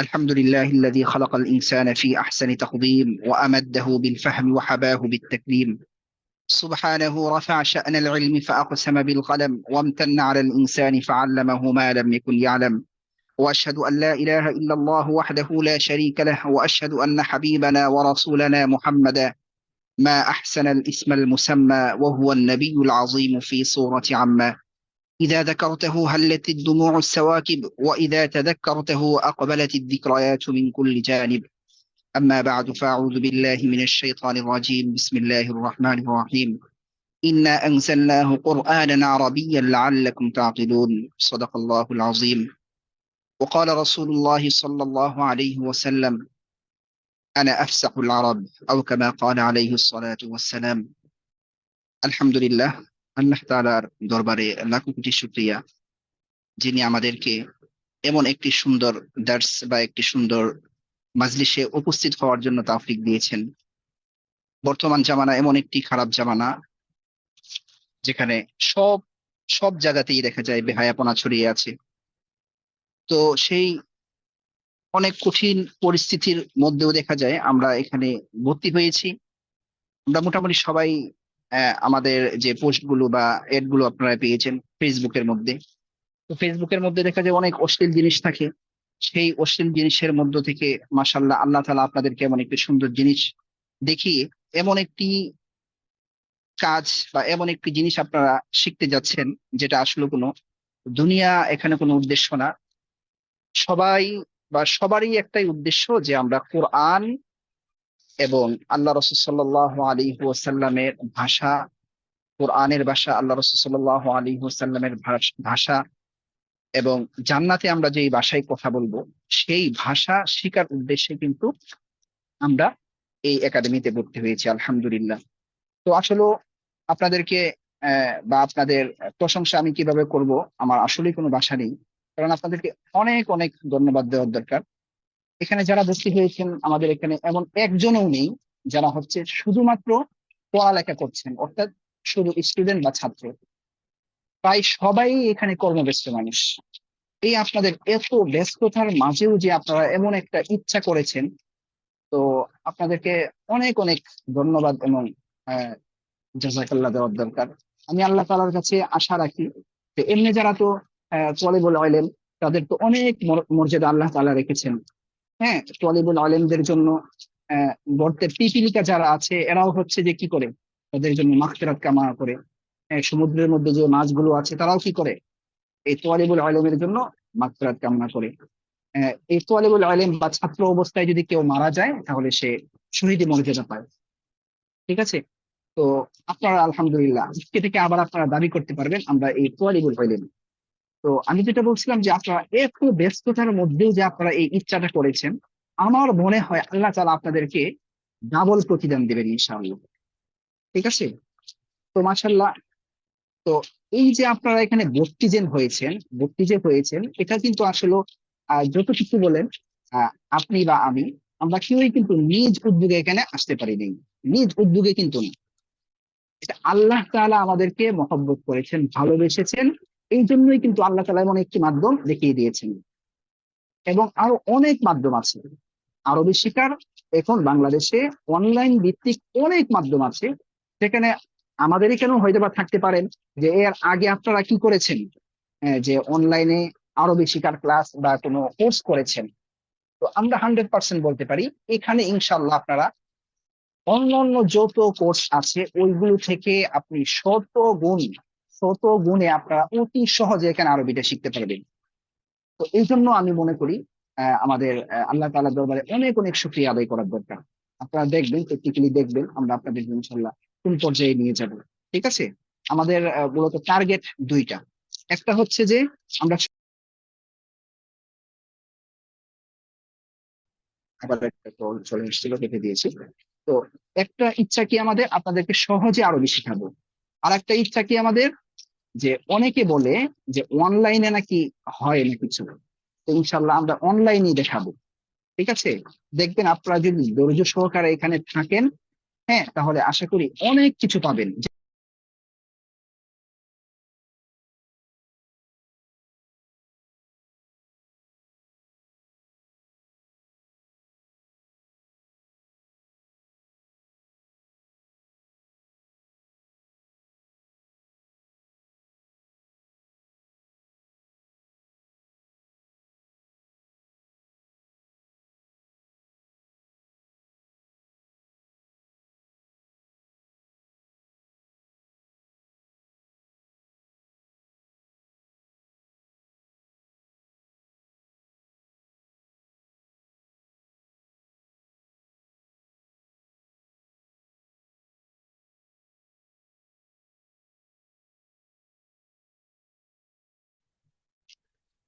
الحمد لله الذي خلق الإنسان في أحسن تقويم وأمده بالفهم وحباه بالتكريم. سبحانه رفع شأن العلم فأقسم بالقلم وامتن على الإنسان فعلمه ما لم يكن يعلم. وأشهد أن لا إله إلا الله وحده لا شريك له، وأشهد أن حبيبنا ورسولنا محمدا ما أحسن الاسم المسمى، وهو النبي العظيم في صورة عامة. إذا ذكرته هلت الدموع السواكب، وإذا تذكرته أقبلت الذكريات من كل جانب. أما بعد، فأعوذ بالله من الشيطان الرجيم. بسم الله الرحمن الرحيم. إنا أنزلناه قرآنا عربيا لعلكم تعقلون. صدق الله العظيم. وقال رسول الله صلى الله عليه وسلم: أنا أفسح العرب، أو كما قال عليه الصلاة والسلام। আলহামদুলিল্লাহ, আল্লাহ তাআলার দরবারে লাখো কোটি শুকরিয়া, যিনি আমাদেরকে এমন একটি সুন্দর দার্স বা একটি সুন্দর মাজলিসে উপস্থিত হওয়ার জন্য তৌফিক দিয়েছেন। বর্তমান জামানা এমন একটি খারাপ জামানা, যেখানে সব সব জায়গাতেই দেখা যায় বেহায়াপনা ছড়িয়ে আছে। তো সেই অনেক কঠিন পরিস্থিতির মধ্যেও দেখা যায় আমরা এখানে ভর্তি হয়েছি। আমরা মোটামুটি সবাই আমাদের যে পোস্ট গুলো বা এড গুলো আপনারা পেয়েছেন ফেসবুকের মধ্যে। তো ফেসবুকের মধ্যে দেখা যায় অনেক অশ্লীল জিনিস থাকে। সেই অশ্লীল জিনিসের মধ্য থেকে মাশাআল্লাহ আল্লাহ তাআলা আপনাদেরকে এমন একটি সুন্দর জিনিস দেখিয়ে এমন একটি কাজ বা এমন একটি জিনিস আপনারা শিখতে যাচ্ছেন, যেটা আসলে কোনো দুনিয়া এখানে কোনো উদ্দেশ্য না। সবাই বা সবারই একটাই উদ্দেশ্য যে আমরা কোরআন এবং আল্লাহ রাসূল সাল্লাল্লাহু আলাইহি ওয়াসাল্লামের ভাষা, কোরআনের ভাষা, আল্লাহ রাসূল সাল্লাল্লাহু আলাইহি ওয়াসাল্লামের ভাষা এবং জান্নাতে আমরা যেই ভাষায় কথা বলবো সেই ভাষা শিখার উদ্দেশ্যে কিন্তু আমরা এই একাডেমিতে ভর্তি হয়েছি, আলহামদুলিল্লাহ। তো আসলে আপনাদেরকে বা আপনাদের প্রশংসা আমি কিভাবে করব, আমার আসলেই কোনো ভাষা নেই। কারণ আপনাদেরকে অনেক অনেক ধন্যবাদ দেওয়ার দরকার। এখানে যারা ভর্তি হয়েছেন আমাদের এখানে এমন একজনও নেই যারা হচ্ছে শুধুমাত্র পড়ালেখা করছেন, অর্থাৎ শুধু স্টুডেন্ট বা ছাত্র। প্রায় সবাই এখানে কর্মব্যস্ত মানুষ। এই আপনাদের এত ব্যস্ততার মাঝেও যে আপনারা এমন একটা ইচ্ছা করেছেন, তো আপনাদেরকে অনেক অনেক ধন্যবাদ এবং আহ, জাযাকাল্লাহ দেওয়ার দরকার। আমি আল্লাহ তাআলার কাছে আশা রাখি যে এমনি যারা তো তলিবুল ইলম, তাদের তো অনেক মর্যাদা আল্লাহ তাআলা রেখেছেন। হ্যাঁ, তলিবুল ইলমদের জন্য আহ গর্তের পিপীলিকা যারা আছে এরাও হচ্ছে যে কি করে, তাদের জন্য মাগফিরাত কামনা করে। সমুদ্রের মধ্যে যে মাছগুলো আছে তারাও কি করে, এই তলিবুল ইলমের জন্য মাগফিরাত কামনা করে। এই তলিবুল ইলম বা ছাত্র অবস্থায় যদি কেউ মারা যায় তাহলে সে শহীদি মর্যাদা পায়। ঠিক আছে? তো আপনারা আলহামদুলিল্লাহ আজকে থেকে আবার আপনারা দাবি করতে পারবেন আমরা এই তোয়ালিবুল ইলম। তো আমি যেটা বলছিলাম যে আপনারা এত ব্যস্ততার মধ্যেও যে আপনারা এই ইচ্ছাটা করেছেন, আমার মনে হয় আল্লাহ তাআলা আপনাদেরকে ডাবল প্রতিদান দেবেন ইনশাআল্লাহ। ঠিক আছে? তো মাশাআল্লাহ। তো এই যে আপনারা এখানে ভর্তি যে হয়েছেন এটা কিন্তু আসলে যত কিছু বলেন, আহ, আপনি বা আমি, আমরা কেউই কিন্তু নিজ উদ্যোগে এখানে আসতে পারিনি। নিজ উদ্যোগে কিন্তু না, এটা আল্লাহ তাআলা আমাদেরকে মহব্বত করেছেন, ভালোবেসেছেন। এই জন্যই কিন্তু আল্লাহ তাআলা এমন একটি মাধ্যম দেখিয়ে দিয়েছেন। এবং আরো অনেক মাধ্যম আছে আরবি শিখার। এখন বাংলাদেশে অনলাইন ভিত্তিক অনেক মাধ্যম আছে, সেখানে আমাদের এখানেও হয়তো বা থাকতে পারেন যে এর আগে আপনারা কি করেছেন, যে অনলাইনে আরবি শিখার ক্লাস বা কোনো কোর্স করেছেন। তো আমরা 100% বলতে পারি এখানে ইনশাল্লাহ আপনারা অন্যান্য যত কোর্স আছে ওইগুলো থেকে আপনি শত গুণে আপনারা অতি সহজে এখানে আরবিটা শিখতে পারবেন। তো এই জন্য আমি মনে করি আমাদের আল্লাহ তাআলার দরবারে অনেক অনেক শুকরিয়া আদায় করার দরকার। আপনারা দেখবেন, প্র্যাকটিক্যালি দেখবেন আমরা আপনাদের ইনশাল্লাহ কোন পর্যায়ে নিয়ে যাব। ঠিক আছে? আমাদের মূলত টার্গেট দুইটা। একটা হচ্ছে যে আমরা আবার একটা কল চলে এসেছিল, কেটে দিয়েছি। তো একটা ইচ্ছা কি আমাদের আপনাদেরকে সহজে আরবি শেখাবো। আর একটা ইচ্ছা কি আমাদের, যে অনেকে বলে যে অনলাইনে নাকি হয় না কিছু। তো ইনশাল্লাহ আমরা অনলাইনেই দেখাবো। ঠিক আছে? দেখবেন আপনারা যদি ধৈর্য সহকারে এখানে থাকেন, হ্যাঁ, তাহলে আশা করি অনেক কিছু পাবেন।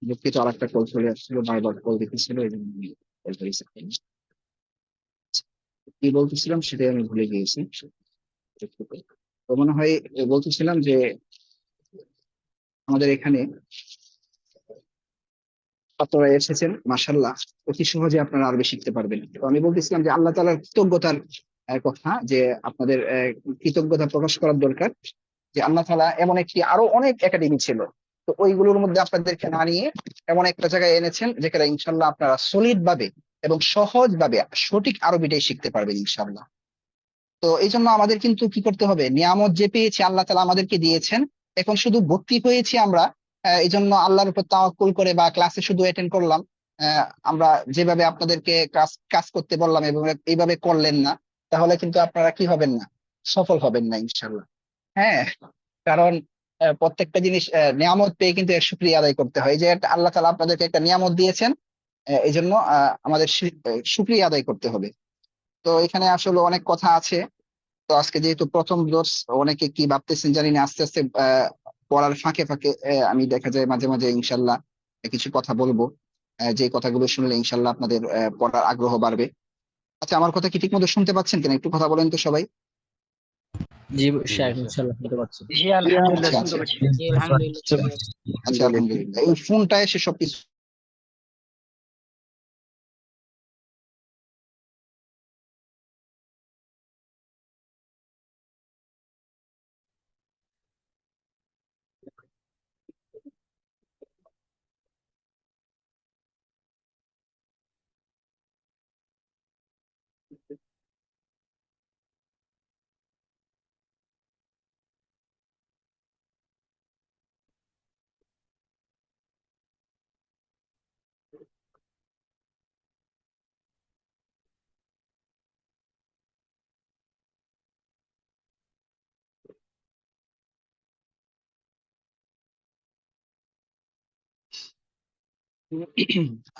দুঃখিত, আর একটা কল চলে আসছিল, বারবার কল দিতেছিল, এই জন্য আমি কল রিসিভ করিনি। কি বলতেছিলাম সেটাই আমি ভুলে গিয়েছি। দুঃখিত। তো মনে হয় বলতেছিলাম যে আমাদের এখানে আপনারা এসেছেন, মাশাল্লাহ, অতি সহজে আপনারা আরবি শিখতে পারবেন। তো আমি বলতেছিলাম যে আল্লাহ তাআলার কৃতজ্ঞতার কথা, যে আপনাদের কৃতজ্ঞতা প্রকাশ করার দরকার, যে আল্লাহ তাআলা এমন একটি, আরো অনেক একাডেমি ছিল, তো ওইগুলোর মধ্যে আপনাদেরকে না নিয়ে এমন একটা জায়গায় এনেছেন যেখানে ইনশাল্লাহ আপনারা সলিড ভাবে এবং সহজ ভাবে সঠিক আরবিটাই শিখতে পারবেন ইনশাল্লাহ। তো এই জন্য আমাদের কিন্তু কি করতে হবে, নিয়ামত যে পেয়েছি আল্লাহ তাআলা আমাদেরকে দিয়েছেন, এখন শুধু ভর্তি হয়েছি আমরা, এই জন্য আল্লাহর উপর তাওয়াক্কুল করে বা ক্লাসে শুধু অ্যাটেন্ড করলাম, আমরা যেভাবে আপনাদেরকে কাজ কাজ করতে বললাম এবং এইভাবে করলেন না, তাহলে কিন্তু আপনারা কি হবেন না, সফল হবেন না ইনশাল্লাহ। হ্যাঁ, কারণ প্রত্যেকটা জিনিস নিয়ামত পেয়ে কিন্তু এর শুকরিয়া আদায় করতে হয়। এই যে একটা আল্লাহ তাআলা আপনাদেরকে একটা নিয়ামত দিয়েছেন, এই জন্য আমাদের শুকরিয়া আদায় করতে হবে। তো এখানে আসলে অনেক কথা আছে। তো আজকে যেহেতু প্রথম দর্স, অনেকে কি ভাবতেছেন জানি না, আস্তে আস্তে পড়ার ফাঁকে ফাঁকে আমি দেখা যায় মাঝে মাঝে ইনশাল্লাহ কিছু কথা বলবো, যে কথাগুলো শুনলে ইনশাল্লাহ আপনাদের পড়ার আগ্রহ বাড়বে। আচ্ছা, আমার কথা কি ঠিক মতো শুনতে পাচ্ছেন কিনা, একটু কথা বলেন তো সবাই। জি শেখ, ইনশাল্লাহ শুনতে পাচ্ছি। জি আলহামদুলিল্লাহ আচ্ছা শুনতে আচ্ছা পাচ্ছি। জি আলহামদুলিল্লাহ আচ্ছা শুনতে পাচ্ছি। আচ্ছা, আলহামদুলিল্লাহ, এই ফোনটা এসে সবকিছু।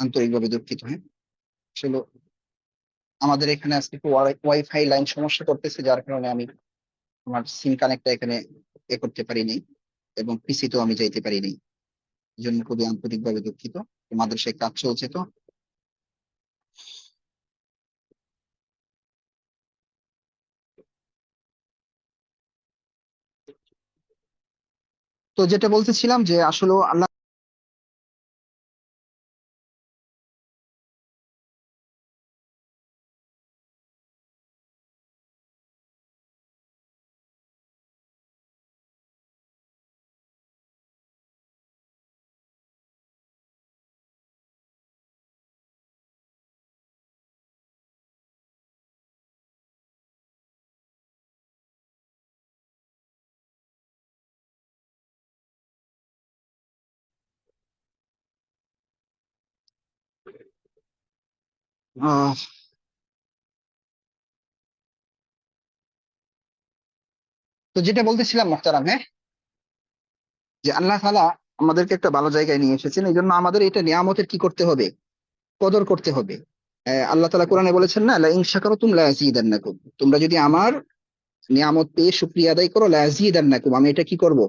আন্তরিকভাবে দুঃখিত। হ্যাঁ, আসলে আমাদের এখানে আজকে একটু ওয়াইফাই লাইন সমস্যা করতেছে, যার কারণে আমি আমার সিম কানেক্টটা এখানে করতে পারিনি এবং পিসি তো আমি যাইতে পারিনি। এই জন্য খুবই আন্তরিকভাবে দুঃখিত। মাদ্রাসায় কাজ চলছে তো। তো যেটা বলতেছিলাম যে আসলে আল্লাহ আহ তো যেটা বলতেছিলাম মোহতারাম, হ্যাঁ, যে আল্লাহ তাআলা আমাদেরকে একটা ভালো জায়গায় নিয়ে এসেছেন, এই জন্য আমাদের এটা নিয়ামতের কি করতে হবে, কদর করতে হবে। আল্লাহ তাআলা কোরআনে বলেছেন না, লা ইন শাকারতুম লা ইয়াজিদান্নাকুম, তোমরা যদি আমার নিয়ামত পেয়ে শুকরিয়া আদায় করো, লা ইয়াজিদান্নাকুম, আমি এটা কি করব,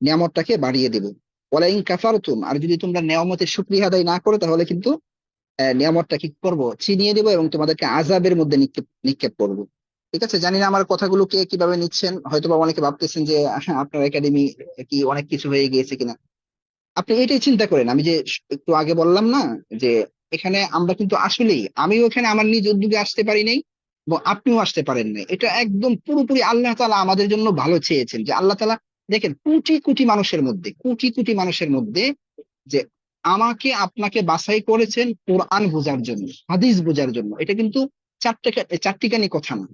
নিয়ামতটাকে বাড়িয়ে দেব। ওয়ালা ইন কাফারতুম, আর যদি তোমরা নিয়ামতের শুকরিয়া আদায় না করো, তাহলে কিন্তু নিয়ামতটা কি করব, ছিনিয়ে দেবো এবং তোমাদেরকে আযাবের মধ্যে নিক্ষেপ নিক্ষেপ করবো। ঠিক আছে, জানি না আমার কথাগুলোকে কিভাবে নিচ্ছেন, হয়তো বা অনেকে ভাবতেছেন যে আপনার একাডেমি কি অনেক কিছু হয়ে গিয়েছে কিনা। আপনি এটাই চিন্তা করেন, আমি যে একটু আগে বললাম না, যে এখানে আমরা কিন্তু আসলেই, আমিও এখানে আমার নিজ উদ্যোগে আসতে পারি নাই এবং আপনিও আসতে পারেন নাই, এটা একদম পুরোপুরি আল্লাহ তাআলা আমাদের জন্য ভালো চেয়েছেন। যে আল্লাহ তাআলা দেখেন, কোটি কোটি মানুষের মধ্যে, কোটি কোটি মানুষের মধ্যে, যে আমাকে আপনাকে বাছাই করেছেন কোরআন বোঝার জন্য, হাদিস বোঝার জন্য। এটা কিন্তু চারটিখানি কথা না।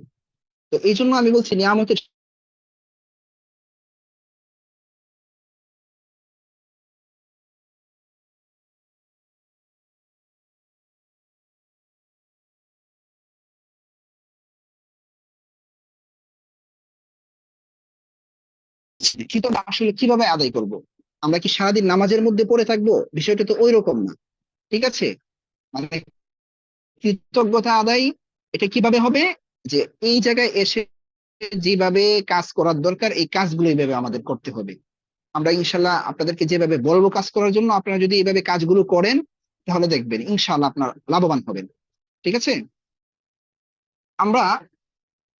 তো এই জন্য আমি বলছি নিয়ামতের কৃতজ্ঞতা আসলে কিভাবে আদায় করব। আমরা কি সারাদিন নামাজের মধ্যে পড়ে থাকবো? বিষয়টা তো ওই রকম না। ঠিক আছে, মানে কৃতজ্ঞতা আদায় এটা কিভাবে হবে, যে এই জায়গায় এসে যেভাবে কাজ করার দরকার, এই কাজগুলো এইভাবে আমাদের করতে হবে। আমরা ইনশাল্লাহ আপনাদেরকে যেভাবে বলবো কাজ করার জন্য, আপনারা যদি এইভাবে কাজগুলো করেন তাহলে দেখবেন ইনশাল্লাহ আপনার লাভবান হবেন। ঠিক আছে? আমরা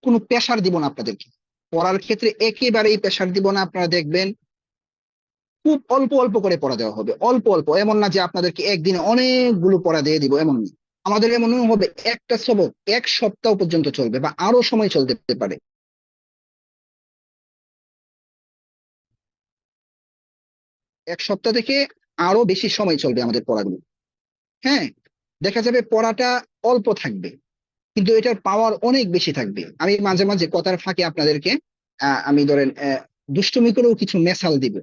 কোনো প্রেশার দিব না আপনাদেরকে পড়ার ক্ষেত্রে, একেবারেই প্রেশার দিব না। আপনারা দেখবেন খুব অল্প অল্প করে পড়া দেওয়া হবে, অল্প অল্প। এমন না যে আপনাদেরকে একদিনে অনেকগুলো পড়া দিয়ে দিব, এমন না। আমাদের এমন হবে একটা সবক 1 সপ্তাহ পর্যন্ত চলবে বা আরো সময় চলতে পারে। এক সপ্তাহ থেকে আরো বেশি সময় চলবে আমাদের পড়াগুলো। হ্যাঁ, দেখা যাবে পড়াটা অল্প থাকবে কিন্তু এটার পাওয়ার অনেক বেশি থাকবে। আমি মাঝে মাঝে কথার ফাঁকে আপনাদেরকে আমি ধরেন দুষ্টুমি করেও কিছু মেসাল দিব।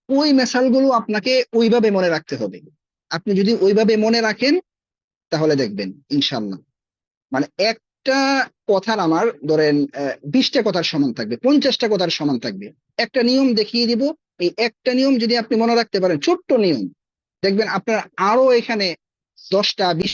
ওই মেসাল গুলো আপনাকে ওইভাবে মনে রাখতে হবে। আপনি যদি ওইভাবে মনে রাখেন তাহলে দেখবেন ইনশাল্লাহ, মানে একটা কথার আমার ধরেন 20টা কথার সমান থাকবে, 50টা কথার সমান থাকবে। একটা নিয়ম দেখিয়ে দিব, এই একটা নিয়ম যদি আপনি মনে রাখতে পারেন, ছোট্ট নিয়ম, দেখবেন আপনার আরো এখানে 10টা 20।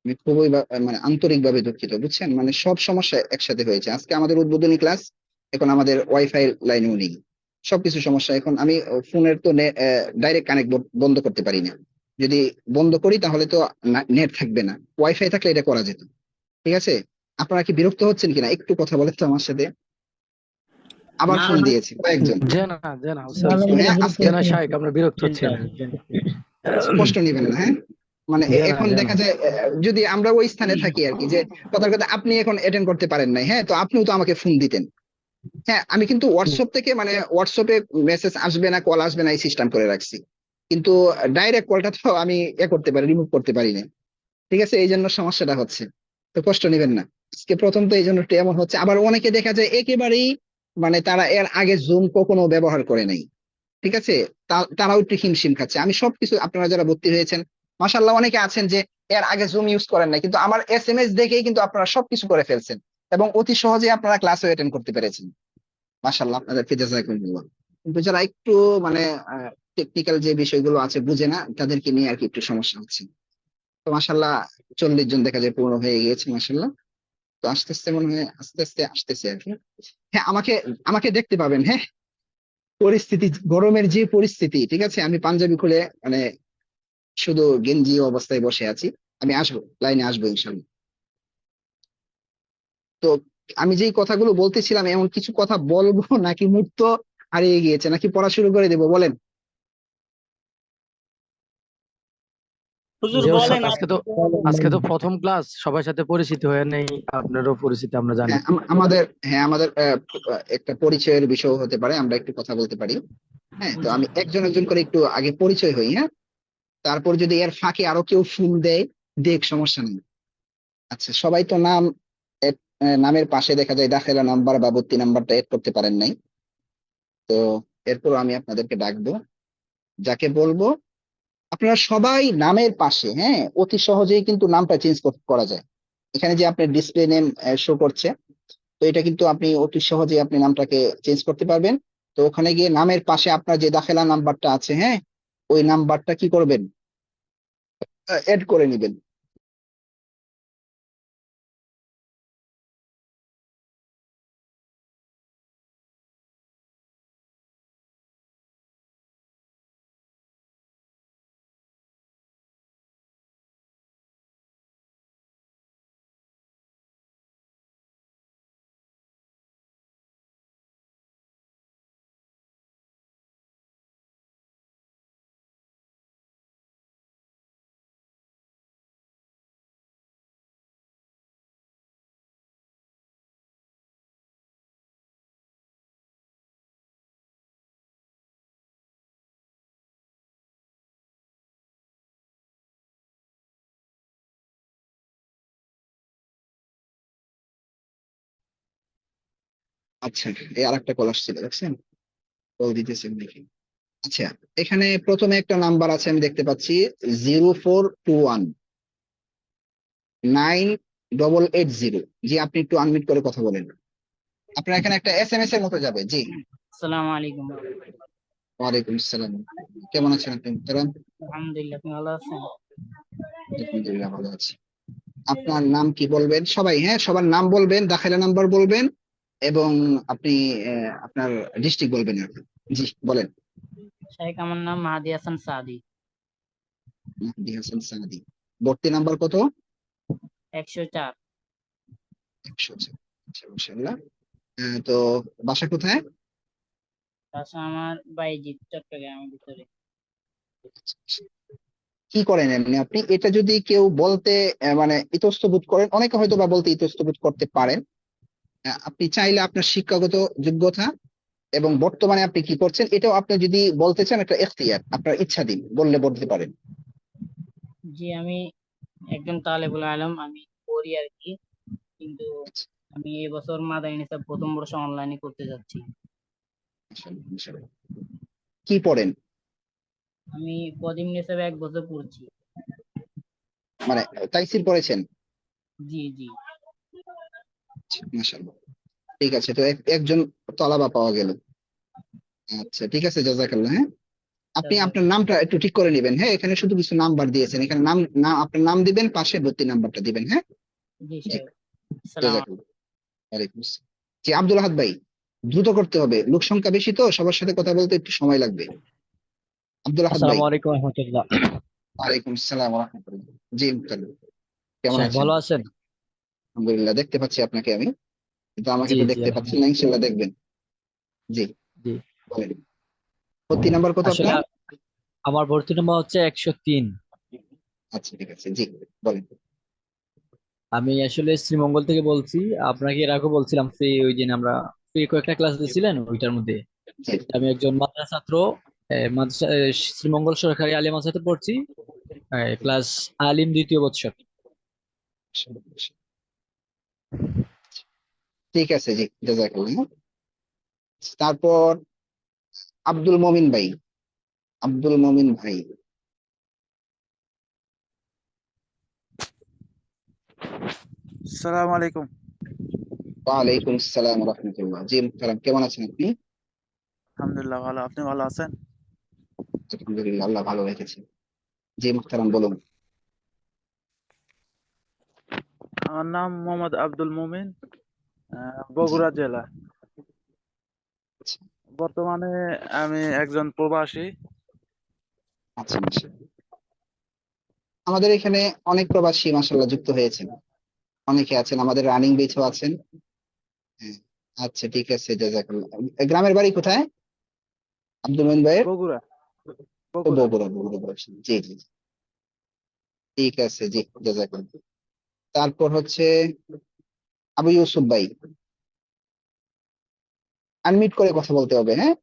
আমি খুবই মানে আন্তরিকভাবে দুঃখিত, বুঝছেন, মানে সব সমস্যা একসাথে হয়েছে। আজকে আমাদের উদ্বোধনী ক্লাস, এখন আমাদের ওয়াইফাই লাইনও নেই, সবকিছু সমস্যা। এখন আমি ফোনের তো ডাইরেক্ট কানেক্ট বন্ধ করতে পারি না। যদি বন্ধ করি তাহলে তো নেট থাকবে না, ওয়াইফাই থাকলে এটা করা যেত। ঠিক আছে? আপনারা কি বিরক্ত হচ্ছেন কিনা একটু কথা বলেন তো আমার সাথে। আবার না ফোন দিয়েছে কয়েকজন। জানা জানা হ্যাঁ, আজকে জানা শাহেক আমরা বিরক্ত হচ্ছি না। কষ্ট নিবেন না, হ্যাঁ। মানে জানা এখন জানা দেখা যায় যদি আমরা ওই স্থানে থাকি আর কি, যে কথার কথা আপনি এখন অ্যাটেন্ড করতে পারেন নাই, হ্যাঁ, তো আপনিও তো আমাকে ফোন দিতেন। হ্যাঁ, আমি কিন্তু হোয়াটসঅ্যাপ থেকে, মানে হোয়াটসঅ্যাপে মেসেজ আসবে না, কল আসবে না, এই সিস্টেম করে রাখছি। কিন্তু ডাইরেক্ট কলটা তো আমি করতে পারি, রিমুভ করতে পারি না। ঠিক আছে? এই জন্য সমস্যাটা হচ্ছে। তো কষ্ট নিবেন না। আজকে প্রথম তো এই জন্য একটু এমন হচ্ছে। আবার অনেকে দেখা যায় একেবারেই, মানে তারা এর আগে জুম কখনো ব্যবহার করে নাই। ঠিক আছে? তারাও একটু হিমশিম খাচ্ছে। আমি সবকিছু, আপনারা যারা ভর্তি হয়েছেন মাশাআল্লাহ অনেকে আছেন যে এর আগে জুম ইউজ করেন নাই, কিন্তু আমার এসএমএস দেখেই কিন্তু আপনারা সবকিছু করে ফেলছেন এবং অতি সহজে আপনারা ক্লাসও অ্যাটেন্ড করতে পেরেছেন। মাশাআল্লাহ, আপনাদেরকে জাযাকুমুল্লাহ। কিন্তু যারা একটু মানে টেকনিক্যাল যে বিষয়গুলো আছে বুঝে না, তাদেরকে নিয়ে আর কি একটু সমস্যা হচ্ছে। তো মাশাআল্লাহ 40 জন দেখা যায় পূর্ণ হয়ে গিয়েছে মাশাআল্লাহ। তো আস্তে আস্তে মনে হয় আস্তে আস্তে আসতেছে আর কি। হ্যাঁ, আমাকে আমাকে দেখতে পাবেন, হ্যাঁ। পরিস্থিতি, গরমের যে পরিস্থিতি, ঠিক আছে, আমি পাঞ্জাবি খুলে মানে শুধু গেঞ্জি অবস্থায় বসে আছি। আমি আসবো, লাইনে আসবো ইনশাল্লাহ। তো আমি যেই কথাগুলো বলতেছিলাম, এমন কিছু কথা বলবো নাকি মুড তো হারিয়ে গিয়েছে, নাকি পড়া শুরু করে দেবো বলেন? হুজুর জি বলেন ওস্তাদ, আজকে তো প্রথম ক্লাস, সবার সাথে পরিচিত হয়ে নেই, আপনারও পরিচিতি আমরা জানি। হ্যাঁ, আমাদের একটা পরিচয়ের বিষয় হতে পারে, আমরা একটু কথা বলতে পারি। হ্যাঁ, তো জি। আমি একজন একজন করে একটু আগে পরিচয় হই, হ্যাঁ। তারপর যদি এর ফাঁকে আরো কেউ ফোন দেয়, দেখ, সমস্যা নেই। আচ্ছা, সবাই তো নামের পাশে দেখা যায় দাখেলা নাম্বার বা ভর্তি নাম্বারটা এড করতে পারেন নাই। তো এরপর আমি আপনাদেরকে ডাকবো, যাকে বলবো। আপনারা সবাই নামের পাশে, হ্যাঁ, অতি সহজেই কিন্তু নামটা চেঞ্জ করা যায়। এখানে যে আপনার ডিসপ্লে নেম শো করছে, তো এটা কিন্তু আপনি অতি সহজেই আপনি নামটাকে চেঞ্জ করতে পারবেন। তো ওখানে গিয়ে নামের পাশে আপনার যে দাখেলা নাম্বারটা আছে, হ্যাঁ, ওই নাম্বারটা কি করবেন, এড করে নিবেন। আচ্ছা, এই আরেকটা কল আসছিল, দেখছেন? কল দিতেছেন দেখি। আচ্ছা, এখানে প্রথমে একটা নাম্বার আছে, আমি দেখতে পাচ্ছি 0421 9880। জি, আপনি একটু আনমিউট করে কথা বলেন। আপনার এখানে একটা SMS এর মতো যাবে। জি। আসসালামু আলাইকুম। ওয়ালাইকুম আসসালাম। কেমন আছেন আপনি মুহতারাম? আলহামদুলিল্লাহ, আপনি ভালো আছেন? আলহামদুলিল্লাহ, ভালো আছি। আপনার নাম কি বলবেন সবাই? হ্যাঁ, সবার নাম বলবেন, দাখিলা নাম্বার বলবেন, এবং আপনি আপনার ডিস্ট্রিক্ট বলবেন আর কি। জি, বলেন। শাইখ, আমার নাম মাহাদি হাসান সাদি। মাহদি হাসান সাদি। ভর্তি নাম্বার কত? 104। 104। আচ্ছা, মাশাআল্লাহ। তো বাসা কোথায়? বাসা আমার বাইজিৎ, চট্টগ্রামের ভিতরে। কি করেন এমনি আপনি? এটা যদি কেউ বলতে মানে ইতস্তত করেন, অনেকে হয়তো বা বলতে ইতস্তত করতে পারেন। আপনি চাইলে আপনার শিক্ষাগত যোগ্যতা এবং বর্তমানে আপনি কি করছেন, এটাও আপনি যদি বলতে চান, একটা এখতিয়ার, আপনার ইচ্ছাধীন, বললে বলতে পারেন। জি, আমি একজন তালেবুল আলম, আমি পড়ি আর কি। কিন্তু আচ্ছা, আমি এবছর মাদানী নিসাব প্রথম বর্ষ অনলাইনে করতে যাচ্ছি। মাশাআল্লাহ, মাশাআল্লাহ। কি পড়েন? আমি কদিম নিসাবে 1 বছর পড়ছি। মানে তাইসির পড়েছেন? জি জি। আচ্ছা, মাশাআল্লাহ। ঠিক আছে, তো একজন তলাবা পাওয়া গেল। আচ্ছা, ঠিক আছে, জাযাকাল্লাহ। হ্যাঁ, আপনি আপনার নামটা একটু ঠিক করে নেবেন। হ্যাঁ, এখানে শুধু কিছু নাম্বার দিয়েছেন, এখানে আপনার নাম দিবেন, পাশে ভর্তি নাম্বারটা দিবেন। হ্যাঁ। জি জি, শাইখ। আসসালাম। জাযাকাল্লাহ। ওয়ালাইকুম আসসালাম। জি, আব্দুল আহাদ ভাই, দ্রুত করতে হবে, লোক সংখ্যা বেশি, তো সবার সাথে কথা বলতে একটু সময় লাগবে। আব্দুল আহাদ ভাই। আসসালামু আলাইকুম রহমতুল্লাহ। ওয়ালাইকুম আসসালাম ওয়া রাহমাতুল্লাহ। জি, মুক্তার, কেমন শাইখ আছেন? ভালো আছেন? আলহামদুলিল্লাহ, দেখতে পাচ্ছি আপনাকে আমি, কিন্তু আমাকে জি তো জি দেখতে পাচ্ছেন না, আলহামদুলিল্লাহ। ইনশাল্লাহ দেখবেন। জি, জি, বলেন। ভর্তি নাম্বার কত আসলে আপনার? আমার ভর্তি নম্বর হচ্ছে 103। আচ্ছা, ঠিক আছে, জি, বলেন। আমি আসলে শ্রীমঙ্গল থেকে বলছি। আপনাকে এর আগে বলছিলাম ফ্রি, ওই দিন আমরা ফ্রি কয়েকটা ক্লাস দিয়েছিলেন ওইটার মধ্যে। জি, আমি একজন মাদ্রাসা ছাত্র, মাদ্রাসা শ্রীমঙ্গল সরকারি আলিম মাদ্রাসাতে পড়ছি, ক্লাস আলিম দ্বিতীয় বৎসর। ঠিক আছে, জি, জাযাকাল্লাহ। তারপর আব্দুল মমিন ভাই। আব্দুল মমিন ভাই। আসসালামু আলাইকুম। ওয়ালাইকুম আসসালাম ওয়া রাহমাতুল্লাহ। জি, মুহতারাম, কেমন আছেন আপনি? আলহামদুলিল্লাহ ভালো, আপনি ভালো আছেন? আলহামদুলিল্লাহ, আল্লাহ ভালো রেখেছেন। জি, মুহতারাম, বলুন। আমার নাম মোহাম্মদ আব্দুল মুমিন, জি, বগুড়া জেলা। আচ্ছা। বর্তমানে আমি একজন প্রবাসী। আচ্ছা, মাশাআল্লাহ। আমাদের এখানে অনেক প্রবাসী মাশাআল্লাহ যুক্ত হয়েছেন। অনেকে আছেন, আমাদের রানিং বেচও আছেন। হ্যাঁ। আচ্ছা, ঠিক আছে, জাযাকাল্লাহ। গ্রামের বাড়ি কোথায় আব্দুল মঈন ভাইয়ের? বগুড়া। ও, বগুড়া। বগুড়া, বগুড়া প্রবাসী। জি, জি, জি। ঠিক আছে, জি, জাযাকাল্লাহ। তারপর হচ্ছে আবু ইউসুফ ভাই, আনমিউট করে কথা বলতে হবে, হ্যাঁ?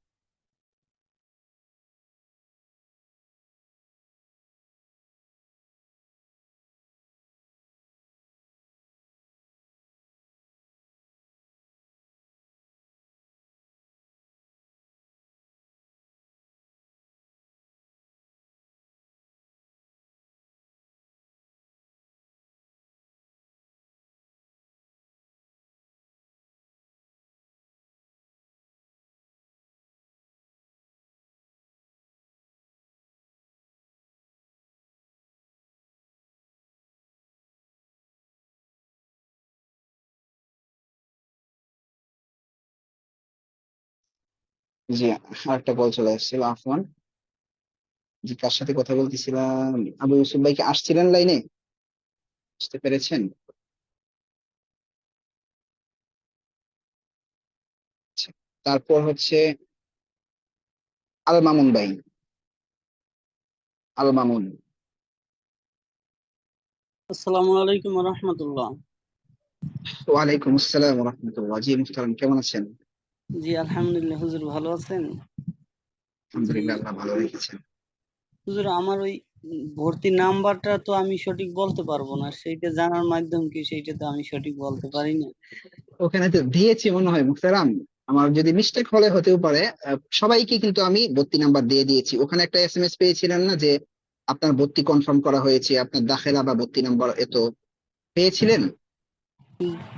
জি, আরেকটা কল চলে এসেছিল, আফওয়ান। জি, কার সাথে কথা বলতেছিলাম? আবু ইউসুফ ভাই কি আসছিলেন লাইনে? বুঝতে পেরেছেন? আচ্ছা। তারপর হচ্ছে আল মামুন ভাই, আল মামুন। আসসালামু আলাইকুম রহমতুল্লাহ। ওয়ালাইকুম আসসালাম ওয়া রাহমাতুল্লাহ। জি মুহতারাম, কেমন আছেন? জি আলহামদুলিল্লাহ, হুজুর ভালো আছেন? জি আলহামদুলিল্লাহ, আল্লাহ ভালো রেখেছেন। হুজুর, আমার ওই ভর্তি নাম্বারটা তো আমি সঠিক বলতে পারবো না, সেইটা জানার মাধ্যম কি, সেইটা তো আমি সঠিক বলতে পারি না। ওখানে তো দিয়েছি মনে হয় মুহতারাম, আমার যদি মিস্টেক হলে হতেও পারে। সবাইকে কিন্তু আমি ভর্তি নাম্বার দিয়ে দিয়েছি। ওখানে একটা এসএমএস পেয়েছিলেন না যে আপনার ভর্তি কনফার্ম করা হয়েছে, আপনার দাখিলা বা ভর্তি নাম্বার এত পেয়েছিলেন?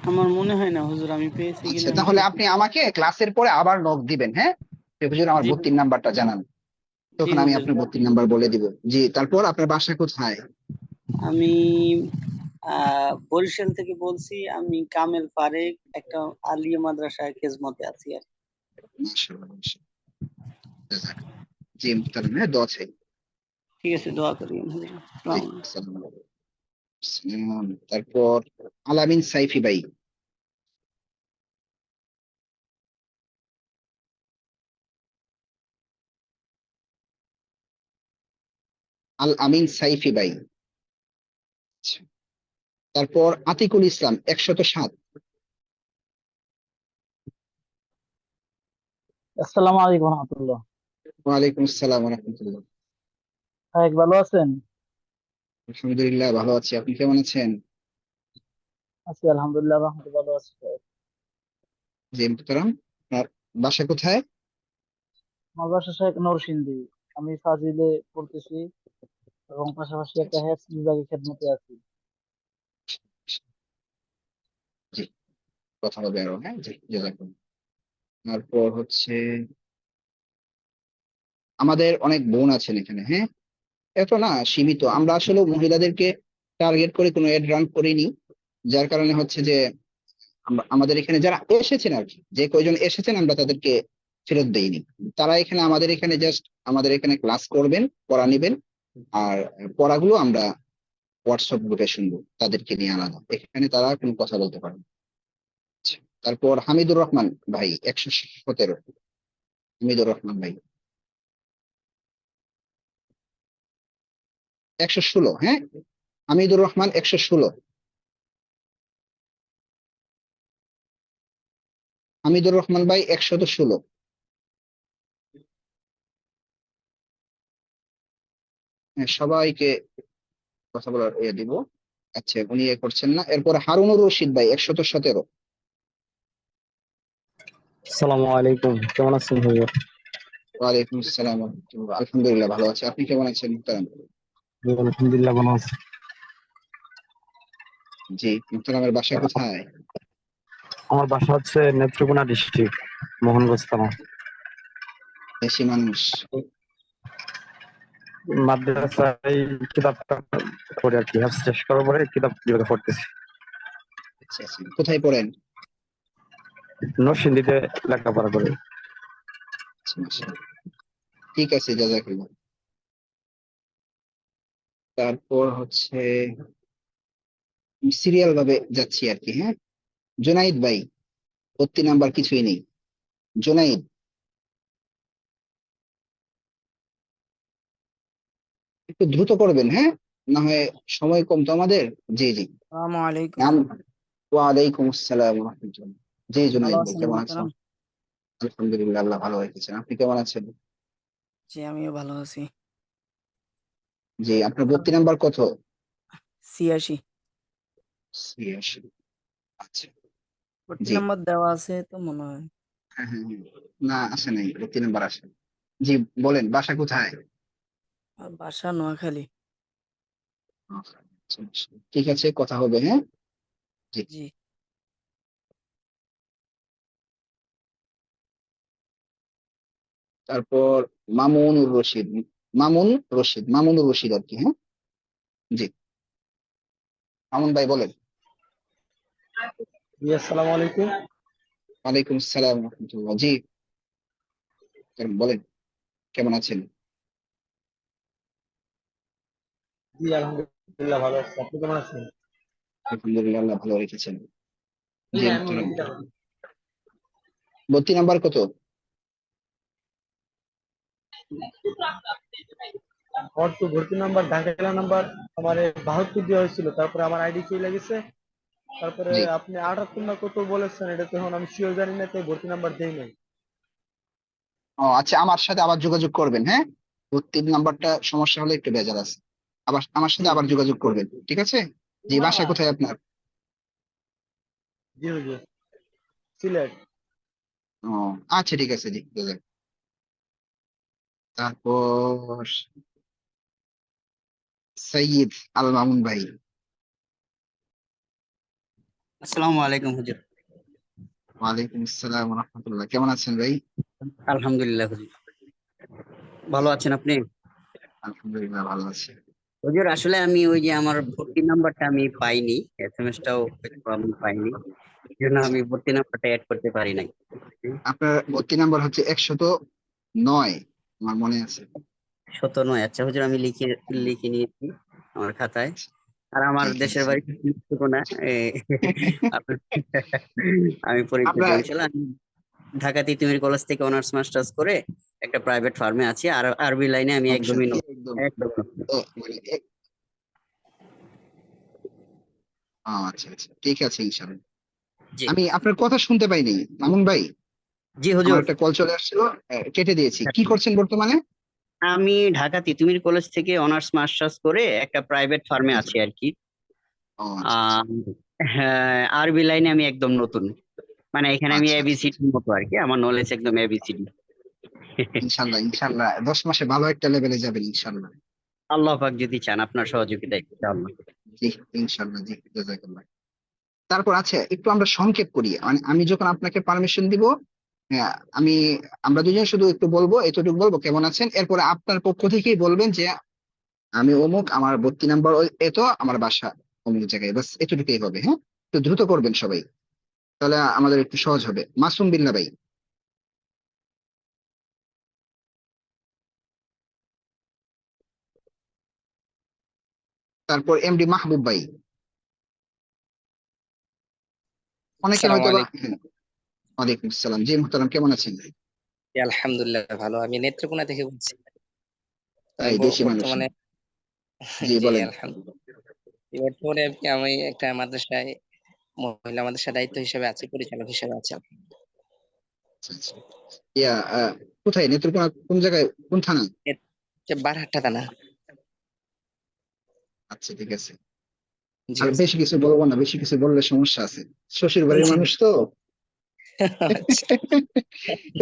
আমার মনে হয় না হুজুর আমি পেয়েছি আচ্ছা, কিনা আমি তাহলে সঠিক। আপনি আমাকে ক্লাসের পরে আবার নক দিবেন, হ্যাঁ? যে হুজুর আমার জি ভর্তির নাম্বারটা জানান। জি তখন আমি হুজুর। আপনার ভর্তির নাম্বার বলে দিব। জি, তারপর আপনার বাসা কোথায়? আমি বরিশাল থেকে বলছি, আমি কামেল ফারেক, একটা আলিয়া মাদ্রাসায় খেজমতে আছি আর কি। মাশাআল্লাহ, মাশাআল্লাহ। জাযাকাল্লাহ। জি মুহতারাম, হ্যাঁ, দোয়া চাই। ঠিক আছে, দোয়া করি হুজুর। জি, আসসালামু আলাইকুম। আসসালামু আলাইকুম। তারপর আলামিন সাইফি ভাই, আল আমিন সাইফি ভাই। আচ্ছা। তারপর আতিকুল ইসলাম 107। আসসালামু আলাইকুম রহমতুল্লাহ। ওয়ালাইকুম আসসালাম ওয়া রাহমাতুল্লাহ। হ্যাঁ, ভালো আছেন? আলহামদুলিল্লাহ, ভালো আছি। আপনি কেমন আছেন? আছি আলহামদুলিল্লাহ, রহমতুল্লাহ, ভালো আছি। জি মুহতারাম, আপনার বাসা কোথায়? আমার বাসা শেখ নরসিংদী। আমি ফাজিলে পড়তেছি এবং পাশাপাশি একটা আচ্ছা, হেফজ বিভাগে খেদমতে আছি। জি, কথা হবে আরো, হ্যাঁ, জি, জাযাকুম। তারপর হচ্ছে আমাদের অনেক বোন আছেন এখানে, হ্যাঁ? এত না, সীমিত। আমরা আসলে মহিলাদেরকে টার্গেট করে কোনো এড রান করিনি, যার কারণে হচ্ছে যে আমাদের এখানে যারা এসেছেন আর কি, যে কয়জন এসেছেন আমরা তাদেরকে ফেরত দেইনি। তারা এখানে আমাদের এখানে জাস্ট আমাদের এখানে ক্লাস করবেন, পড়া নিবেন। আর পড়াগুলো আমরা হোয়াটসঅ্যাপ গ্রুপে শুনবো, তাদেরকে নিয়ে আলাদা। এখানে তারা কোনো কথা বলতে পারবে না। আচ্ছা। তারপর হামিদুর রহমান ভাই 117। হামিদুর রহমান ভাই 116, হ্যাঁ? হামিদুর রহমান 116। হামিদুর রহমান ভাই 116। হ্যাঁ, সবাইকে কথা বলার দিব। আচ্ছা, উনি করছেন না। এরপর হারুনুর রশিদ ভাই 117। আসসালামু আলাইকুম, কেমন আছেন হুজুর? ওয়ালাইকুম আসসালাম ওয়া রাহমাতুল্লাহ। আলহামদুলিল্লাহ, ভালো আছে। আপনি কেমন আছেন মুহতারাম? জি, আলহামদুলিল্লাহ ভালো আছি। জি মুহতারামের বাসা কোথায়? আমার বাসা হচ্ছে নেত্রকোনা ডিস্ট্রিক্ট, মোহনগঞ্জ থানা। দেশি মানুষ। মাদ্রাসায় কিতাবটা পড়ে আর কি, হাফ শেষ করার পরে কিতাব বিভাগে পড়তেছি। আচ্ছা, আচ্ছা, কোথায় পড়েন? নরসিংদীতে লেখাপড়া করি। আচ্ছা, মাশাআল্লাহ। ঠিক আছে, জাযাকাল্লাহ। তারপর হচ্ছে সিরিয়াল ভাবে যাচ্ছি আর কি, হ্যাঁ। জুনাইদ ভাই, 32 নাম্বার কিছুই নেই। জুনাইদ, একটু দ্রুত করবেন, হ্যাঁ, না হয় সময় কম তো আমাদের। জি জি। আসসালামু আলাইকুম। নাম। ওয়ালাইকুম আসসালাম ওয়া রাহমাতুল্লাহ। জি ভালো জুনাইদ ভাই, আছেন কেমন আছেন? মোহতারাম? আলহামদুলিল্লাহ, আল্লাহ ভালো রেখেছেন। আপনি কেমন আছেন? জি, আমিও ভালো আছি। জি, আপনার 32 নাম্বার কত? 86। 86। আচ্ছা। 40 জি। নাম্বার দেওয়া আছে তো মনে হয়। হ্যাঁ হ্যাঁ হ্যাঁ। না, আসে নাই, 32 নাম্বার আসে। জি, বলেন বাসা কোথায়? আর বাসা নোয়াখালী। আচ্ছা, আচ্ছা। ঠিক আছে, কথা হবে, হ্যাঁ। জি। জি। তারপর মামুনুর রশিদ। মামুনুর রশিদ আর কি, হ্যাঁ। জি, মামুন ভাই বলেন। জি, আসসালামু আলাইকুম। ওয়ালাইকুম আসসালাম ওয়া রাহমাতুল্লাহ। জি, বলেন, কেমন আছেন? জি, আলহামদুলিল্লাহ ভালো আছি। আপনি কেমন আছেন? আলহামদুলিল্লাহ, আল্লাহ ভালো রেখেছেন। জি, জি আমি মুহতারাম। লিখিত করি। 32 নাম্বার কত? আমার তো ভর্তি নাম্বার ঢাকা জেলা নাম্বার আমার 72 দেওয়া হয়েছিল, তারপরে আমার আইডি চলে গেছে। তারপরে জি। আপনি 78 না কত বলেছেন, এটা তো এখন আমি শিওর জানি না, তাই ভর্তি নাম্বার দেই নাই। ও আচ্ছা, আমার সাথে আবার যোগাযোগ করবেন, হ্যাঁ। 32 নাম্বারটা সমস্যা হলে একটু ভেজাল আছে। আবার আমার সাথে জি আবার যোগাযোগ করবেন, ঠিক আছে? জি, বাসা কোথায় আপনার? জি হুজুর, সিলেট। ও আচ্ছা, ঠিক আছে, জি বুঝলাম। তারপর সৈয়দ আল মামুন ভাই। আসসালামু আলাইকুম হুজুর। ওয়ালাইকুম আসসালাম ওয়া রাহমাতুল্লাহ। কেমন আছেন ভাই? আলহামদুলিল্লাহ হুজুর। ভালো আছেন আপনি? আলহামদুলিল্লাহ, ভালো আছি। হুজুর আসলে আমি ওই যে আমার ভর্তি নাম্বারটা আমি পাইনি, এসএমএস টাও হয়তো আমি পাইনি, এই জন্য আচ্ছা, আমি ভর্তি নাম্বারটা অ্যাড করতে পারি নাই। আপনার 32 নাম্বার হচ্ছে 109, আমার মনে আছে। 109। আচ্ছা হুজুর, আমি লিখে লিখে নিয়েছি আমার খাতায়। আর আমার জি, ঠিক দেশের আছে। বাড়ি না, আপনার আমি পরীক্ষা আমরা বরিশাল। আমি ঢাকা তিতুমির কলেজ থেকে অনার্স মাস্টার্স করে একটা প্রাইভেট ফার্মে আছি, আর আরবি লাইনে আমি সমস্যা একদমই নেই, নতুন। একদম। একদম নতুন। মানে আচ্ছা আচ্ছা, ঠিক আছে, ইনশাআল্লাহ। জি আমি আপনার কথা শুনতে পাইনি, মামুন ভাই। জি আমার হুজুর। একটা কল চলে আসছিল, কেটে দিয়েছি। কি করছেন বর্তমানে? আমি ঢাকা তিতুমির কলেজ থেকে অনার্স মাস্টার্স করে একটা প্রাইভেট ফার্মে আচ্ছা। আছি আর কি। ও আচ্ছা আচ্ছা। আহ হ্যাঁ, আরবি লাইনে আমি একদম নতুন, মানে এখানে আমি আচ্ছা আচ্ছা এবিসিডি আচ্ছা। মতো আর কি, আমার নলেজ একদম এবিসিডি। ইনশাল্লাহ ইনশাল্লাহ, 10 মাসে ভালো একটা লেভেলে যাবেন ইনশাল্লাহ। আল্লাহ পাক যদি চান, আপনার সহযোগিতায় ইনশাআল্লাহ। জি, ইনশাল্লাহ, জি জাযাকাল্লাহ। তারপর আছে একটু আমরা সংক্ষেপ করি, মানে আমি যখন আপনাকে পারমিশন দিব, হ্যাঁ, আমি আমরা দুজন শুধু একটু বলবো, এতটুকু বলবো কেমন আছেন, এরপরে আপনার পক্ষ থেকেই বলবেন যে আমি অমুক, আমার 32 নাম্বার এত, আমার বাসা অমুক জায়গায়, বাস এতটুকুই হবে, হ্যাঁ। একটু দ্রুত করবেন সবাই, তাহলে আমাদের একটু সহজ হবে। মাসুম বিল্লাহ ভাই। তারপর এমডি মাহবুব ভাই। অনেকে আসসালামু হয়তো বা, আলাইকুম। হ্যাঁ। ওয়ালাইকুম আসসালাম। জি মুহতারাম, কেমন আছেন? জি, আলহামদুলিল্লাহ ভালো। আমি নেত্রকোনা থেকে বলছি। তো আমি তাই, দেশি মানুষ। বর্তমানে জি জি বলেন। আলহামদুলিল্লাহ। বর্তমানে আর কি আমি একটা মাদ্রাসায় মহিলা মাদ্রাসা দায়িত্ব হিসেবে আছি, পরিচালক হিসেবে আছি। আচ্ছা আচ্ছা। ইয়া কোথায়, নেত্রকোনা কোন জায়গায়, কোন থানা? বারহাট্টা থানা। আচ্ছা, ঠিক আছে। জি আর হুজুর। বেশি কিছু বলবো না, বেশি কিছু বললে সমস্যা আছে। শ্বশুর বাড়ির জি মানুষ তো। আচ্ছা।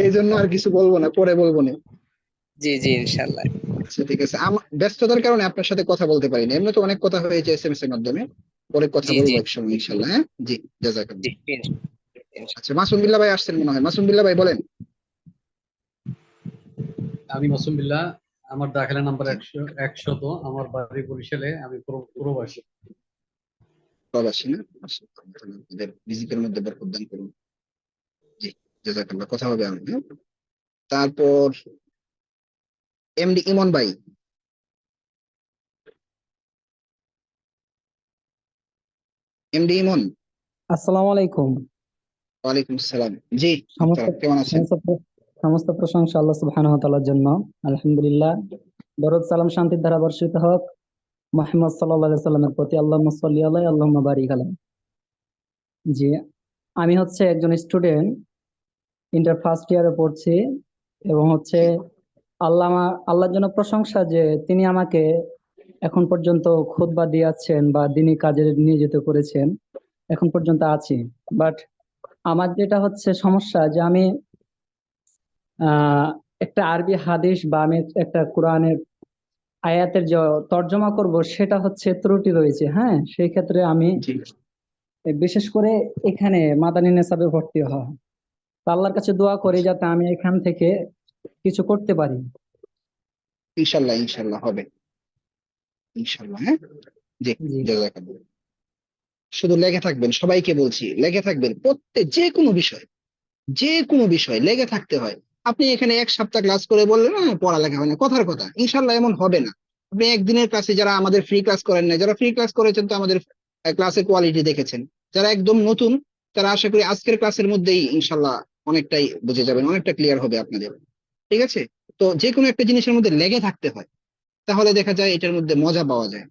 এই জন্য আর কিছু বলবো না, পরে বলবো না। জি জি ইনশাল্লাহ। আচ্ছা, ঠিক আছে। ব্যস্ততার কারণে আপনার সাথে কথা বলতে পারিনি, এমনি তো অনেক কথা হয়েছে এসএমএস এর মাধ্যমে। পরে কথা জি বলবো জি একসময় ইনশাল্লাহ, হ্যাঁ। জি, জি জাযাকাল্লাহ। ইনশাল্লাহ। আচ্ছা, মাসুম বিল্লাহ ভাই আসছেন মনে হয়। মাসুম বিল্লাহ ভাই বলেন। আমি মাসুম বিল্লাহ। আমার দাখিলা নাম্বার জি, 100। আমার বাড়ি বরিশালে। আমি প্রবাসী। প্রবাসী না? মাশাআল্লাহ, আপনাদের রিজিকের মধ্যে বরকত দান করুন। জি, জাযাকাল্লাহ। কথা হবে আমি, হ্যাঁ। তারপর এমডি ইমন ভাই। এমডি ইমন। আসসালামু আলাইকুম। ওয়ালাইকুম আসসালাম। জি সমস্ত মোহতারাম, কেমন আছেন? সমস্ত সমস্ত প্রশংসা আল্লাহ সুবহানাহু ওয়া তাআলার জন্য। আলহামদুলিল্লাহ। দরুদ সালাম শান্তির ধারা বর্ষিত হোক মুহাম্মদ সাল্লাল্লাহু আলাইহি সাল্লামের প্রতি। আল্লাহুম্মা সাল্লি আলাইহি আল্লাহুম্মা বারিক আলাইহি। জি, আমি হচ্ছে একজন স্টুডেন্ট, ইন্টার ফার্স্ট ইয়ারে পড়ছি এবং হচ্ছে আল্লাহর জন্য প্রশংসা যে তিনি আমাকে এখন পর্যন্ত খুতবা দিয়াছেন বা দিনী কাজে নিয়োজিত করেছেন, এখন পর্যন্ত আছি। বাট আমার যেটা হচ্ছে সমস্যা যে আমি একটা আরবি হাদিস বা আমি একটা কোরআনের আয়াতের যে তর্জমা করব সেটা হচ্ছে ত্রুটি রয়েছে। হ্যাঁ, সেই ক্ষেত্রে আমি জি বিশেষ করে এখানে মাদানী নেসাবে ভর্তি হওয়া, তো আল্লাহর কাছে দোয়া করি যাতে আমি এখান থেকে কিছু করতে পারি। ইনশাল্লাহ, ইনশাল্লাহ হবে ইনশাল্লাহ। হ্যাঁ জি, জি জাযাকাল্লাহ। শুধু লেগে থাকবেন, সবাইকে বলছি লেগে থাকবেন, প্রত্যেক যে কোনো বিষয় লেগে থাকতে হয়। আপনি এখানে এক সপ্তাহ ক্লাস করে বললেন না পড়ালেখা হয় না, কথার কথা, ইনশাল্লাহ এমন হবে না। আপনি একদিনের ক্লাসে, যারা আমাদের ফ্রি ক্লাস করেন না, যারা ফ্রি ক্লাস করেছেন তো আমাদের ক্লাসের কোয়ালিটি দেখেছেন। যারা একদম নতুন, তারা আশা করি আজকের ক্লাসের মধ্যেই ইনশাল্লাহ অনেকটাই বুঝে যাবেন, অনেকটা ক্লিয়ার হবে আপনাদের। ঠিক আছে? তো যে কোনো একটা জিনিসের মধ্যে লেগে থাকতে হয়, তাহলে দেখা যায় এটার মধ্যে মজা পাওয়া যায়।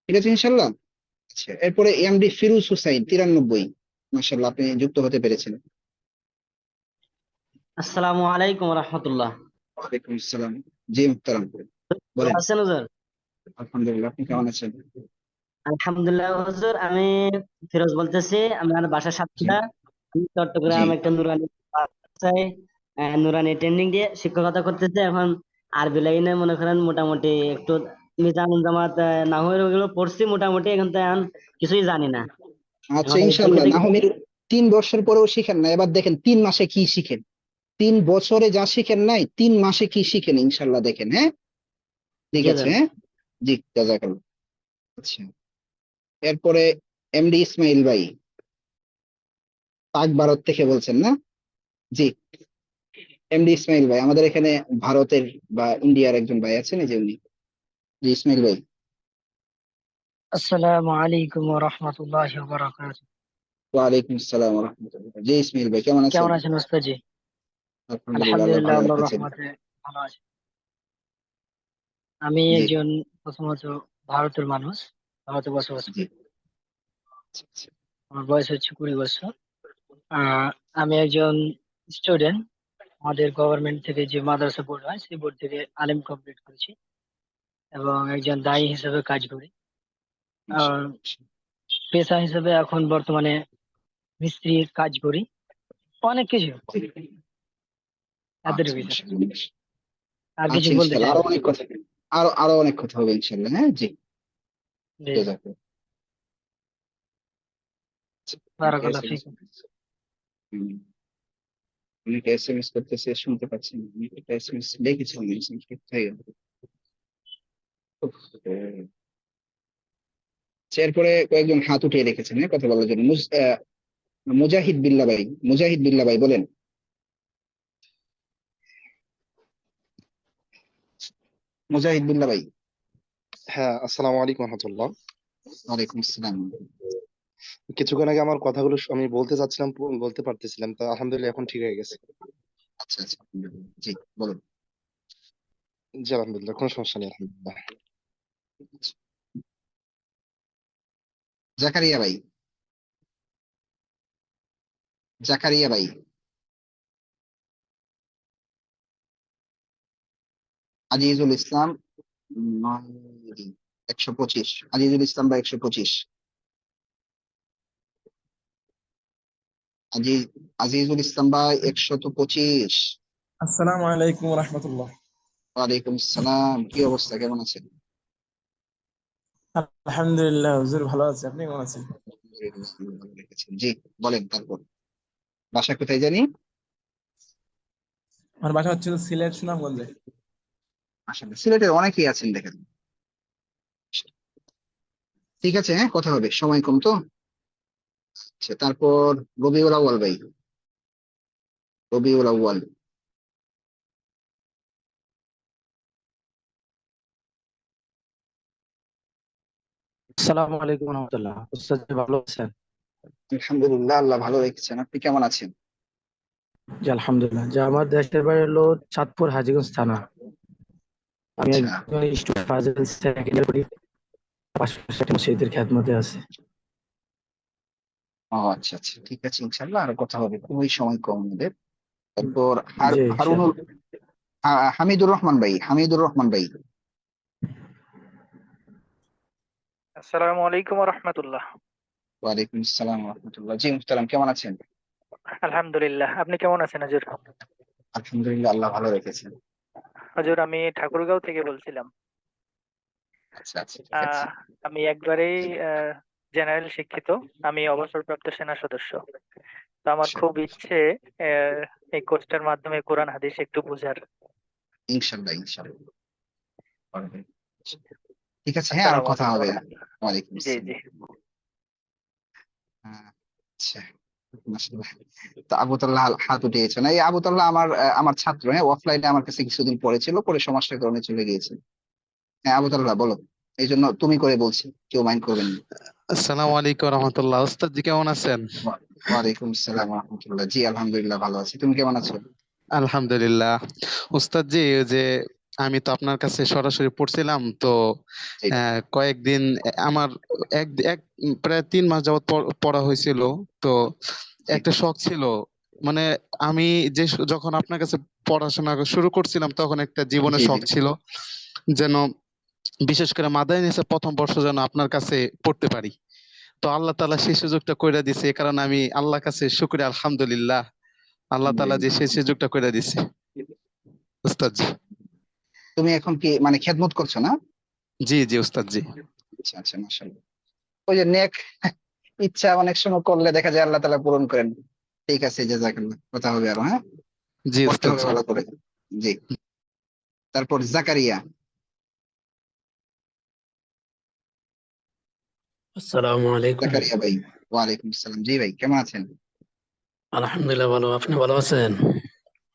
ঠিক আছে ইনশাল্লাহ। আচ্ছা, এরপরে এমডি ফিরোজ হুসাইন 93। মাশাআল্লাহ, আপনি যুক্ত হতে পেরেছেন। আসসালামু আলাইকুম রহমতুল্লাহ। ওয়ালাইকুম আসসালাম। জি মুহতারাম, ভালো বলেন। আছেন হুজুর? আলহামদুলিল্লাহ, আপনি কেমন আছেন? আলহামদুলিল্লাহ হুজুর, আমি ফিরোজ বলতেছি। আমার বাসা জি সাতক্ষীরা। আমি জি চট্টগ্রাম একটা নুরানি মাদ্রাসায়, নুরানি ট্রেনিং দিয়ে শিক্ষকতা করতেছি এখন। আরবি লাইনে মনে করেন মোটামুটি একটু মিজান জামাত নাহয়ের ওগুলো পড়ছি মোটামুটি, এখন তো এখন কিছুই জানি না। আচ্ছা, এখন এই থেকে ইনশাল্লাহ থেকে নাহমির 3 বছর পরেও শিখেন না, এবার দেখেন 3 মাসে কি শিখেন। 3 বছরে যা শিখেন নাই, 3 মাসে কি শিখেন ইনশাল্লাহ দেখেন। হ্যাঁ ঠিক জি আছে। হুজুর। হ্যাঁ জি, জাযাকাল্লাহ। আচ্ছা, এরপরে এমডি ইসমাইল ভাই, পাক ভারত থেকে বলছেন না? জি, এমডি ইসমাইল ভাই আমাদের এখানে ভারতের বা ইন্ডিয়ার একজন ভাই আছেন, এই যে উনি। জি ইসমাইল ভাই। আসসালামু আলাইকুম ওয়া রাহমাতুল্লাহি ওয়া বারাকাতুহু। ওয়ালাইকুম আসসালাম ওয়া রাহমাতুল্লাহ। জি ইসমাইল ভাই, কেমন আছেন? কেমন আছেন ওস্তাদজি? আলহামদুলিল্লাহ, আল্লাহ আলহামদুলিল্লাহ, ভালো আল্লাহর রেখেছেন। রহমতে ভালো আছি। আমি জি একজন প্রথমত ভারতের মানুষ, ভারতে বসবাস জি করি। আচ্ছা, আচ্ছা। আমার বয়স হচ্ছে 20 বছর। আহ আমি একজন স্টুডেন্ট। আমাদের গভর্নমেন্ট থেকে যে মাদ্রাসা বোর্ড হয় সেই বোর্ড থেকে আলিম কমপ্লিট করেছি এবং একজন দায়ী হিসেবে কাজ করি। আর পেশা হিসেবে এখন বর্তমানে মিস্ত্রির কাজ করি, অনেক কিছু এদের আচ্ছা ভিতরে। মাশাআল্লাহ। আর কিছু আচ্ছা বলতে ইনশাআল্লাহ চাই আরো না। অনেক কথা, আরো অনেক কথা হবে ইনশাআল্লাহ। হ্যাঁ জি, জি, জাযাকাল্লাহ। আচ্ছা, অনেকে বারাকাল্লাহ এসএমএস ফিকুম। করতেছে। হুম, অনেকে এসএমএস করতেছে, শুনতে পাচ্ছি না। আমি একটা এসএমএস দেখেছি, আমি এসএমএস কোথায় গেল? উফ, আচ্ছা, এরপরে কয়েকজন হাত উঠিয়ে রেখেছেন হ্যাঁ কথা বলার জন্য। মুজাহিদ বিল্লাহ ভাই, মুজাহিদ বিল্লাহ ভাই বলেন। মুজাহিদ বিল্লাহ ভাই। হ্যাঁ, আসসালামু আলাইকুম রহমতুল্লাহ। ওয়ালাইকুম আসসালাম। কিছুক্ষণ আগে আমার কথাগুলো আমি বলতে চাচ্ছিলাম, বলতে পারতেছিলাম, তো আলহামদুলিল্লাহ এখন ঠিক হয়ে গেছে। আচ্ছা আচ্ছা, আলহামদুলিল্লাহ। জি বলুন। জি আলহামদুলিল্লাহ, কোনো সমস্যা নেই আলহামদুলিল্লাহ। জাকারিয়া ভাই, জাকারিয়া ভাই। আজিজুল ইসলাম 125। আজিজুল ইসলাম বা 125। আজি আজিজুল ইসলাম বা 125। আসসালামু আলাইকুম রহমতুল্লাহ। ওয়ালাইকুম আসসালাম, কি অবস্থা, কেমন আছেন? আলহামদুলিল্লাহ হুজুর, ভালো আছে, আপনি কেমন আছেন? আলহামদুলিল্লাহ, আল্লাহ ভালো রেখেছেন। জি বলেন, তারপর বাসা কোথায় জানি? আমার বাসা হচ্ছে সিলেট সুনামগঞ্জে। আসলে সিলেটের অনেকেই আছেন দেখেন। ঠিক আছে, হ্যাঁ কথা হবে, সময় কম তো। আচ্ছা, তারপর রবিউল আউয়াল ভাই, রবিউল আউয়াল। আসসালামু আলাইকুম রহমতুল্লাহ। উস্তাদ জি ভালো আছেন? আলহামদুলিল্লাহ, আল্লাহ ভালো রেখেছেন। আপনি কেমন আছেন? জি আলহামদুলিল্লাহ। যে আমার দেশের বাড়ি হলো চাঁদপুর হাজীগঞ্জ থানা। আমি আচ্ছা, একজন স্টুডেন্ট, ফাজিল সেকেন্ড ইয়ার করি, পাশাপাশি একটা মসজিদের খেদমতে আছে। ও আচ্ছা আচ্ছা, ঠিক আছে, ইনশাল্লাহ আরো কথা হবে, খুবই সময় কম আমাদের। তারপর জি হারুনুল ইনশাআল্লাহ। হামিদুর রহমান ভাই। আসসালামু আলাইকুম রহমতুল্লাহ। ওয়ালাইকুম আসসালাম রহমতুল্লাহ। জি মুহতারাম, কেমন আছেন? আলহামদুলিল্লাহ, আপনি কেমন আছেন হুজুর? আলহামদুলিল্লাহ, আল্লাহ ভালো রেখেছেন। হুজুর, আমি ঠাকুরগাঁও থেকে বলছিলাম। আচ্ছা আচ্ছা, ঠিক আছে। আমি একবারেই জেনারেল শিক্ষিত। আমি অবসরপ্রাপ্ত সেনা সদস্য। তো আমার আচ্ছা, খুব ইচ্ছে এই কোর্সটার মাধ্যমে কোরআন হাদিস একটু বোঝার। ইনশাল্লাহ ইনশাল্লাহ পারবেন। ঠিক আছে, হ্যাঁ, আরো আসসালামু কথা আলাইকুম হবে। রহমতুল্লাহ। ওয়ালাইকুম জি আসসালাম। জি। আচ্ছা, মাশাআল্লাহ। তো আবু তাল্লাহ হাত উঠিয়েছে না, এই আবু তাল্লাহ আমার ছাত্র, হ্যাঁ, অফলাইনে আমার কাছে কিছুদিন পড়েছিল, পরে সমস্যার কারণে চলে গিয়েছে। হ্যাঁ আবু তাল্লাহ বলো, এই জন্য তুমি করে বলছি, কেউ মাইন্ড করবেন না। আসসালামু আলাইকুম রহমতুল্লাহ। ওস্তাদ জি কেমন আছেন? ওয়ালাইকুম আসসালাম রহমতুল্লাহ। জি আলহামদুলিল্লাহ ভালো আছি, তুমি কেমন আছো? আলহামদুলিল্লাহ। ওস্তাদ জি, ওই যে আমি তো আপনার কাছে সরাসরি পড়ছিলাম তো জি কয়েকদিন আমার এক এক প্রায় 3 মাস যাবত পড়া হয়েছিল। তো জি একটা শখ ছিল, মানে আমি যখন আপনার কাছে পড়াশোনা শুরু করছিলাম তখন একটা জীবনের জি জি শখ ছিল যেন বিশেষ করে মাদারিনিসে প্রথম বর্ষ যেন আপনার কাছে পড়তে পারি। তো আল্লাহ তাআলা সেই সুযোগটা কইরা দিছে, এই কারণে আমি আল্লাহর কাছে শুকরিয়া, আলহামদুলিল্লাহ। আল্লাহ তাআলা যে সেই সুযোগটা কইরা দিছে উস্তাদ জি। তুমি এখন কি মানে খেদমত করছো না? জি জি উস্তাদ জি। আচ্ছা আচ্ছা, মাশাআল্লাহ। ওই যে নেক ইচ্ছা অনেক সময় করলে দেখা যায় আল্লাহ তাআলা পূরণ করেন। ঠিক আছে, জাযাকাল্লাহ, কথা হবে আরো, হ্যাঁ, জি পড়তে উস্তাদ হবে জি। ভালো করে। জি, তারপর জাকারিয়া। আসসালামু আলাইকুম। জাকারিয়া ভাই, ওয়ালাইকুম আসসালাম। জি ভাই, কেমন আছেন? আলহামদুলিল্লাহ ভালো, আপনি ভালো আছেন?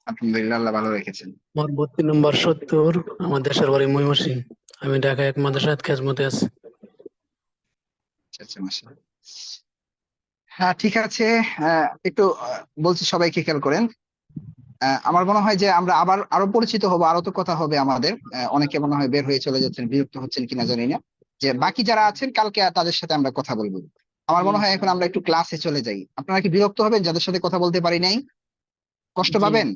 আলহামদুলিল্লাহ, আল্লাহ ভালো রেখেছেন। আমার 32 নম্বর 70, আমার দেশের বাড়ি ময়মনসিংহ। আমি ঢাকা এক মাদ্রাসায় খেজমতে আছি। আচ্ছা আচ্ছা, মাশাআল্লাহ। হ্যাঁ ঠিক আছে। একটু বলছি, সবাইকে খেয়াল করেন। আমার মনে হয় যে আমরা আবার আরো পরিচিত হবো, আরো তো কথা হবে আমাদের। অনেকে মনে হয় বের হয়ে চলে যাচ্ছেন, বিরক্ত হচ্ছেন কিনা জানি না। যে বাকি যারা আছেন কালকে তাদের সাথে আমরা কথা বলবো। আমার মনে হয় এখন আমরা একটু ক্লাসে চলে যাই। আপনারা কি বিরক্ত হবেন যাদের সাথে কথা বলতে পারি নাই? কষ্ট জি পাবেন?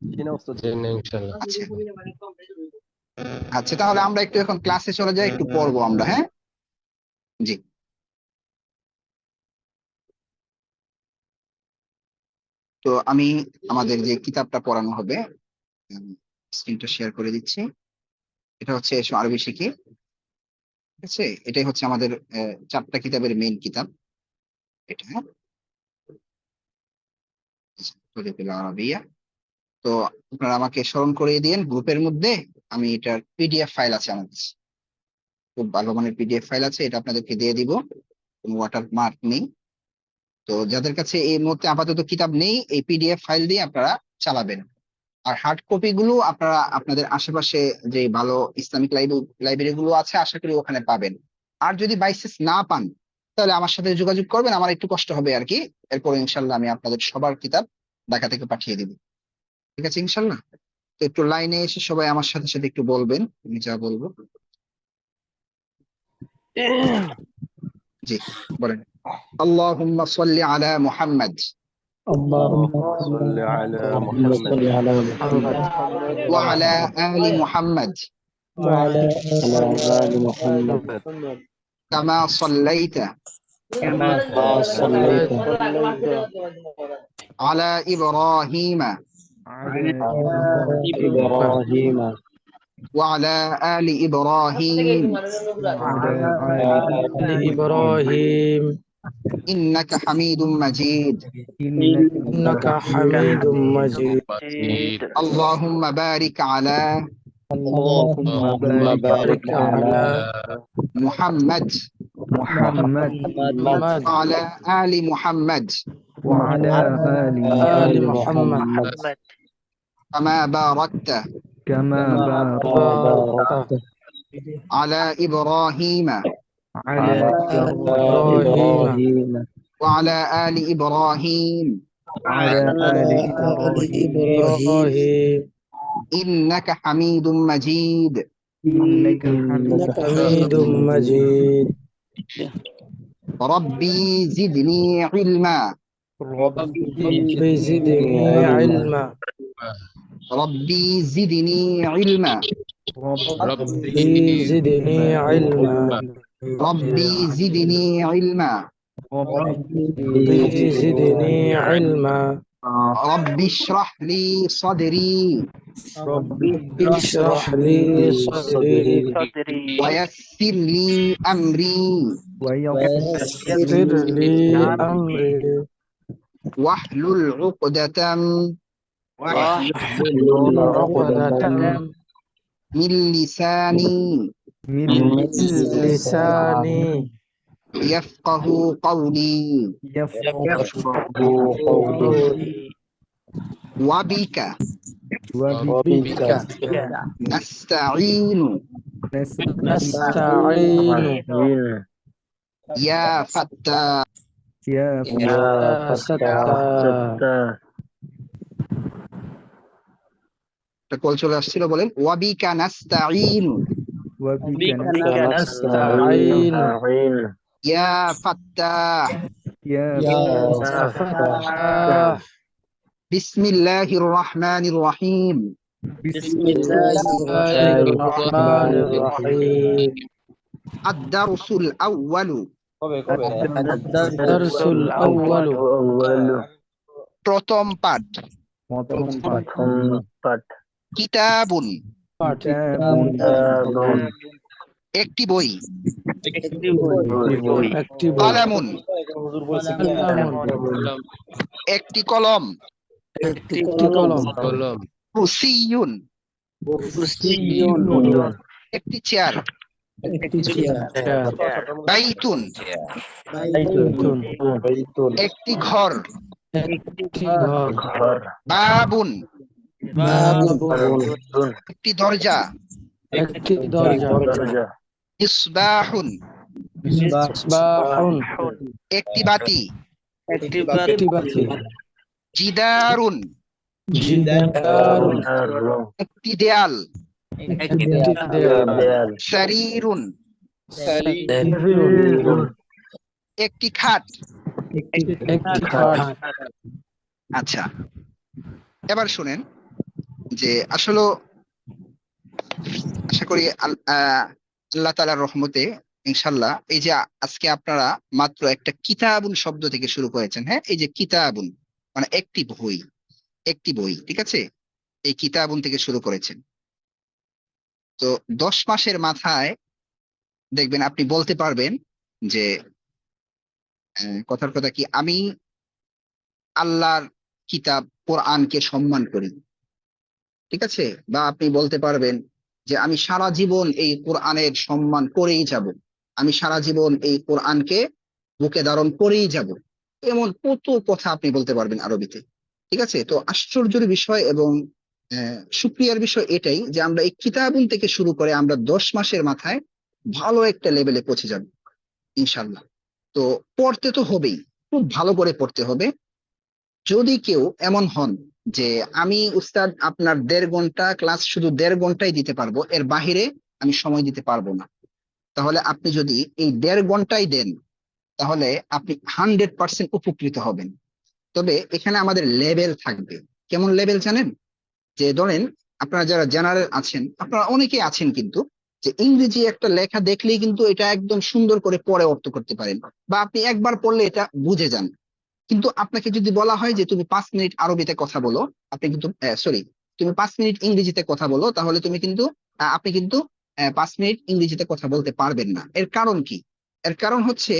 জি না উস্তাদ, জি না ইনশাআল্লাহ। আচ্ছা আচ্ছা, তাহলে আমরা একটু এখন ক্লাসে চলে যাই, একটু পড়বো আমরা, হ্যাঁ। জি, তো আমি আমাদের যে কিতাবটা পড়ানো হবে, স্ক্রিনটা শেয়ার করে দিচ্ছি। এটা হচ্ছে এসো আরবি শিখি, ঠিক আছে? এটাই হচ্ছে আমাদের 4টা কিতাবের মেইন কিতাব এটা, হ্যাঁ। তরিকুল আরাবিয়া। তো আপনারা আমাকে স্মরণ করিয়ে দিয়েন গ্রুপের মধ্যে। আমি এটার পিডিএফ ফাইল আছে আমার কাছে, খুব ভালো মানের পিডিএফ ফাইল আছে, এটা আপনাদেরকে দিয়ে দিব, কোনো ওয়াটার মার্ক নেই। তো যাদের কাছে এই মুহূর্তে আপাতত কিতাব নেই, এই পিডিএফ ফাইল দিয়ে আপনারা চালাবেন। আর হার্ড কপি গুলো আপনারা আপনাদের আশেপাশে যে ভালো ইসলামিক লাইব্রেরি গুলো আছে, আশা করি ওখানে পাবেন। আর যদি বাইসেস না পান, তাহলে আমার সাথে যোগাযোগ করবেন, আমার একটু কষ্ট হবে আর কি। এরপর ইনশাল্লাহ আমি আপনাদের সবার কিতাব ঢাকা থেকে পাঠিয়ে দিব, ঠিক আছে ইনশাল্লাহ। তো একটু লাইনে এসে সবাই আমার সাথে সাথে একটু বলবেন আমি যা বলবো। জি, বলেন। আল্লাহুম্মা সাল্লি আলা মুহাম্মাদ اللهم اللهم صل صل على على اللهم محمد صل على محمد ওয়া আলা আলি মুহাম্মাদ وعلى وعلى آل آل محمد কামা সাল্লাইতা كما كما صليت আলা ইব্রাহিমা على على إبراهيم ওয়া আলা আলি ইব্রাহিম وعلى وعلى آل آل آل إبراهيم ইন্নাকা হামিদুম মাজিদ। إنك حميد مجيد. مجيد. আল্লাহুম্মা বারিক আলা اللهم اللهم بارك بارك على على মুহাম্মাদ محمد محمد ওয়া আলা আলি মুহাম্মাদ وعلى آل آل محمد محمد محمد কামা বারাকতা كما باركت وبارك আলা ইব্রাহিমা على إبراهيم وعلى آل إبراهيم وعلى آل إبراهيم إنك حميد مجيد إنك إنك حميد حميد مجيد ربي زدني علما رب زدني علما ربي زدني علما ربي زدني علما ربي زدني علما ربي زدني علما رب اشرح لي صدري رب اشرح لي صدري ويسر لي أمري ويسر لي أمري واحلل عقدة واحلل عقدة من لساني من لساني يفقه قولي يفقه قولي وبك وبك نستعين نستعين يا فتاح يا فتاح কল চলে আসছিল, বলেন ওয়াবিকা নাস্তাঈন وبك نستعين ইয়া ফাত্তাহ يا فتاح বিসমিল্লাহির রহমানির রহিম بسم الله الرحمن الرحيم الدرس الأول الدرس الأول প্রথম পাঠ কিতাবুন একটি বই কালামুন একটি কলম কুরসিয়ুন একটি চেয়ার বাইতুন একটি ঘর বাবুন একটি দরজা ইসবাহুন একটি বাতি জিদারুন একটি দেয়াল সারিরুন একটি খাট। আচ্ছা, এবার শুনেন যে আসলে আশা করি আল্লাহ তাআলার রহমতে ইনশাল্লাহ এই যে আজকে আপনারা মাত্র একটা কিতাবুন শব্দ থেকে শুরু করেছেন। হ্যাঁ, এই যে কিতাবুন মানে একটি বই, ঠিক আছে, এই কিতাবুন থেকে শুরু করেছেন। তো 10 মাসের মাথায় দেখবেন আপনি বলতে পারবেন যে কথার কথা কি, আমি আল্লাহর কিতাব কোরআনকে সম্মান করি, ঠিক আছে, বা আপনি বলতে পারবেন যে আমি সারা জীবন এই কোরআনের সম্মান করেই যাব, আমি সারা জীবন এই কোরআনকে বুকে ধারণ করেই যাব, এমন কত কথা আপনি বলতে পারবেন আরবিতে, ঠিক আছে। তো আশ্চর্যের বিষয় এবং শুকরিয়ার বিষয় এটাই যে আমরা এই কিতাবুন থেকে শুরু করে আমরা 10 মাসের মাথায় ভালো একটা লেভেলে পৌঁছে যাব ইনশাল্লাহ। তো পড়তে তো হবেই, খুব ভালো করে পড়তে হবে। যদি কেউ এমন হন যে আমি উস্তাদ আপনার 1.5 ঘন্টা ক্লাস শুধু 1.5 ঘন্টাই দিতে পারবো, এর বাহিরে আমি সময় দিতে পারবো না, তাহলে আপনি যদি এই 1.5 ঘন্টাই দেন তাহলে আপনি 100% উপকৃত হবেন। তবে এখানে আমাদের লেভেল থাকবে। কেমন লেভেল জানেন? যে ধরেন আপনারা যারা জেনারেল আছেন, আপনারা অনেকেই আছেন কিন্তু যে ইংরেজি একটা লেখা দেখলেই কিন্তু এটা একদম সুন্দর করে পড়ে অর্থ করতে পারেন, বা আপনি একবার পড়লে এটা বুঝে যান। কিন্তু আপনাকে যদি বলা হয় যে তুমি 5 মিনিট আরবিতে কথা বলো, আপনি কিন্তু তুমি 5 মিনিট ইংরেজিতে কথা বলো, তাহলে তুমি কিন্তু আপনি কিন্তু 5 মিনিট ইংরেজিতে কথা বলতে পারবেন না। এর কারণ কি? এর কারণ হচ্ছে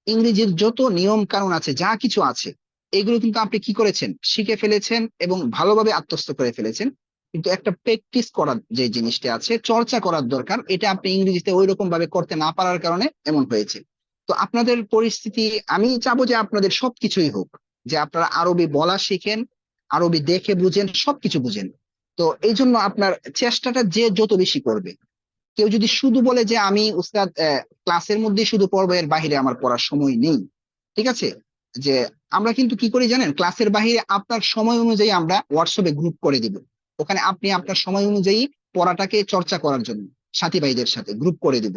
ইংরেজির যত নিয়ম কানুন আছে, যা কিছু আছে, এগুলো কিন্তু আপনি কি করেছেন, শিখে ফেলেছেন এবং ভালোভাবে আত্মস্থ করে ফেলেছেন। কিন্তু একটা প্র্যাকটিস করার যে জিনিসটা আছে, চর্চা করার দরকার, এটা আপনি ইংরেজিতে ওই রকম ভাবে করতে না পারার কারণে এমন হয়েছে। তো আপনাদের পরিস্থিতি, আমি চাবো যে আপনাদের সবকিছুই হোক, যে আপনারা আরবি বলা শিখেন, আরবি দেখে বুঝেন, সবকিছু বুঝেন। তো এই জন্য আপনার চেষ্টাটা যে যত বেশি করবে, কেউ যদি শুধু বলে যে আমি উস্তাদ ক্লাসের মধ্যে শুধু পড়বো, এর বাহিরে আমার পড়ার সময় নেই, ঠিক আছে, যে আমরা কিন্তু কি করি জানেন, ক্লাসের বাহিরে আপনার সময় অনুযায়ী আমরা হোয়াটসঅ্যাপে গ্রুপ করে দিব, ওখানে আপনি আপনার সময় অনুযায়ী পড়াটাকে চর্চা করার জন্য সাথী ভাইদের সাথে গ্রুপ করে দিব,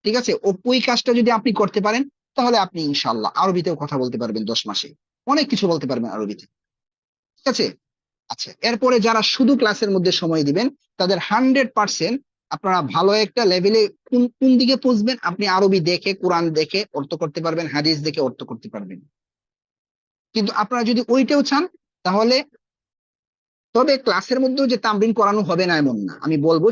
ঠিক আছে। ওই কাজটা যদি আপনি করতে পারেন, তাহলে আপনি ইনশাআল্লাহ আরবিতেও কথা বলতে পারবেন, 10 মাসে অনেক কিছু বলতে পারবেন আরবিতে, ঠিক আছে। আচ্ছা, এরপরে যারা শুধু ক্লাসের মধ্যে সময় দিবেন, তাদের 100% আপনারা ভালো একটা লেভেলে কোন কোন দিকে পৌঁছবেন, আপনি আরবি দেখে, কোরআন দেখে অর্থ করতে পারবেন, হাদিস দেখে অর্থ করতে পারবেন। কিন্তু আপনারা যদি ওইটাও চান, তাহলে তবে ক্লাসের মধ্যেও যে তামরিন করানো হবে না এমন না, আমি বলবো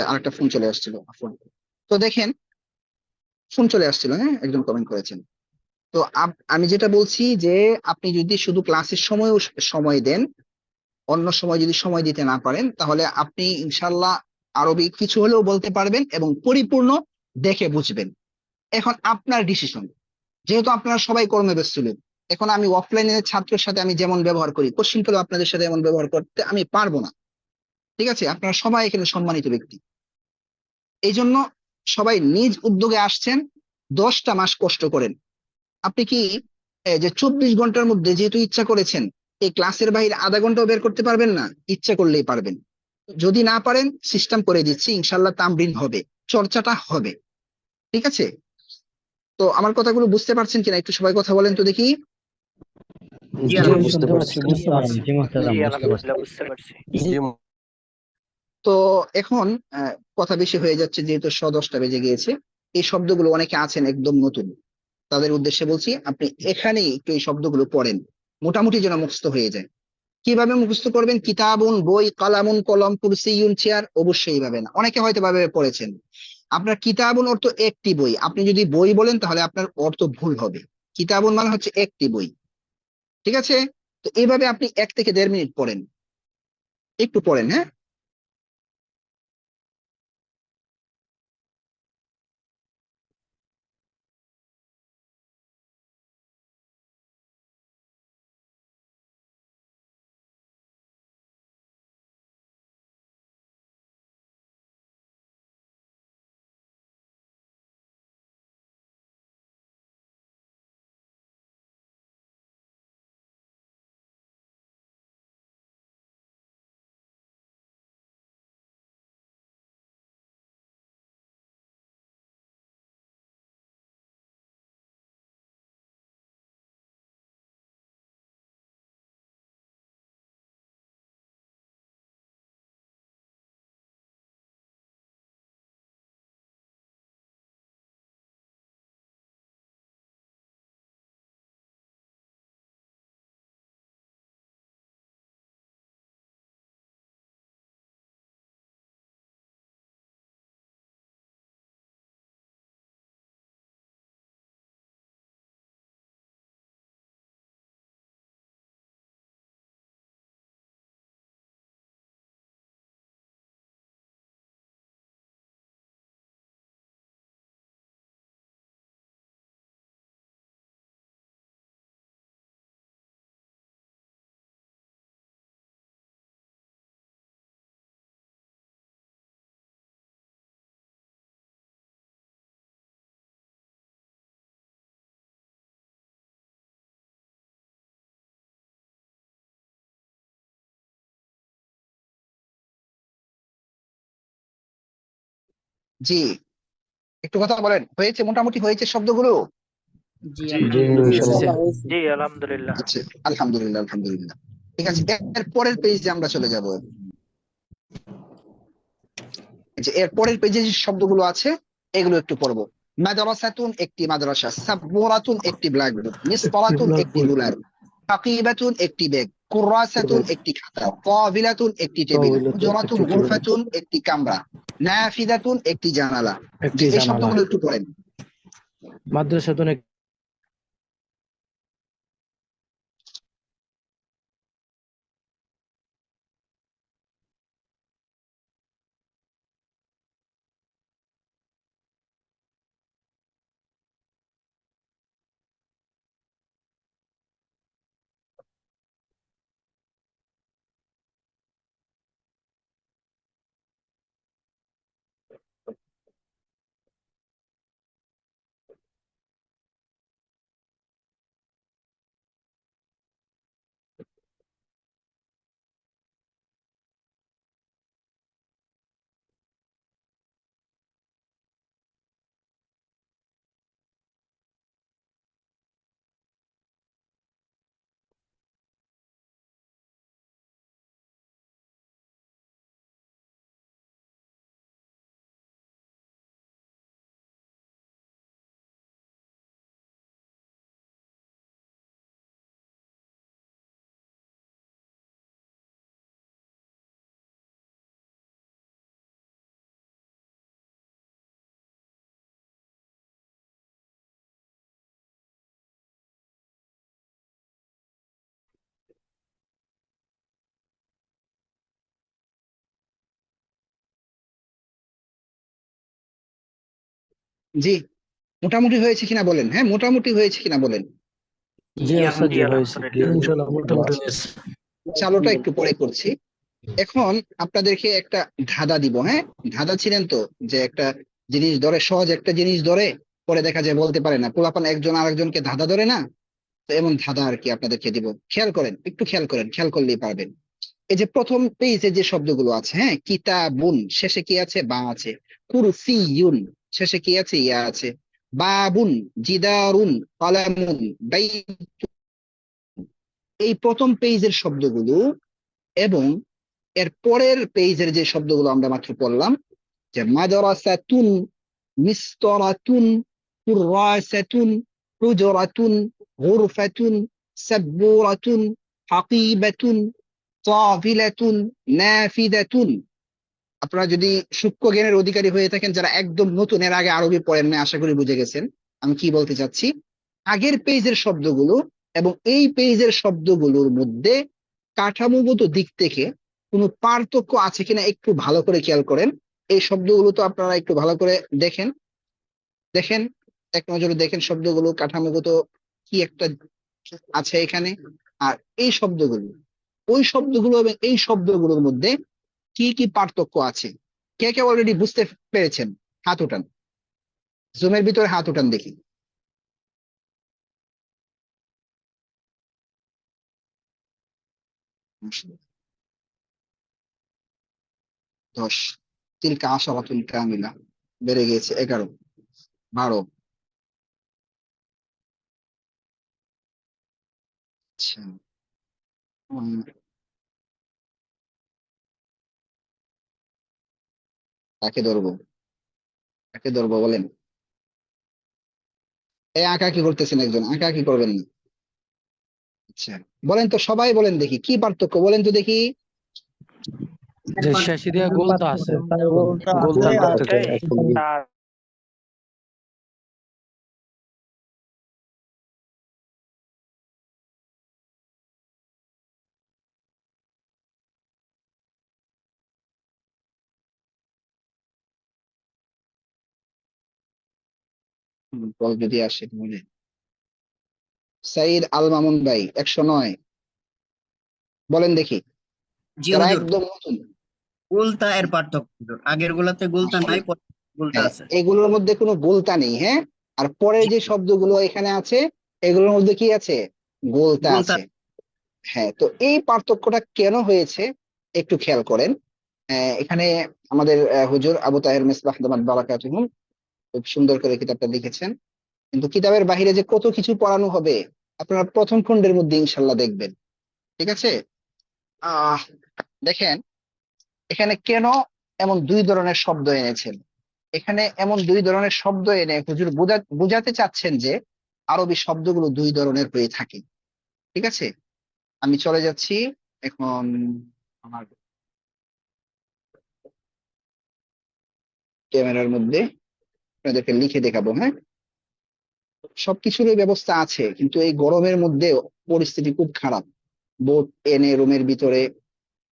আরেকটা ফোন চলে আসছিল, ফোন। তো দেখেন, ফোন চলে আসছিল, হ্যাঁ, একজন কমেন্ট করেছেন। তো আমি যেটা বলছি যে আপনি যদি শুধু ক্লাসের সময় সময় দেন, অন্য সময় যদি সময় দিতে না পারেন, তাহলে আপনি ইনশাল্লাহ আরবি কিছু হলেও বলতে পারবেন এবং পরিপূর্ণ দেখে বুঝবেন। এখন আপনার ডিসিশন, যেহেতু আপনারা সবাই কর্মে ব্যস্ত লোক, এখন আমি অফলাইনের ছাত্রের সাথে আমি যেমন ব্যবহার করি, কোশ্চিনকালেও আপনাদের সাথে এমন ব্যবহার করতে আমি পারবো না, ঠিক আছে। আপনারা সবাই এখানে সম্মানিত ব্যক্তি, এই জন্য সবাই নিজ উদ্যোগে আসছেন, 10টা মাস কষ্ট করেন। আপনি কি যে 24 ঘন্টার মধ্যে যেহেতু ইচ্ছা করেছেন, এই ক্লাসের বাইরে আধা ঘন্টাও বের করতে পারবেন না? ইচ্ছা করলেই পারবেন। যদি না পারেন, সিস্টেম করে দিচ্ছি, ইনশাল্লাহ তামরিন হবে, চর্চাটা হবে, ঠিক আছে। তো আমার কথাগুলো বুঝতে পারছেন কিনা, একটু সবাই কথা বলেন তো দেখি। জি বুঝতে পারছি, বুঝতে পারছি। জি মুহতারাম, জি বুঝতে পারছি। আলহামদুলিল্লাহ বুঝতে পারছি। তো এখন কথা বেশি হয়ে যাচ্ছে, যেহেতু 10:10 বেজে গিয়েছে। এই শব্দগুলো অনেকে আছেন একদম নতুন, তাদের উদ্দেশ্যে বলছি, আপনি এখানেই একটু এই শব্দগুলো পড়েন, মোটামুটি যেন মুখস্থ হয়ে যায়। কিভাবে মুখস্থ করবেন? কিতাবুন বই, কালামুন কলম, কুরসিয়ুন চেয়ার, অবশ্যই এইভাবে না, অনেকে হয়তো ভাবে পড়েছেন। আপনার কিতাবুন অর্থ একটি বই, আপনি যদি বই বলেন তাহলে আপনার অর্থ ভুল হবে। কিতাবুন মানে হচ্ছে একটি বই, ঠিক আছে। তো এইভাবে আপনি 1 থেকে 1.5 মিনিট পড়েন, একটু পড়েন, হ্যাঁ। জি, একটু কথা বলেন, হয়েছে? মোটামুটি হয়েছে শব্দগুলো? জি জি আলহামদুলিল্লাহ। জি আলহামদুলিল্লাহ। আচ্ছা, আলহামদুলিল্লাহ, আলহামদুলিল্লাহ, ঠিক আছে। এর পরের পেজে আমরা চলে যাব। যে এর পরের পেজে যে শব্দগুলো আছে, এগুলো একটু পড়বো। মাদ্রাসাতুন একটি মাদ্রাসা, সাব্বুরাতুন একটি ব্ল্যাকবোর্ড, মিসতারাতুন একটি রুলার, ফাকিবাতুন একটি ব্যাগ, কুরাসাতুন একটি খাতা, তাবিলাতুন একটি টেবিল, হুজরাতুন গুরফাতুন একটি কামরা, নাফিদাতুন একটি জানালা। একটি যে এই জানালা। শব্দগুলো একটু পড়েন। মাদ্রাসাতুন জি, মোটামুটি হয়েছে কিনা বলেন। হ্যাঁ, মোটামুটি হয়েছে কিনা বলেন। জি ওস্তাদ জি হয়েছে ইনশাআল্লাহ মোটামুটি হয়েছে। চালোটা একটু পরে করছি। এখন আপনাদেরকে একটা ধাঁধা দিব। হ্যাঁ, ধাঁধা ছিলেন তো, যে একটা জিনিস ধরে, সহজ একটা জিনিস ধরে পরে দেখা যায় বলতে পারে না, পোলাপান একজন আরেকজনকে ধাঁধা ধরে না, তো এমন ধাঁধা আর কি আপনাদেরকে দিব। খেয়াল করেন, একটু খেয়াল করেন, খেয়াল করলেই পারবেন। এই যে প্রথম পেজে যে শব্দগুলো আছে, হ্যাঁ, কিতাবুন শেষে কি আছে? বা আছে। কুরসিয়ুন শেষে কি আছে? ইয়া আছে। বাবুন, জিদারুন, কলামুন, বাইতুন, এই প্রথম পেজের শব্দগুলো এবং এর পরের পেজের যে শব্দগুলো আমরা মাত্র পড়লাম, যে মাদ্রাসাতুন, মিসতারাতুন, কুরাসাতুন, হুজরাতুন, গুরফাতুন, সাব্বুরাতুন, হাকিবাতুন, তাবিলাতুন, নাফিদাতুন। আপনারা যদি সূক্ষ্ম জ্ঞানের অধিকারী হয়ে থাকেন, যারা একদম নতুন, এর আগে আরবি পড়েন না, আশা করি বুঝে গেছেন আমি কি বলতে চাচ্ছি। আগের পেজের শব্দগুলো এবং এই পেজের শব্দগুলোর মধ্যে কাঠামোগত দিক থেকে কোনো পার্থক্য আছে কিনা একটু ভালো করে খেয়াল করেন। এই শব্দগুলো তো আপনারা একটু ভালো করে দেখেন, দেখেন, এক নজরে দেখেন শব্দগুলো কাঠামোগত কি একটা আছে এখানে। আর এই শব্দগুলো, ওই শব্দগুলো এবং এই শব্দগুলোর মধ্যে কি কি পার্থক্য আছে, কে কে অলরেডি বুঝতে পেরেছেন? হাত উঠান, জুমের ভিতরে হাত উঠান দেখি। 10, তিলকা আশরাতুল কামিলা, বেড়ে গিয়েছে 11, 12। আচ্ছা, উম, কাকে ধরবো, কাকে ধরবো বলেন। এই আঁকা কি করতেছেন? একজন আঁকা কি করবেন না? আচ্ছা, বলেন তো, সবাই বলেন দেখি কি পার্থক্য, বলেন তো দেখি। যে শেষে দিয়া গোলতা আছে, গোলটা গোলতার আছে আর পার্থক্য কি? তার বল যদি আসে মনে। সাইদ আল মামুন ভাই 109, বলেন দেখি, জি যারা হুজুর, একদম নতুন। গুলতা এর পার্থক্য হুজুর। আগের গুলাতে গুলতা নাই, পরে গুলতা হ্যাঁ, আছে। এগুলোর মধ্যে কোনো গোলতা নেই। হ্যাঁ, আর পরের জি যে শব্দগুলো এখানে আছে, এগুলোর মধ্যে কি আছে? গোলতা গুলতা। আছে। হ্যাঁ, তো এই পার্থক্যটা কেন হয়েছে একটু খেয়াল করেন। এখানে আমাদের হুজুর আবু তাহের মিসবাহ দামাত বারাকাতুহু খুব সুন্দর করে কিতাবটা লিখেছেন। কিন্তু কিতাবের বাহিরে যে কত কিছু পড়ানো হবে আপনারা প্রথম খণ্ডের মধ্যে ইনশাল্লাহ দেখবেন। ঠিক আছে? দেখেন এখানে কেন এমন দুই ধরনের শব্দ এনেছেন। এখানে এমন দুই ধরনের শব্দ এনে হুজুর বোঝাতে চাচ্ছেন যে আরবি শব্দগুলো দুই ধরনের হয়ে থাকে। ঠিক আছে, আমি চলে যাচ্ছি এখন আমার ক্যামেরার মধ্যে, আপনাদেরকে লিখে দেখাবো। হ্যাঁ, সবকিছুরই ব্যবস্থা আছে, কিন্তু এই গরমের মধ্যে পরিস্থিতি খুব খারাপ। বোর্ড এনে রুমের ভিতরে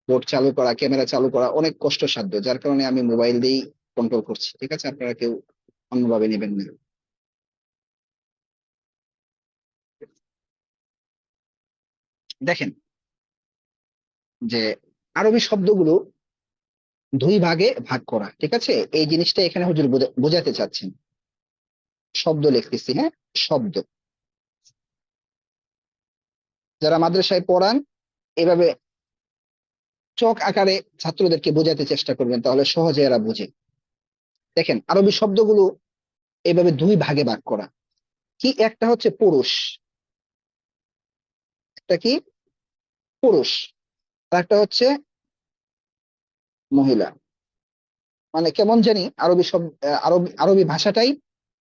বোর্ড চালু করা, ক্যামেরা চালু করা অনেক কষ্টসাধ্য, যার কারণে আমি মোবাইল দিয়েই কন্ট্রোল করছি। ঠিক আছে, আপনারা কেউ অন্যভাবে নেবেন না। দেখেন যে আরবি শব্দগুলো দুই ভাগে ভাগ করা। ঠিক আছে, এই জিনিসটা এখানে হুজুর বোঝাতে চাচ্ছেন। শব্দ লিখতেছি, হ্যাঁ, শব্দ। যারা মাদ্রাসায় পড়ান এভাবে চক আকারে ছাত্রদেরকে বোঝাতে চেষ্টা করবেন, তাহলে সহজে এরা বুঝে। দেখেন আরবি শব্দগুলো এভাবে দুই ভাগে ভাগ করা। কি, একটা হচ্ছে পুরুষ, একটা কি পুরুষ, আর একটা হচ্ছে মহিলা। মানে কেমন জানি আরবি শব্দ, আরবি ভাষাটাই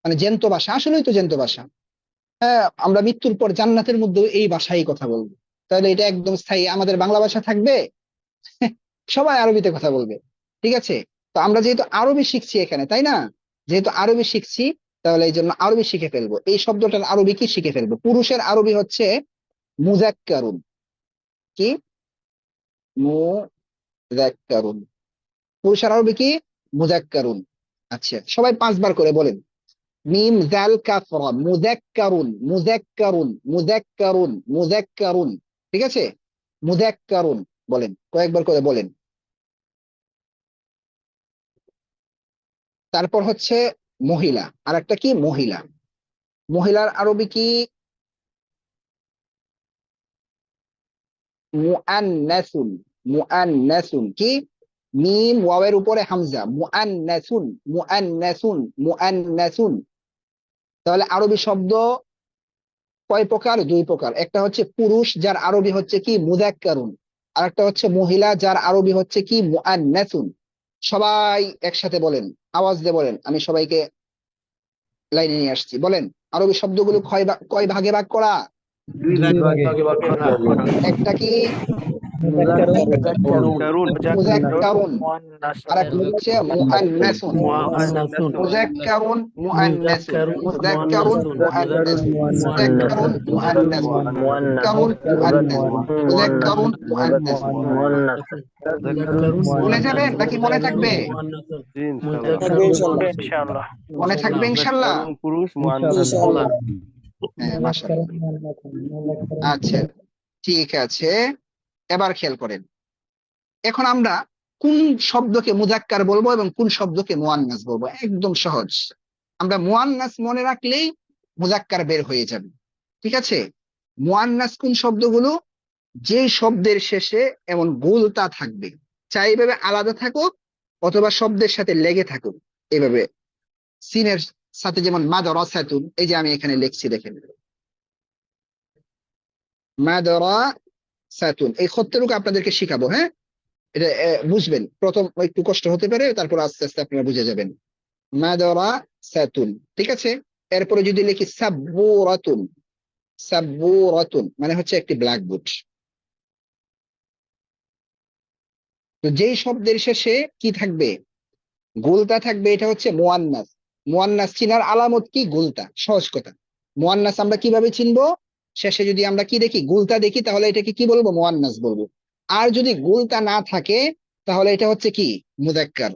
মানে জ্যান্ত ভাষা, আসলেই তো জ্যান্ত ভাষা। হ্যাঁ, আমরা মৃত্যুর পর জান্নাতের মধ্যেও এই ভাষাই কথা বলবো, তাহলে এটা একদম স্থায়ী। আমাদের বাংলা ভাষা থাকবে, সবাই আরবিতে কথা বলবে। ঠিক আছে, তো আমরা যেহেতু আরবি শিখছি এখানে, তাই না, যেহেতু আরবি শিখছি, তাহলে এই জন্য আরবি শিখে ফেলবো। এই শব্দটার আরবি কি শিখে ফেলবো। পুরুষের আরবি হচ্ছে মুযাক্কারুন। কি, মুযাক্কারুন। পুরুষের আরবি কি, মুযাক্কারুন। আচ্ছা, সবাই 5 বার করে বলেন। মিম জাল কাসরা, মুযাক্কারুন, মুযাক্কারুন, মুযাক্কারুন, মুযাক্কারুন। ঠিক আছে, মুযাক্কারুন বলেন, কয়েকবার করে বলেন। তারপর হচ্ছে মহিলা, আর একটা কি, মহিলা। মহিলার আরবি কি, মুআন্নাসুন। মুআন্নাসুন কি, মিম ওয়াওয়ের উপরে হামজা, মুআন্নাসুন, মুআন্নাসুন, মুআন্নাসুন। তাহলে আরবি শব্দ কয় প্রকার, 2 প্রকার। একটা হচ্ছে পুরুষ, যার আরবি হচ্ছে কি মুযাক্কারুন, আর একটা হচ্ছে মহিলা, যার আরবি হচ্ছে কি মুআন্নাসুন। সবাই একসাথে বলেন, আওয়াজ দিয়ে বলেন, আমি সবাইকে লাইনে নিয়ে আসছি। বলেন আরবি শব্দগুলো কয় ভাগে ভাগ করা। 2 ভাগে ভাগ করা। একটা কি মুযাক্কারুন, আর একটা হচ্ছে মুআন্নাসুন। মুযাক্কারুন মুআন্নাসুন, মুযাক্কারুন মুআন্নাসুন, মুযাক্কারুন মুআন্নাসুন, মুযাক্কারুন মুআন্নাসুন, মুযাক্কারুন মুআন্নাসুন। ভুলে যাবেন নাকি মনে থাকবে? ইনশাআল্লাহ মনে থাকবে ইনশাআল্লাহ। পুরুষ মুআন্নাস। হ্যাঁ, মাশাআল্লাহ। আচ্ছা, ঠিক আছে, এবার খেয়াল করেন। এখন আমরা কোন শব্দকে মুযাক্কার বলবো এবং কোন শব্দকে মুআন্নাস বলবো, একদম সহজ। আমরা মুআন্নাস মনে রাখলেই মুযাক্কার বের হয়ে যাবে। ঠিক আছে, মুআন্নাস কোন শব্দগুলো, যে শব্দের শেষে এমন গোলতা থাকবে, চাই এভাবে আলাদা থাকুক অথবা শব্দের সাথে লেগে থাকুক। এভাবে সিনের সাথে, যেমন মাদরাসাতুন, এই যে আমি এখানে লিখছি দেখেন, মাদরাসাতুন। এই খত্তেরুক আপনাদেরকে শিখাবো। হ্যাঁ, এটা বুঝবেন, প্রথম একটু কষ্ট হতে পারে, তারপর আস্তে আস্তে আপনারা বুঝে যাবেন। মাদরাসাতুন। ঠিক আছে, এরপরে যদি লিখি সাব্বুরাতুন, সাব্বুরাতুন মানে হচ্ছে একটি ব্ল্যাকবোর্ড। তো যেই শব্দের শেষে কি থাকবে, গোলতা থাকবে, এটা হচ্ছে মুআন্নাস। মুআন্নাস চিনার আলামত কি, গোলতা। সহজ কথা, মুআন্নাস আমরা কিভাবে চিনবো, শেষে যদি আমরা কি দেখি, গোলতা দেখি, তাহলে এটাকে কি বলবো, মুআন্নাস বলবো। আর যদি গোলতা না থাকে তাহলে এটা হচ্ছে কি, মুযাক্কার।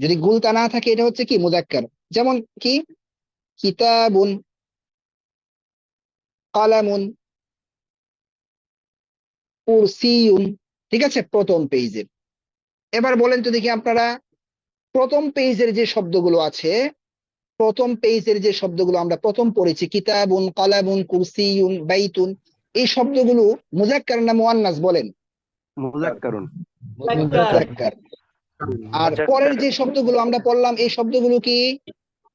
যদি গোলতা না থাকে এটা হচ্ছে কি, মুযাক্কার। যেমন কি, কিতাবুন, কলামুন, কুরসিয়ুন। ঠিক আছে, প্রথম পেজের। এবার বলেন তো দেখি আপনারা, প্রথম পেজের যে শব্দগুলো আছে, প্রথম পেজের যে শব্দগুলো আমরা প্রথম পড়েছি, কিতাবুন, কলামুন, কুরসিয়ুন, বাইতুন, এই শব্দগুলো মুযাক্কার না মুআন্নাস বলেন? মুযাক্কারুন। মুযাক্কার। আর পরের যে শব্দগুলো আমরা পড়লাম, এই শব্দগুলো কি,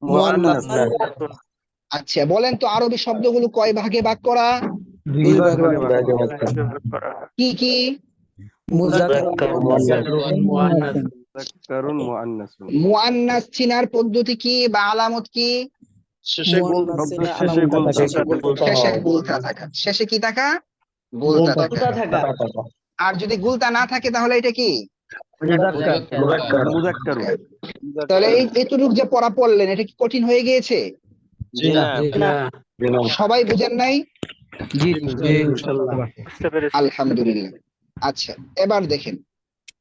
মুআন্নাস। আচ্ছা, বলেন তো আরবি শব্দগুলো কয় ভাগে ভাগ করা, 2 ভাগে ভাগ করা। কি কি, মুযাক্কার মুআন্নাস। মুযাক্কারুন মুআন্নাসুন। মুআন্নাস চিনার পদ্ধতি কি বা আলামত কি? শেষে শেষে গুলতা থাকা। শেষে কি থাকা? গুলতা থাকা। গুলতা থাকা। আর যদি গুলতা না থাকে তাহলে এটা কি? মুযাক্কারুন। তাহলে এতটুক যে পড়া পড়লেন এটা কি কঠিন হয়ে গিয়েছে? জি না। সবাই বুঝেন নাই? জি বুঝতে পেরেছি। আলহামদুলিল্লাহ। আচ্ছা, এবার দেখেন,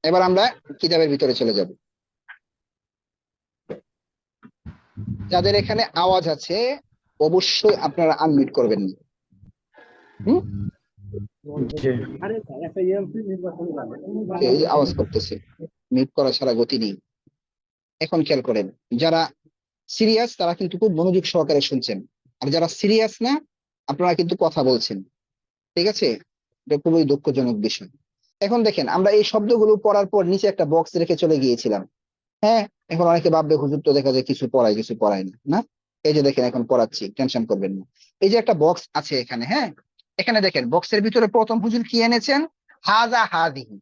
এবার আমরা কিতাবের ভিতরে চলে যাব। যাদের এখানে আওয়াজ আছে অবশ্যই আপনারা আনমিউট করবেন না। এই আওয়াজ করতেছে, মিউট করা ছাড়া গতি নেই। এখন খেয়াল করেন, যারা সিরিয়াস তারা কিন্তু খুব মনোযোগ সহকারে শুনছেন, আর যারা সিরিয়াস না আপনারা কিন্তু কথা বলছেন। ঠিক আছে, এটা খুবই দুঃখজনক বিষয়। এখন দেখেন, আমরা এই শব্দগুলো পড়ার পর নিচে একটা বক্স রেখে চলে গিয়েছিলাম। হ্যাঁ, এখন অনেকে ভাববে হুজুর তো দেখা যায় কিছু পড়ায় কিছু পড়ায় না। না, এই যে দেখেন এখন পড়াচ্ছি, টেনশন করবেন না। এই যে একটা বক্স আছে এখানে, হ্যাঁ, এখানে দেখেন বক্সের ভিতরে প্রথম হুজুর কি এনেছেন? হাজা হাদিহি।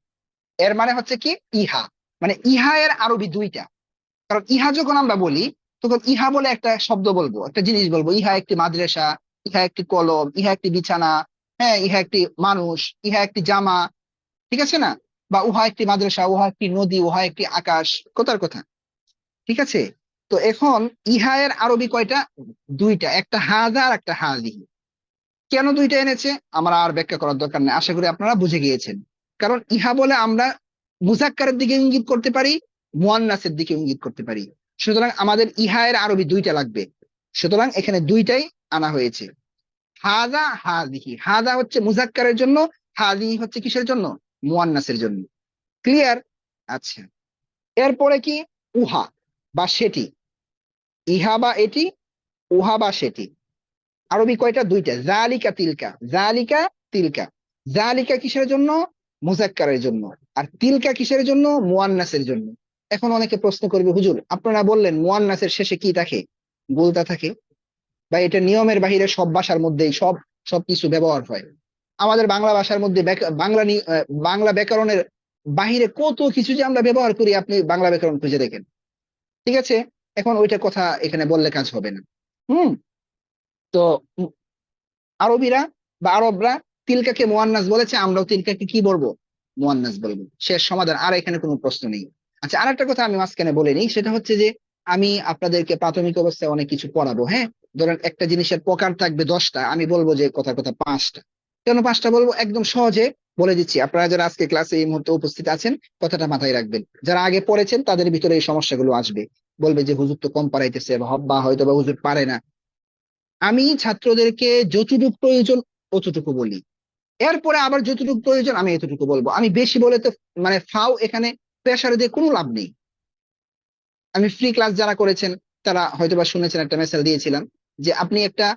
এর মানে হচ্ছে কি? ইহা। মানে ইহা এর আরবি দুইটা। কারণ ইহা যখন আমরা বলি তখন ইহা বলে একটা শব্দ বলবো, একটা জিনিস বলবো, ইহা একটি মাদ্রাসা, ইহা একটি কলম, ইহা একটি বিছানা, হ্যাঁ, ইহা একটি মানুষ, ইহা একটি জামা, ঠিক আছে না? বা উহা একটি মাদ্রাসা, উহা একটি নদী, উহা একটি আকাশ, কথার কথা। ঠিক আছে, তো এখন ইহা এর আরবি কয়টা? দুইটা, একটা হাজা আর একটা হাদিহি। কেন দুইটা এনেছে আমার আর ব্যাখ্যা করার দরকার নেই, আশা করি আপনারা বুঝে গিয়েছেন। কারণ ইহা বলে আমরা মুযাক্কারের দিকে ইঙ্গিত করতে পারি, মুয়ান্নাসের দিকে ইঙ্গিত করতে পারি। সুতরাং আমাদের ইহা এর আরবি দুইটা লাগবে, সুতরাং এখানে দুইটাই আনা হয়েছে। হাজা হাদিহি, হাজা হচ্ছে মুযাক্কারের জন্য, হাদিহি হচ্ছে কিসের জন্য? মুয়ান্নাসের জন্য। ক্লিয়ার? আচ্ছা, এরপরে কি? উহা বা সেটি। ইহা বা এটি, উহা বা সেটি। আরবি কয়টা? দুইটা, জালিকা তিলকা। জালিকা তিলকা। জালিকা কিসের জন্য? মুযাক্কারের জন্য। আর তিলকা কিসের জন্য? মুয়ান্নাসের জন্য। এখন অনেকে প্রশ্ন করবে, হুজুর আপনারা বললেন মুয়ান্নাসের শেষে কি থাকে? গুলতা থাকে। বা এটা নিয়মের বাহিরে সব ভাষার মধ্যেই সবকিছু ব্যবহার হয়। আমাদের বাংলা ভাষার মধ্যে বাংলা ব্যাকরণের বাহিরে কত কিছু যে আমরা ব্যবহার করি, আপনি বাংলা ব্যাকরণ খুঁজে দেখেন। ঠিক আছে, এখন ওইটা কথা এখানে বললে কাজ হবে না। তো আরবিরা বা আরবরা তিলকাকে মুয়ান্নাস বলেছে, আমরাও তিলকাকে কি বলবো? মুয়ান্নাস বলবো। শেষ সমাধান, আর এখানে কোনো প্রশ্ন নেই। আচ্ছা, আরেকটা কথা আমি মাঝখানে বলে নিই, সেটা হচ্ছে যে আমি আপনাদেরকে প্রাথমিক অবস্থায় অনেক কিছু পড়াবো। হ্যাঁ, ধরেন একটা জিনিসের প্রকার থাকবে 10টা, আমি বলবো যে কথা 5টা। কেন 5টা বলবো? একদম সহজে বলে দিচ্ছি। আপনারা যারা আজকে ক্লাসে এই মুহূর্তে উপস্থিত আছেন কথাটা মাথায় রাখবেন, যারা আগে পড়েছেন তাদের ভিতরে এই সমস্যাগুলো আসবে। বলবে যে হুজুর তো কম পারাইতেছে, বা হয়তো বা হুজুর পারে না। আমি ছাত্রদেরকে যতটুকু প্রয়োজন অতটুকু বলি, এরপরে আবার যতটুকু প্রয়োজন আমি এতটুকু বলবো। আমি বেশি বলে তো মানে ফাও এখানে প্রেসার দিয়ে কোনো লাভ নেই। আমি ফ্রি ক্লাস যারা করেছেন তারা হয়তোবা শুনেছেন, একটা মেসেজ দিয়েছিলাম যে আপনি একটা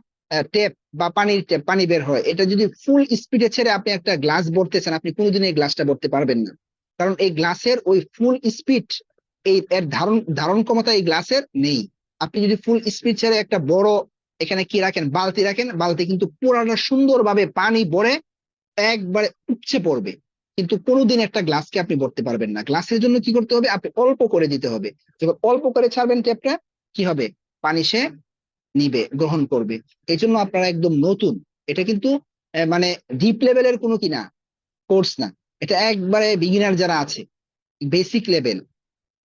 টেপ বা পানির টেপ, পানি বের হয়, এটা যদি ফুল স্পিডে ছেড়ে আপনি একটা গ্লাস ভরতেছেন, আপনি কোনোদিন এই গ্লাসটা ভরতে পারবেন না। কারণ এই গ্লাসের ওই ফুল স্পিড, এর ধারণ ক্ষমতা এই গ্লাসের নেই। আপনি যদি ফুল স্পিড ছেড়ে একটা বড় এখানে কি রাখেন, বালতি রাখেন, বালতি কিন্তু পুরানো সুন্দরভাবে পানি ভরে একবারে উপচে পড়বে, কিন্তু কোনোদিন একটা গ্লাসকে আপনি ভরতে পারবেন না। গ্লাসের জন্য কি করতে হবে? আপনি অল্প করে দিতে হবে। যখন অল্প করে ছাড়বেন টেপটা, কি হবে? পানি সে নিবে, গ্রহণ করবে। এই জন্য আপনারা একদম নতুন, এটা কিন্তু মানে ডিপ লেভেলের কোনো কিনা কোর্স না, এটা একবারে বিগিনার যারা আছে, বেসিক লেভেল,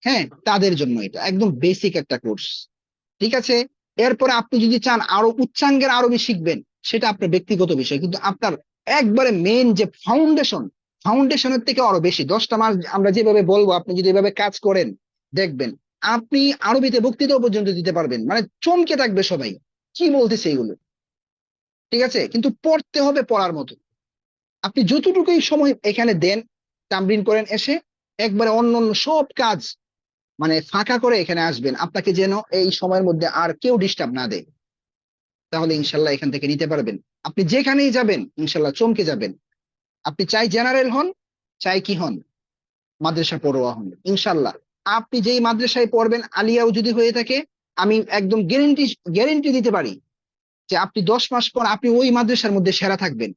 হ্যাঁ, তাদের জন্য এটা একদম বেসিক একটা কোর্স। ঠিক আছে, এরপরে আপনি যদি চান আরো উচ্চাঙ্গের আরবি শিখবেন, সেটা আপনার ব্যক্তিগত বিষয়, কিন্তু আপনার একবারে মেন যে ফাউন্ডেশনের থেকে আরো বেশি 10টা মাস আমরা যেভাবে বলবো, আপনি যদি এভাবে কাজ করেন দেখবেন আপনি আরবিতে বক্তৃতাও পর্যন্ত দিতে পারবেন, মানে চমকে থাকবে সবাই কি বলতেছে এগুলো। ঠিক আছে, কিন্তু পড়তে হবে পড়ার মতো। আপনি যতটুকুই সময় এখানে দেন, তামরিন করেন, এসে একবারে অন্য সব কাজ মানে ফাঁকা করে এখানে আসবেন, আপনাকে যেন এই সময়ের মধ্যে আর কেউ ডিস্টার্ব না দেয়। তাহলে ইনশাল্লাহ এখান থেকে নিতে পারবেন। আপনি যেখানেই যাবেন ইনশাল্লাহ চমকে যাবেন। আপনি চাই জেনারেল হন, চাই কি হন, মাদ্রাসা পড়ুয়া হন, ইনশাল্লাহ আপনি যেই মাদ্রাসায় পড়বেন, আলিয়াও যদি হয়ে থাকে, আমি একদম গ্যারেন্টি দিতে পারি যে আপনি 10 মাস পর আপনি ওই মাদ্রাসার মধ্যে সেরা থাকবেন।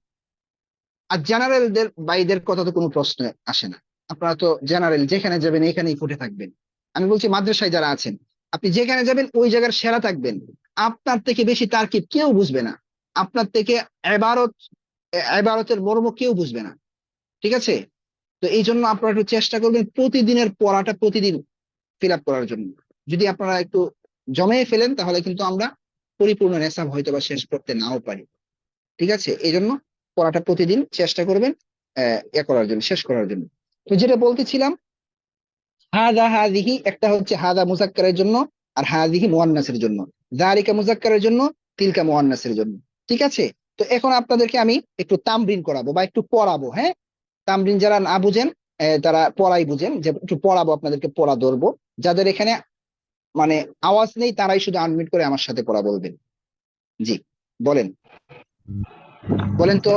আর জেনারেলদের বাইদের কথা তো কোনো প্রশ্ন আসে না। আপনারা তো জেনারেল, যেখানে যাবেন এখানেই ফুটে থাকবেন। আমি বলছি মাদ্রাসায় যারা আছেন, আপনি যেখানে যাবেন ওই জায়গার সেরা থাকবেন। আপনার থেকে বেশি তারকিব কেউ বুঝবে না, আপনার থেকে ইবারতের মর্ম কেউ বুঝবে না, ঠিক আছে? তো এই জন্য আপনারা একটু চেষ্টা করবেন প্রতিদিনের পড়াটা প্রতিদিন ফিল আপ করার জন্য। যদি আপনারা একটু জমিয়ে ফেলেন তাহলে কিন্তু আমরা পরিপূর্ণ নেশাব হয়তো বা শেষ করতে নাও পারি, ঠিক আছে? এই জন্য পড়াটা প্রতিদিন চেষ্টা করবেন করার জন্য, শেষ করার জন্য। তো যেটা বলতেছিলাম, হাদা হাদিহি, একটা হচ্ছে হাদা মুজাক্কারের জন্য আর হাদিহি মুয়ান্নাসের জন্য, যালিকা মুজাক্কারের জন্য, তিলকা মুয়ান্নাসের জন্য, ঠিক আছে? তো এখন আপনাদেরকে আমি একটু তামরিন করাবো বা একটু পড়াবো, হ্যাঁ? তামরিন যারা না বুঝেন তারা পড়াই বুঝেন, যে একটু পড়াবো, আপনাদেরকে পড়া ধরবো। যাদের এখানে মানে আওয়াজ নেই তারাই শুধু আনমিউট করে আমার সাথে পড়া বলবেন। জি বলেন, বলেন তো।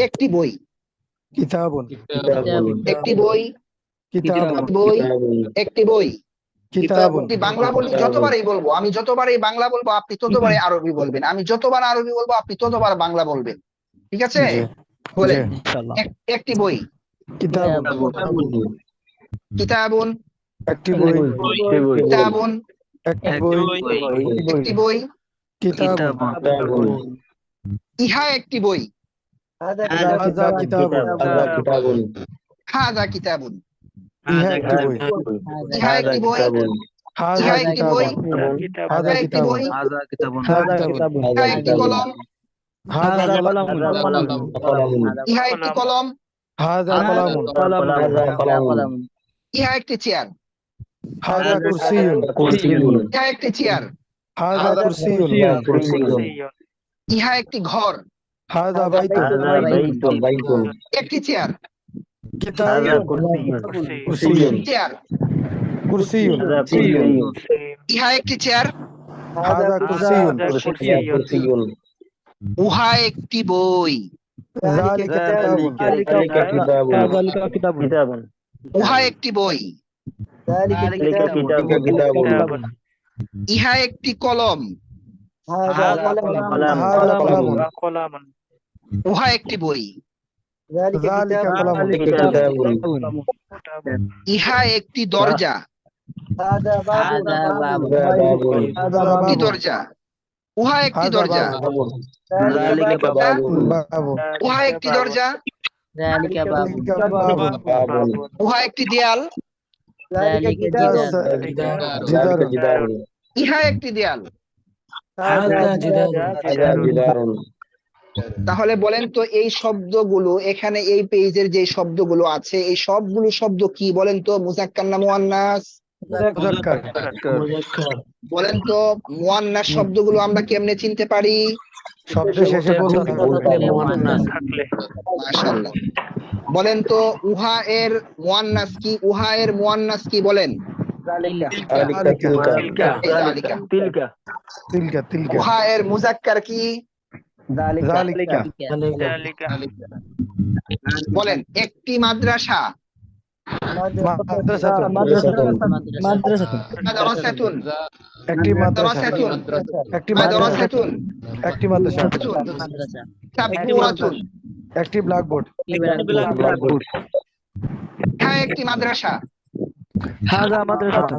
একটি বই, কিতাবুন, একটি বই, কিতাবুন, বই, একটি বই। কিতাবুন। আপনি বাংলা বলি যতবারই বলবো, আমি যতবারই বাংলা বলবো আপনি ততবারই আরবি বলবেন, আমি যতবার আরবি বলবো আপনি ততবার বাংলা বলবেন, ঠিক আছে? বলেন, একটি বই, কিতাবুন, কিতাবুন, একটি বই, কিতাবুন, একটি বই, একটি বই, কিতাবুন, ইহা একটি বই, হাযা কিতাবুন, হাযা কিতাবুন, ইহা একটি বই, ইহা একটি বই, হাযা ইহা একটি বই, কিতাবুন, হাযা ইহা একটি বই, কিতাবুন, হাযা কিতাবুন, ইহা একটি কলম, হাযা কলামুন, ইহা একটি কলম, হাযা কলামুন, ইহা একটি চেয়ার, হাযা কুরসিয়ুন, ইহা একটি চেয়ার, হাযা কুরসিয়ুন, ইহা একটি ঘর, হাযা বাইতুন, একটি চেয়ার, কুরসিয়ুন, চেয়ার, কুরসিয়ুন, ইহা একটি চেয়ার, হাযা কুরসিয়ুন, উহা একটি বই, যালিকা কিতাবুন, উহা একটি বই, ইহা একটি কলম, উহা একটি বই, ইহা একটি দরজা, একটি দরজা, উহা একটি দরজা, উহা একটি দরজা, উহা একটি দেয়াল, ইহা একটি দেয়াল। তাহলে বলেন তো এই শব্দগুলো এখানে এই পেজের যে শব্দগুলো আছে এই সবগুলো শব্দ কি বলেন তো? মুজাক্কার না মুয়ান্নাস? বলেন তো মুয়ান্নাস শব্দগুলো আমরা কেমনে চিনতে পারি? মাশাআল্লাহ। বলেন তো উহা এর মুয়ান্নাস কি? উহা এর মুয়ান্নাস কি বলেন? উহা এর মুজাক্কার কি? বলেন। একটি মাদ্রাসা, মাদ্রাসাতুন, একটি মাদ্রাসা, সাবুরাতুন, একটি ব্ল্যাকবোর্ড, হ্যাঁ একটি মাদ্রাসা, হাযা মাদ্রাসাতুন,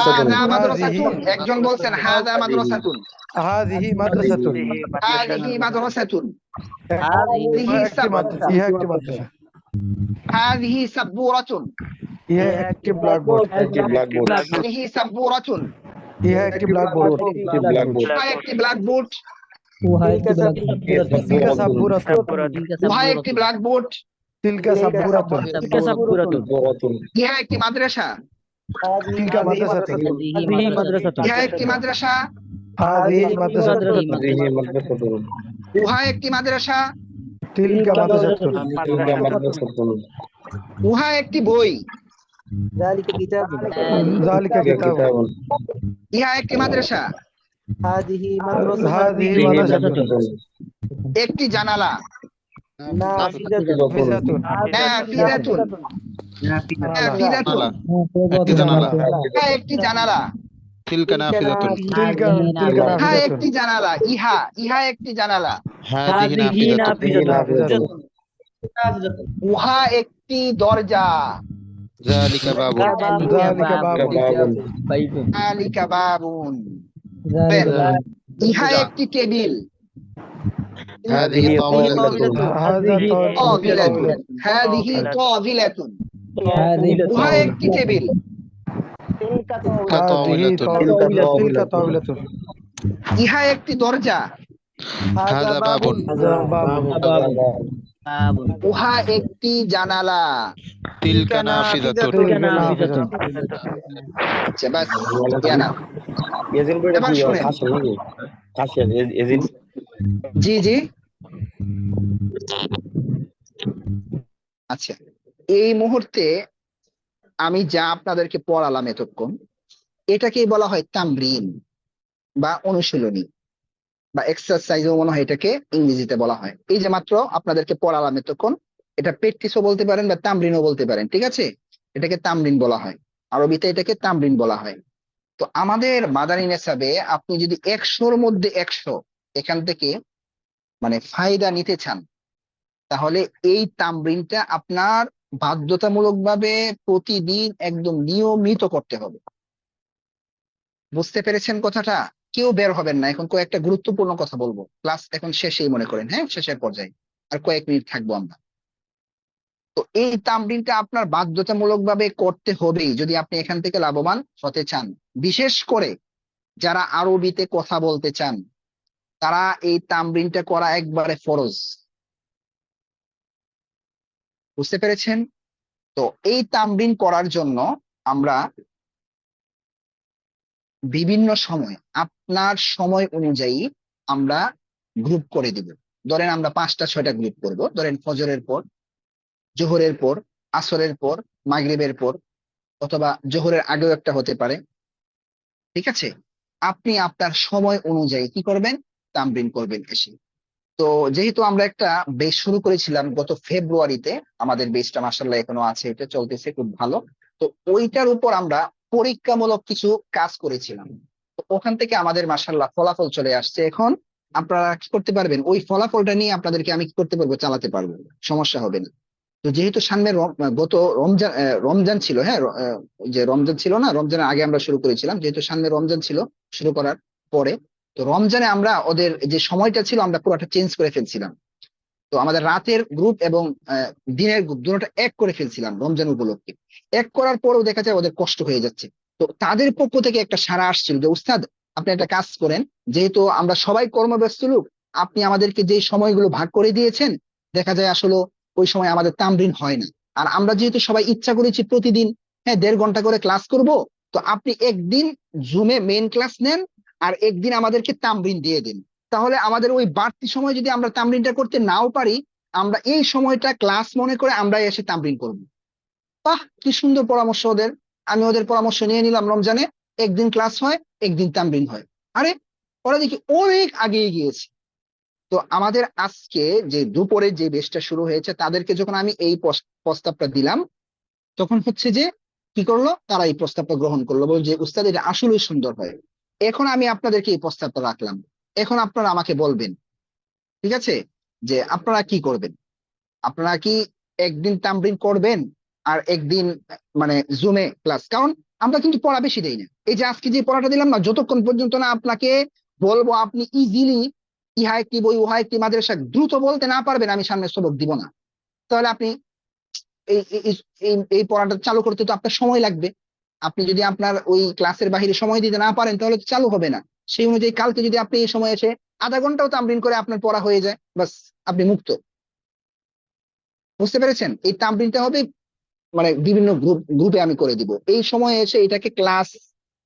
হাযা মাদ্রাসাতুন, একজন বলছেন হাযা মাদ্রাসাতুন, হাযিহি মাদ্রাসাতুন, হাযিহি মাদ্রাসাতুন, ইহা একটি মাদ্রাসা, হাযিহি সাবুরাতুন, ইহা একটি ব্ল্যাকবোর্ড, হাযিহি সাবুরাতুন, ইহা একটি ব্ল্যাকবোর্ড, উহা একটি ব্ল্যাকবোর্ড, তিলকা সাবুরাতুন, উহা একটি ব্ল্যাকবোর্ড, তিলকা সাবুরাতুন, ইহা একটি মাদ্রাসা, তিলকা মাদ্রাসাতুন, ইহা একটি মাদ্রাসা, হাযিহি মাদ্রাসাতুন, উহা একটি মাদ্রাসা, তিলকা মাদ্রাসাতুন, উহা একটি বই, যালিকা কিতাবুন, ইহা একটি মাদ্রাসা, হাযিহি মাদ্রাসাতুন, একটি জানালা, নাফিযাতুন, নাফিযাতুন, নাফিযাতুন, হ্যাঁ একটি জানালা, তিলকা নাফিযাতুন, হ্যাঁ একটি জানালা, ইহা একটি জানালা, হাযিহি নাফিযাতুন, উহা একটি দরজা। যালিকা বাবুন। যালিকা বাবুন। যালিকা বাবুন। যালিকা বাবুন। ইহা একটি টেবিল। হাদিহি তাওবিলাতুন। তাওবিলাতুন। হাদিহি তাওবিলাতুন। হাদিহি উহা একটি টেবিল। তিলকা হাদিহি তাওবিলাতুন। তিলকা তাওবিলাতুন। ইহা একটি দরজা। হাযা বাবুন। হাযা বাবুন। উহা একটি জানালা। তিলকা নাফিযাতুন। তিলকা নাফিযাতুন। আচ্ছা বাস ইয়া না। এবার শুনেন। জি জি আচ্ছা, এই মুহূর্তে আমি যা আপনাদেরকে পড়ালাম এতক্ষণ, এটাকেই বলা হয় তামরিন বা অনুশীলনী বা এক্সারসাইজও মনে হয় এটাকে ইংরেজিতে বলা হয়। এই যে মাত্র আপনাদেরকে পড়ালাম এতক্ষণ, এটা প্র্যাকটিসও বলতে পারেন বা তামরিনও বলতে পারেন, ঠিক আছে? এটাকে তামরিন বলা হয়, আরবিতে এটাকে তামরিন বলা হয়। তো আমাদের মাদানী নেসাবে আপনি যদি 100-র মধ্যে 100 এখান থেকে মানে ফায়দা নিতে চান, তাহলে এই তামরিনটা আপনার বাধ্যতামূলকভাবে প্রতিদিন একদম নিয়মিত করতে হবে। বুঝতে পেরেছেন কথাটা? কেউ বের হবেন না। এখন কয়েকটা গুরুত্বপূর্ণ কথা বলবো, ক্লাস এখন শেষেই মনে করেন, হ্যাঁ শেষের পর্যায়ে, আর কয়েক মিনিট থাকবো আমরা। তো এই তামরিনটা আপনার বাধ্যতামূলকভাবে করতে হবেই যদি আপনি এখান থেকে লাভবান হতে চান। বিশেষ করে যারা আরবিতে কথা বলতে চান, তারা এই তামরিনটা করা একবারে ফরজ। বুঝতে পেরেছেন? তো এই তামরিন করার জন্য আমরা বিভিন্ন সময় আপনার সময় অনুযায়ী আমরা গ্রুপ করে দিব। ধরেন আমরা 5টা-6টা গ্রুপ করব। ধরেন ফজরের পর, জোহরের পর, আসরের পর, মাগরিবের পর, অথবা জোহরের আগেও একটা হতে পারে, ঠিক আছে? আপনি আপনার সময় অনুযায়ী কি করবেন? তামরিন করবেন এসে। তো যেহেতু আমরা একটা বেচ শুরু করেছিলাম গত ফেব্রুয়ারিতে, আমাদের বেচটা মাশাআল্লাহ এখনো আছে, এটা চলতেছে খুব ভালো। তো ওইটার উপর আমরা পরীক্ষামূলক কিছু কাজ করেছিলাম। তো ওখান থেকে আমাদের মাশাআল্লাহ ফলাফল চলে আসছে। এখন আপনারা কি করতে পারবেন? ওই ফলাফলটা নিয়ে আপনাদেরকে আমি কি করতে পারবো? চালাতে পারবো, সমস্যা হবে না। তো যেহেতু সামনে গত রমজান ছিল, হ্যাঁ যে রমজান ছিল না, রমজানের আগে আমরা শুরু করেছিলাম, যেহেতু সামনে রমজান ছিল শুরু করার পরে, তো রমজানে আমরা ওদের যে সময়টা ছিল আমরা পুরোটা চেঞ্জ করে ফেলছিলাম। তো আমাদের রাতের গ্রুপ এবং দিনের গ্রুপ দুটোটা এক করে ফেলছিলাম রমজান উপলক্ষে। এক করার পরেও দেখা যায় ওদের কষ্ট হয়ে যাচ্ছে। তো তাদের পক্ষ থেকে একটা সাড়া আসছিল যে উস্তাদ আপনি একটা কাজ করেন, যেহেতু আমরা সবাই কর্মব্যস্ত লোক, আপনি আমাদেরকে যে সময়গুলো ভাগ করে দিয়েছেন, দেখা যায় আসলে ওই সময় আমাদের তামরিন হয় না। আর আমরা যেহেতু সবাই ইচ্ছা করেছি প্রতিদিন 1.5 ঘন্টা করে ক্লাস করব, তো আপনি একদিন জুমে মেইন ক্লাস নেন আর একদিন আমাদেরকে তামরিন দিয়ে দিন। তাহলে আমাদের ওই বাড়তি সময় যদি আমরা তামরিনটা করতে নাও পারি, আমরা এই সময়টা ক্লাস মনে করে আমরা এসে তামরিন করব। বাহ, কি সুন্দর পরামর্শ ওদের। আমি ওদের পরামর্শ নিয়ে নিলাম, রমজানে একদিন ক্লাস হয়, একদিন তামরিন হয়। আরে ওরা দেখি অনেক আগিয়ে গিয়েছে। তো আমাদের আজকে যে দুপুরে যে বেচটা শুরু হয়েছে, তাদেরকে যখন আমি এই প্রস্তাবটা দিলাম, তখন হচ্ছে যে কি করলো, তারা এই প্রস্তাবটা গ্রহণ করলো, বল যে উস্তাদ এটা আসলেই সুন্দর হয়। এখন আমি আপনাদেরকে এই প্রস্তাবটা রাখলাম, এখন আপনারা আমাকে বলবেন, ঠিক আছে, যে আপনারা কি করবেন? আপনারা কি একদিন তামরিন করবেন আর একদিন মানে জুমে ক্লাস? কারণ আমরা কিন্তু পড়া বেশি দেই না। এই যে আজকে যে পড়াটা দিলাম না, যতক্ষণ পর্যন্ত না আপনাকে বলবো আপনি ইজিলি ইহা একটি বই উহা একটি মাদ্রাসা দ্রুত বলতে না পারবেন, আমি সামনে সবক দিব না। তাহলে আপনি এই এই পড়াটা চালু করতে তো আপনার সময় লাগবে। আপনি যদি আপনার ওই ক্লাসের বাহিরে সময় দিতে না পারেন, তাহলে তো চালু হবে না। সেই অনুযায়ী কালকে যদি আপনি এই সময় এসে আধা ঘন্টাও তামরিন করে আপনার পড়া হয়ে যায়, বাস আপনি মুক্ত। বুঝতে পেরেছেন? এই তামরিনটা হবে মানে বিভিন্ন গ্রুপে আমি করে দিব। এই সময় এসে এটাকে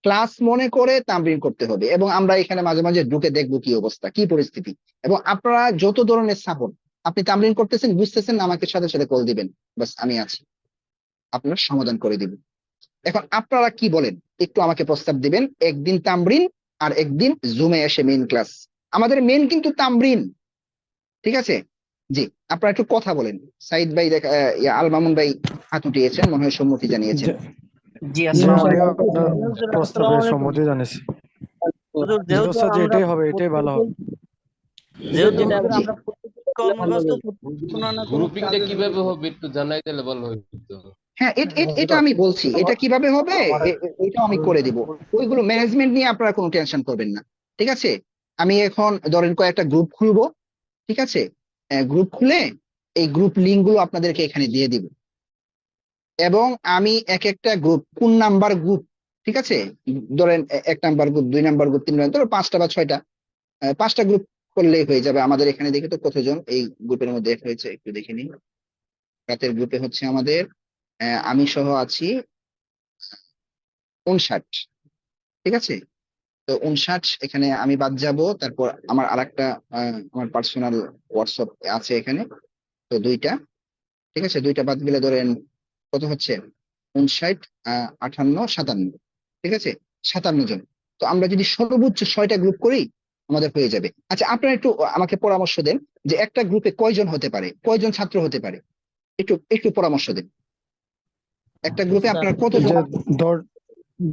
ক্লাস মনে করে তামরিন করতে হবে, এবং আমরা এখানে মাঝে মাঝে ঢুকে দেখবো কি অবস্থা, কি পরিস্থিতি। এবং আপনারা যত ধরনের সাপোর্ট, আপনি তামরিন করতেছেন বুঝতেছেন না, আমাকে সাথে সাথে কল দিবেন, বাস আমি আছি, আপনার সমাধান করে দিব। এখন আপনারা কি বলেন একটু আমাকে প্রস্তাব দিবেন, একদিন তামরিন আর একদিন জুমে এসে মেইন ক্লাস। আমাদের মেইন কিন্তু তামরিন, ঠিক আছে? জি, আপনারা একটু কথা বলেন। সাইদ ভাই দেখা আল মামুন ভাই হাত উঠিয়েছেন, মনে হয় সম্মতি জানিয়েছেন। জি আমিও আপনার প্রস্তাবে সম্মতি জানাচ্ছি। হুজুর, যেহেতু যেটাই হবে এটাই ভালো হবে। যেহেতু আমরা কর্মব্যস্ত কোনো না কোনো গ্রুপিংটা কাজে কিভাবে হবে একটু জানাই দিলে ভালো হইতো। হ্যাঁ, এটা আমি বলছি, এটা কিভাবে হবে এটা আমি করে দিব। ওইগুলো ম্যানেজমেন্ট নিয়ে আপনারা কোনো টেনশন করবেন না, ঠিক আছে? আমি এখন ধরেন কয়েকটা গ্রুপ খুলবো, ঠিক আছে? গ্রুপ খুলে এই গ্রুপ লিঙ্ক গুলো আপনাদেরকে এখানে দিয়ে দিব, এবং আমি এক একটা গ্রুপ কোন নাম্বার গ্রুপ, ঠিক আছে? ধরেন 1 number group, 2 number group, 3 number, ধরো 5টা বা 6টা, 5টা গ্রুপ করলেই হয়ে যাবে। আমাদের এখানে দেখে তো কতজন এই গ্রুপের মধ্যে এড হয়েছে একটু দেখে নিন। রাতের গ্রুপে হচ্ছে আমাদের আমি সহ আছি 59, ঠিক আছে? তো 59 এখানে আমি বাদ যাব। তারপর আমার আরেকটা আমার পার্সোনাল হোয়াটসঅ্যাপ আছে এখানে, তো 2টা, ঠিক আছে? 2টা বাদ গেলে ধরেন কত হচ্ছে 59, 58, 57, ঠিক আছে? 57 জন। তো আমরা যদি সর্বোচ্চ 6টা গ্রুপ করি আমাদের হয়ে যাবে। আচ্ছা, আপনারা একটু আমাকে পরামর্শ দেন যে একটা গ্রুপে কয়জন হতে পারে, কয়জন ছাত্র হতে পারে, একটু একটু পরামর্শ দেন। একটা গ্রুপে আপনারা কতজন? 10 জন।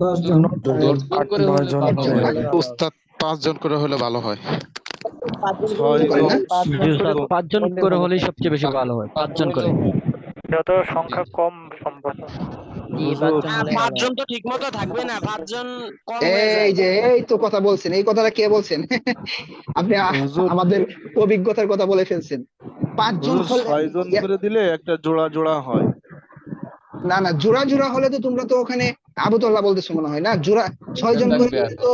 10 জন করে হলে 8-9 জন ভালো হলে হয়। উস্তাদ 5 জন করে হলে ভালো হয়। 5 জন করে হলেই সবচেয়ে বেশি ভালো হয়, 5 জন করে। যত সংখ্যা কম সম্ভব। পাঁচজন তো ঠিক মতো থাকবে না, 5 জন কম হয়ে যায়। এই তো কথা বলছেন, এই কথাটা কে বলছেন? আপনি আমাদের অভিজ্ঞতার কথা বলে ফেলছেন। 5 জন হলে 6 জন করে দিলে একটা জোড়া জোড়া হয়। না না, জোড়া জোড়া হলে তো তোমরা তো ওখানে আবুদুল্লাহ বলতেছো মনে হয় না? জোড়া 6 জন করে দিলে তো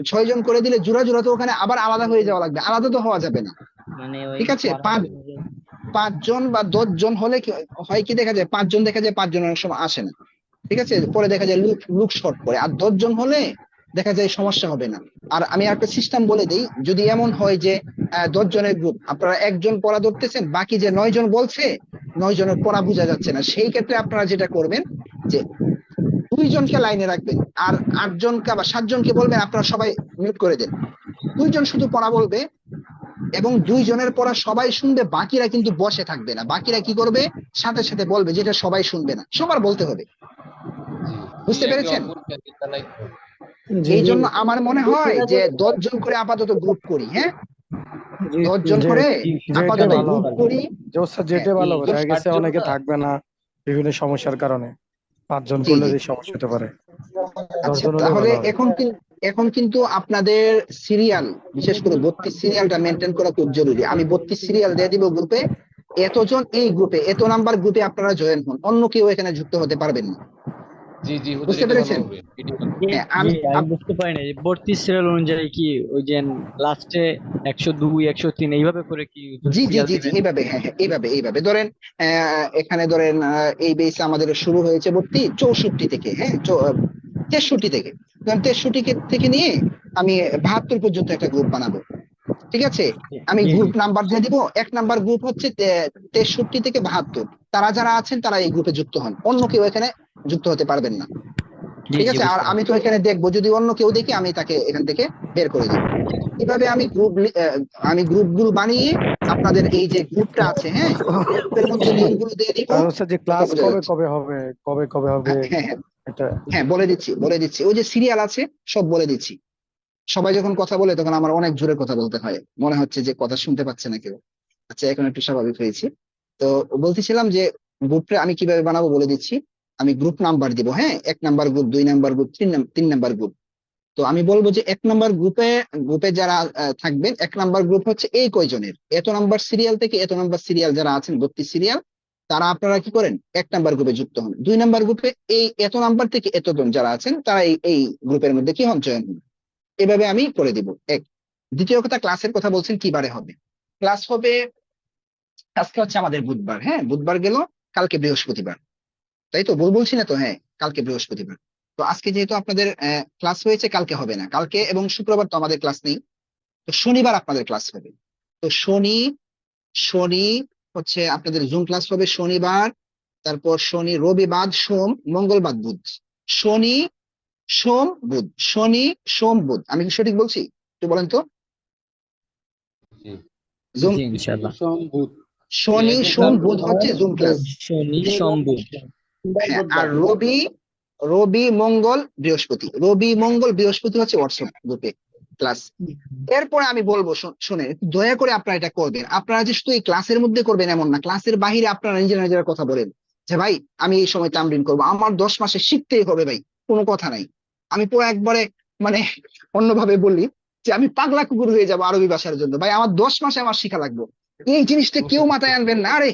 6 জন করে দিলে জোড়া জোড়া তো ওখানে আবার আলাদা হয়ে যাওয়া লাগবে, আলাদা তো হওয়া যাবে না, মানে ওই ঠিক আছে? 5 জন বা 10 জন হলে কি হয়, কি দেখা যায় 5 জন দেখা যায় 5 জন অনেক সময় আসে না, ঠিক আছে? পরে দেখা যায় লুক শর্ট পড়ে। আর 10 জন হলে দেখা যায় সমস্যা হবে না। আর আমি একটা সিস্টেম বলে দিই, যদি এমন হয় যে 10 জনের গ্রুপ, আপনারা একজন পড়া ধরতেছেন, বাকি যে 9 জন বলছে 9 জনের পড়া বোঝা যাচ্ছে না, সেই ক্ষেত্রে আপনারা যেটা করবেন যে 2 জনকে লাইনে রাখবেন, আর 8 জনকে বা 7 জনকে বলবেন আপনারা সবাই মিউট করে দেন। 2 জন শুধু পড়া বলবে এবং 2 জনের পড়া সবাই শুনবে, বাকিরা কিন্তু বসে থাকবে না। বাকিরা কি করবে, সাথে সাথে বলবে, যেটা সবাই শুনবে না, সবার বলতে হবে। বুঝতে পেরেছেন? এই জন্য আমার মনে হয় যে 10 জন করে আপাতত গ্রুপ করি। হ্যাঁ, 10 জন করে আপাতত গ্রুপ করি। যেটা ভালো হবে, দেখা গেছে অনেকে থাকবে না বিভিন্ন সমস্যার কারণে, 5 জন করলে এই সমস্যা হতে পারে। 10 আচ্ছা, জন হলে তাহলে ভালো হবে। এখন কিন্তু আপনাদের সিরিয়াল, বিশেষ করে 32 সিরিয়ালটা মেনটেন করা খুব জরুরি। আমি 32 সিরিয়াল দিয়ে দিব গ্রুপে, এতজন এই গ্রুপে, এত নাম্বার গ্রুপে আপনারা জয়েন হন, অন্য কেউ এখানে যুক্ত হতে পারবেন না। জি জি, বুঝতে পেরেছেন? হ্যাঁ, আমি বুঝতে পারি না 32 সিরিয়াল অনুযায়ী কি ওই যে লাস্টে 102 103 এইভাবে করে কি জি জি জি জি, এইভাবে। হ্যাঁ হ্যাঁ, এইভাবে ধরেন এখানে ধরেন এই বেসে আমাদের শুরু হয়েছে ভর্তি 64 থেকে, হ্যাঁ 63 থেকে, 63 থেকে নিয়ে আমি 72 পর্যন্ত একটা গ্রুপ বানাবো, ঠিক আছে? আমি গ্রুপ নাম্বার দিয়ে দিব। 1 নাম্বার গ্রুপ হচ্ছে 63 থেকে 72। তারা যারা আছেন তারা এই গ্রুপে যুক্ত হন, অন্য কেউ এখানে যুক্ত হতে পারবেন না, ঠিক আছে? আর আমি তো এখানে দেখবো, যদি অন্য কেউ দেখি আমি তাকে এখান থেকে বের করে দিব। এভাবে আমি গ্রুপগুলো বানিয়ে আপনাদের এই যে গ্রুপটা আছে, হ্যাঁ, গ্রুপের মধ্যে লিংকগুলো দিয়ে দিব। আর হচ্ছে যে ক্লাস কবে হবে, কবে হবে এটা? হ্যাঁ, বলে দিচ্ছি। ওই যে সিরিয়াল আছে সব বলে দিচ্ছি। সবাই যখন কথা বলে তখন আমার অনেক জোরে কথা বলতে হয়, মনে হচ্ছে যে কথা শুনতে পাচ্ছে না কেউ। আচ্ছা, এখন একটু স্বাভাবিক হয়েছি। তো বলতেছিলাম যে গ্রুপটা আমি কিভাবে বানাবো বলে দিচ্ছি। আমি গ্রুপ নাম্বার দিব, হ্যাঁ, 1 number group, 2 number group, 3 number group. তো আমি বলবো যে 1 নাম্বার গ্রুপে যারা থাকবেন, 1 নাম্বার গ্রুপ হচ্ছে এই কয়জনের, এত নাম্বার সিরিয়াল থেকে এত নাম্বার সিরিয়াল যারা আছেন 32 সিরিয়াল, তারা আপনারা কি করেন 1 নাম্বার গ্রুপে যুক্ত হন। 2 নাম্বার গ্রুপে এই এত নাম্বার থেকে এতজন যারা আছেন তারা এই গ্রুপের মধ্যে কি হন, জয়েন হন। এভাবে আমি করে দিব। এক। দ্বিতীয় কথা, ক্লাসের কথা বলছেন কিবারে হবে। ক্লাস হবে আজকে হচ্ছে আমাদের বুধবার, হ্যাঁ, বুধবার গেল, কালকে বৃহস্পতিবার, তাই তো বলছি না তো? হ্যাঁ, কালকে বৃহস্পতিবার। তো আজকে যেহেতু আপনাদের ক্লাস হয়েছে, কালকে হবে না। কালকে এবং শুক্রবার তো আমাদের ক্লাস নেই, তো শনিবার আপনাদের ক্লাস হবে। তো শনি হচ্ছে আপনাদের জুম ক্লাস হবে শনিবার, তারপর শনি, রবি বাদ সোম, মঙ্গল বাদ বুধ, শনি সোম বুধ, শনি সোম বুধ। আমি কি সঠিক বলছি? একটু বলেন তো। জুম শনি সোম বুধ হচ্ছে জুম ক্লাস। শনি সোম বুধ। হ্যাঁ, আর রবি মঙ্গল বৃহস্পতি, রবি মঙ্গল বৃহস্পতি হচ্ছে হোয়াটসঅ্যাপ গ্রুপে। ক্লাস। এরপরে আমি বলবো শুনে দয়া করে আপনারা এটা করবেন। আপনারা যে শুধু এই ক্লাসের মধ্যে করবেন এমন না, ক্লাসের বাহিরে আপনারা নিজেরা নিজেরা কথা বলেন যে ভাই আমি এই সময় তামরিন করবো, আমার 10 মাসে শিখতেই হবে ভাই, কোনো কথা নাই। আমি পুরো একবারে মানে অন্যভাবে বলি যে আমি পাগলা কুকুর হয়ে যাবো আরবি ভাষার জন্য, ভাই আমার 10 মাসে আমার শিখা লাগবে। এই জিনিসটা কেউ মাথায় আনবেন না। আরে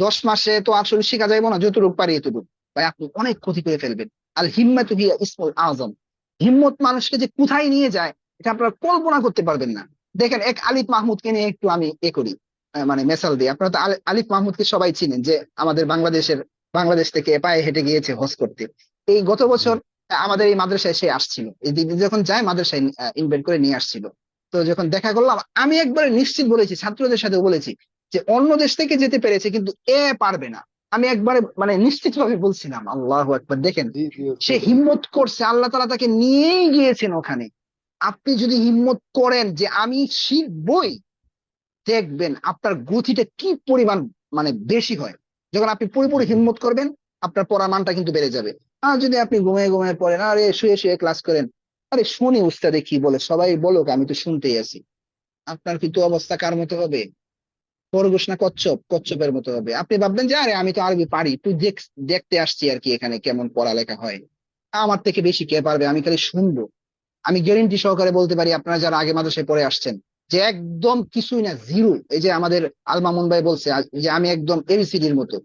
10 মাসে তো আসলে শিখা যাইবো না, যতটুকু পারি এতটুকু। ভাই আপনি অনেক ক্ষতি করে ফেলবেন। আল হিম্মাতু হিয়া ইসমুল আযম। হিম্মত মানুষকে যে কোথায় নিয়ে যায় এটা আপনারা কল্পনা করতে পারবেন না। দেখেন এক আলিফ মাহমুদকে নিয়ে একটু আমি করি, মানে মেসাল দিই। আপনারা তো আলিফ মাহমুদকে সবাই চিনেন, যে আমাদের বাংলাদেশ থেকে পায়ে হেঁটে গিয়েছে হজ করতে। এই গত বছর আমাদের এই মাদ্রাসায় সে আসছিল, এই দিন যখন যায় মাদ্রাসায় ইনভাইট করে নিয়ে আসছিল। তো যখন দেখা করলাম আমি একবারে নিশ্চিত বলেছি, ছাত্রদের সাথে বলেছি যে অন্য দেশ থেকে যেতে পেরেছে কিন্তু এ পারবে না। আমি একবারে মানে নিশ্চিত ভাবে বলছিলাম। আল্লাহু আকবার। দেখেন সে হিম্মত করছে, আল্লাহ তাআলা তাকে নিয়েই গিয়েছেন ওখানে। আপনি যদি হিম্মত করেন যে আমি শিখবই, দেখবেন আপনার গতিটা কি পরিমাণ মানে বেশি হয়। যখন আপনি পুরোপুরি হিম্মত করবেন আপনার পড়ার মানটা কিন্তু বেড়ে যাবে। আর যদি আপনি ঘুমিয়ে ঘুমিয়ে পড়েন, আরে শুয়ে শুয়ে ক্লাস করেন, আরে শুনি উস্তাদে কি বলে, সবাই বলুক আমি তো শুনতেই আছি, আপনার কিন্তু অবস্থা কার মতো হবে? খরগোশ না কচ্ছপের মতো হবে। আপনি ভাববেন যে আরে আমি তো আরবি পারি, তুই দেখতে আসছি আর কি এখানে কেমন পড়ালেখা হয়, আমার থেকে বেশি কে পারবে, আমি খালি শুনবো। আমি গ্যারেন্টি সহকারে বলতে পারি আপনারা যারা আগে মাদ্রাসায় পড়ে আসছেন যে একদম কিছুই না, জিরো। এই যে আমাদের আল মামুন ভাই বলছে যে আমি একদম এবিসিডির মতো,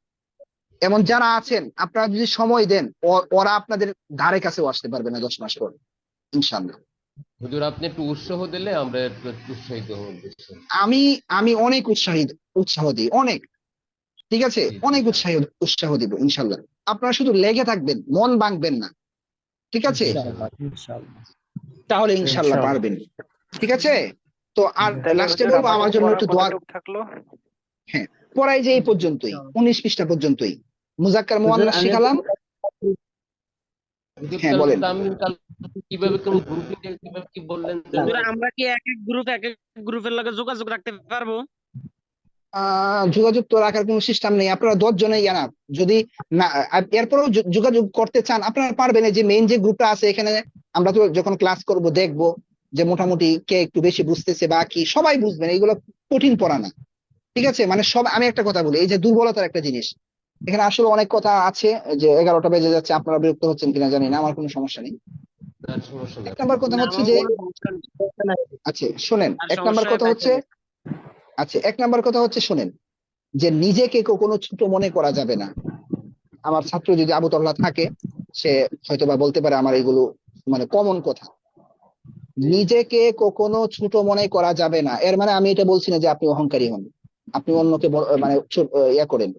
এমন যারা আছেন আপনারা যদি সময় দেন ওরা আপনাদের ধারে কাছেও আসতে পারবে না 10 মাস পর, ইনশাআল্লাহ। হুজুর আপনি একটু উৎসাহ দিলে আমরা একটু উৎসাহিত হব। আমি আমি অনেক উৎসাহ দিই, অনেক। ঠিক আছে, অনেক উৎসাহ দিব ইনশাআল্লাহ। আপনারা শুধু লেগে থাকবেন, মন ভাঙবেন না, ঠিক আছে? তাহলে ইনশাআল্লাহ পারবেন, ঠিক আছে? তো আর লাস্টে বলবো আমার জন্য একটু দোয়া থাকলো। হ্যাঁ, পড়াই যে এই পর্যন্তই, 19 পৃষ্ঠা পর্যন্তই মুজাক্কার মুয়ান্নাস শিখালাম। হ্যাঁ বলেন। কিভাবে কোন গ্রুপিং কিভাবে কি বললেন? আমরা কি এক এক গ্রুপের লগে যোগাযোগ রাখতে পারবো? যোগাযোগ তো রাখার কোনো সিস্টেম নেই, আপনারা 10 জনেই জানা। যদি না এরপরেও যোগাযোগ করতে চান আপনারা পারবেন। যে মেইন যে গ্রুপটা আছে এখানে আমরা তো যখন ক্লাস করব দেখবো যে মোটামুটি কে একটু বেশি বুঝতেছে বা কি, সবাই বুঝবেন, এইগুলো কঠিন পড়া না, ঠিক আছে? মানে সব, আমি একটা কথা বলি, এই যে দুর্বলতার একটা জিনিস এখানে আসলে অনেক কথা আছে। যে 11টা বেজে যাচ্ছে, আপনারা বিরক্ত হচ্ছেন কিনা জানি না, আমার কোনো সমস্যা নেই। এক নাম্বার কথা হচ্ছে যে আচ্ছা শোনেন, এক নাম্বার কথা হচ্ছে শোনেন যে নিজেকে কখনো ছোট মনে করা যাবে না। আমার ছাত্র যদি আবু তল্লাহ থাকে সে হয়তোবা বলতে পারে আমার এগুলো মানে কমন কথা। নিজেকে কখনো ছোট মনে করা যাবে না। এর মানে আমি এটা বলছি না যে আপনি অহংকারী হন, আপনি অন্যকে মানে করেন,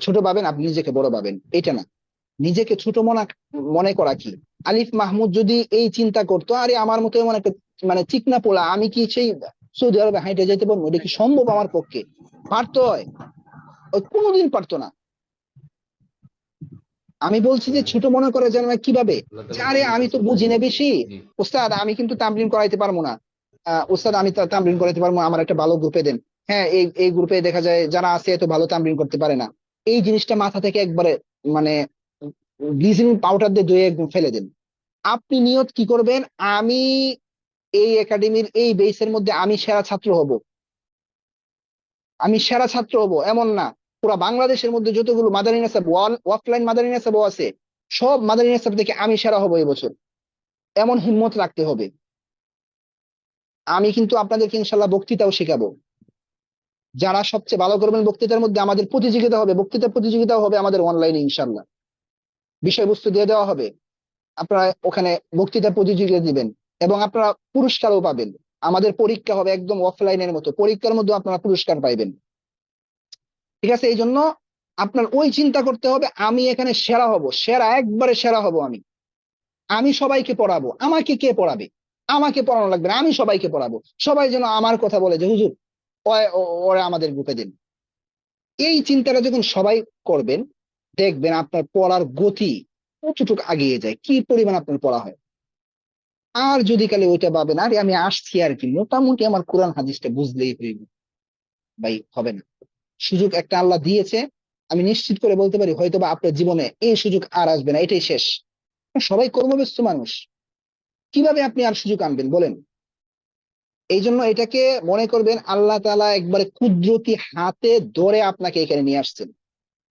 ছোট ভাবেন, আপনি নিজেকে বড় ভাবেন, এটা না। নিজেকে ছোট মনে করা কি? আলিফ মাহমুদ যদি এই চিন্তা করতো আরে আমার মতো এমন একটা মানে চিকনা পোলা, আমি কি সেই সৌদি আরবে হাইটে যেতে পারবো, এটা কি সম্ভব আমার পক্ষে? পারতো? হয় কোনোদিন পারতো না। আমি বলছি যে ছোট মনে করে যেন কিভাবে, আরে আমি তো বুঝি না বেশি, ওস্তাদ আমি কিন্তু তামরিন করাইতে পারবো না, ওস্তাদ আমি তামরিন করাইতে পারবো, আমার একটা ভালো গ্রুপে দেন। হ্যাঁ, এই গ্রুপে দেখা যায় যারা আছে এত ভালো তামরিন করতে পারে না। এই জিনিসটা মাথা থেকে একবারে মানে ব্লিচিং পাউডার দিয়ে ধুয়ে একদম ফেলে দেন। আপনি নিয়ত কি করবেন, আমি এই একাডেমির এই বেসের মধ্যে আমি সেরা ছাত্র হব, আমি সেরা ছাত্র হব এমন না। পুরো বাংলাদেশের মধ্যে যতগুলো মাদানী নেসাব অফলাইন মাদানী নেসাব আছে সব মাদানী নেসাব থেকে আমি সেরা হব এবছর, এমন হিম্মত রাখতে হবে। আমি কিন্তু আপনাদেরকে ইনশাল্লাহ বক্তৃতাও শেখাবো, যারা সবচেয়ে ভালো করবেন বক্তৃতার মধ্যে আমাদের প্রতিযোগিতা হবে, বক্তৃতা প্রতিযোগিতাও হবে আমাদের অনলাইনে ইনশাল্লাহ। বিষয়বস্তু দিয়ে দেওয়া হবে, আপনারা ওখানে বক্তৃতা প্রতিযোগিতা দিবেন এবং আপনারা পুরস্কারও পাবেন। আমাদের পরীক্ষা হবে একদম অফলাইনের মতো, পরীক্ষার মধ্যে আপনারা পুরস্কার পাইবেন, ঠিক আছে? এই জন্য আপনার ওই চিন্তা করতে হবে আমি এখানে সেরা হব, সেরা একবারে সেরা হব। আমি সবাইকে পড়াবো, আমাকে কে পড়াবে? আমাকে পড়ানো লাগবে না, আমি সবাইকে পড়াবো। সবাই যেন আমার কথা বলে যে হুজুর ওরা আমাদের গ্রুপে দিন। এই চিন্তাটা যখন সবাই করবেন দেখবেন আপনার পড়ার গতি কতটুকু আগিয়ে যায়, কি পরিমাণ আপনার পড়া হয়। আর যদি কালে ওইটা ভাবেন আরে আমি আসছি আর কি, মোটামুটি আমার কোরআন হাদিসটা বুঝলেই হইব, ভাই হবে না। সুযোগ একটা আল্লাহ দিয়েছে, আমি নিশ্চিত করে বলতে পারি হয়তোবা আপনার জীবনে এই সুযোগ আর আসবে না, এটাই শেষ। সবাই কর্মব্যস্ত মানুষ, কিভাবে আপনি আর সুযোগ আনবেন বলেন? এই জন্য এটাকে মনে করবেন আল্লাহ তাআলা একবারে কুদরতি হাতে ধরে আপনাকে এখানে নিয়ে আসছেন।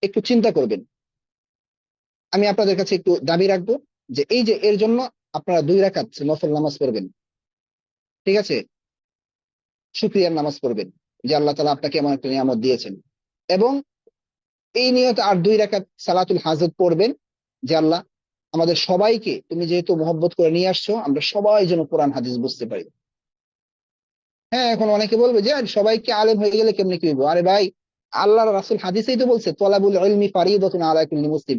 একটু চিন্তা করবেন। আমি আপনাদের কাছে একটু দাবি রাখবো যে এই যে এর জন্য আপনারা 2 রাকাত নফল নামাজ পড়বেন, ঠিক আছে? শুকরিয়ার নামাজ পড়বেন যে আল্লাহ তাআলা আপনাকে এমন একটা নিয়ামত দিয়েছেন, এবং এই নিয়তে আর 2 রাকাত সালাতুল হাজত পড়বেন যে আল্লাহ আমাদের সবাইকে তুমি যেহেতু মহব্বত করে নিয়ে আসছো, আমরা সবাই যেন কোরআন হাদিস বুঝতে পারি। হ্যাঁ, এখন অনেকে বলবে যে আর সবাইকে আলেম হয়ে গেলে কেমনে কি হইব? আরে ভাই, আল্লাহর রাসূল হাদিসেই তো বলছে তলাবুল ইলমি ফারিদাতুন আলা কুল্লি মুসলিম,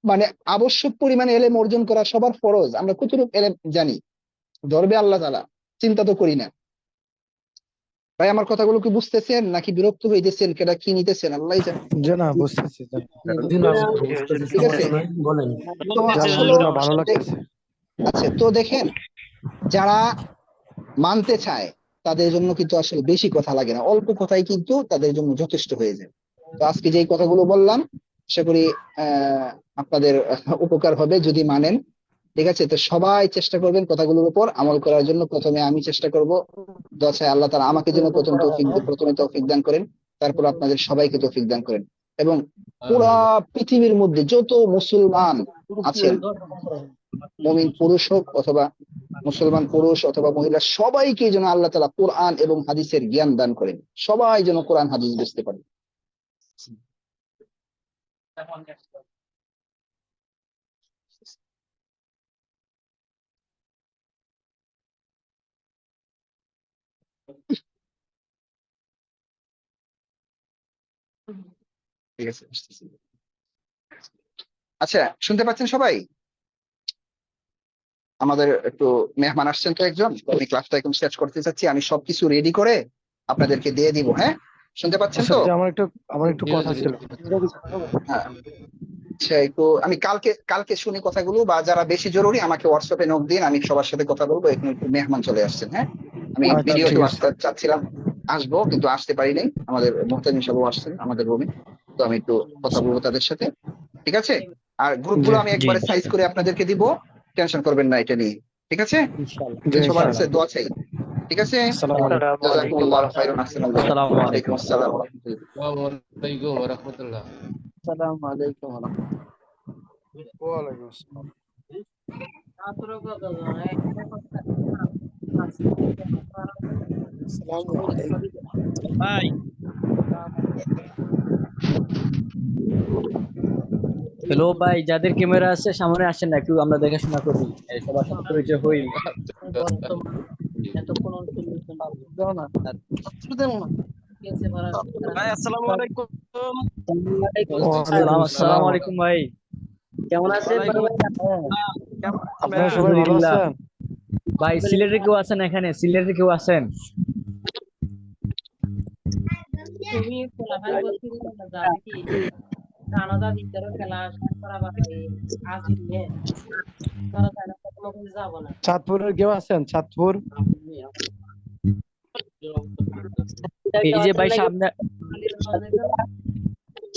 মানে আবশ্যক পরিমাণে এলেম অর্জন করা সবার ফরজ। আমরা কতটুকু এলেম জানি ধরবে আল্লাহ তাআলা, চিন্তা তো করি না। ভাই আমার কথাগুলো কি বুঝতেছেন নাকি বিরক্ত হইতেছেন, কেটা কি নিতেছেন আল্লাহই জানে। যে না বুঝতেছি ঠিক আছে, বলেন। তো আলহামদুলিল্লাহ ভালো লাগতেছে। আচ্ছা, তো দেখেন যারা মানতে চায় তাদের জন্য কিন্তু আসলে বেশি কথা লাগে না, অল্প কথাই কিন্তু তাদের জন্য যথেষ্ট হয়ে যায়। তো আজকে যে কথাগুলো বললাম আশা করি আপনাদের উপকার হবে যদি মানেন। ঠিক আছে, তো সবাই চেষ্টা করবেন কথাগুলোর উপর আমল করার জন্য। প্রথমে আমি চেষ্টা করব, দোয়া চাই আল্লাহ তাআলা আমাকে যেন প্রথমে তৌফিক দান করেন, তারপর আপনাদের সবাইকে তৌফিক দান করেন, এবং পুরা পৃথিবীর মধ্যে যত মুসলমান আছেন, মুমিন পুরুষ হোক অথবা মুসলমান পুরুষ অথবা মহিলা, সবাইকে যেন আল্লাহ তাআলা কোরআন এবং হাদিসের জ্ঞান দান করেন, সবাই যেন কোরআন হাদিস বুঝতে পারে। ঠিক আছে, আচ্ছা শুনতে পাচ্ছেন সবাই? আমাদের একটু মেহমান আসছেন তো একজন, আমি ক্লাসটা এখন শেষ করতে চাচ্ছি, আমি সবকিছু রেডি করে আপনাদেরকে দিয়ে দিব। হ্যাঁ, শুনতে পাচ্ছেন তো? আমার একটু কথা ছিল। হ্যাঁ, আচ্ছা, একটু আমি কালকে শুনি কথাগুলো, বা যারা বেশি জরুরি আমাকে হোয়াটসঅ্যাপে নোট দিন, আমি সবার সাথে কথা বলবো। এখন একটু মেহমান চলে আসছেন। হ্যাঁ, আমি ভিডিওতে আসতে চাচ্ছিলাম, আসবো কিন্তু আসতে পারি নাই, আমাদের মুহতামিম সাহেব আসছেন আমাদের রুমে, তো আমি একটু কথা বলবো তাদের সাথে। ঠিক আছে, আর গ্রুপগুলো আমি একবারে সাইজ করে আপনাদেরকে দিব, টেনশন করবেন না এটা নিয়ে। ঠিক আছে, সবার কাছে দোয়া চাই। ঠিক আছে, জাযাকুমুল্লাহু খাইরান। আসসালামু আলাইকুম। আসসালামু আলাইকুম ওয়া রাহমাতুল্লাহ। আসসালামু আলাইকুম ওয়া রাহমাতুল্লাহ। ওয়া আলাইকুম আসসালাম। ভাই হ্যালো ভাই, যাদের ক্যামেরা আছে সামনে আসেন না, একটু আমরা দেখাশোনা করি, সবার সাথে পরিচয় হই। ভাই আসসালামু আলাইকুম। আসসালামু আলাইকুম ভাই, কেমন আছেন? আপনারা সবাই ভালো আছেন? ভাই সিলেটের কেউ আছেন এখানে? সিলেটের কেউ আছেন? তুমি কোলাহাল বলছি না জানি কি কানাডা ভিতরে খেলা করা বাকি আজ নিয়ে তারা জানা কখনো যাব না। চাঁদপুরের কেউ আছেন? চাঁদপুর এই যে ভাই সামনে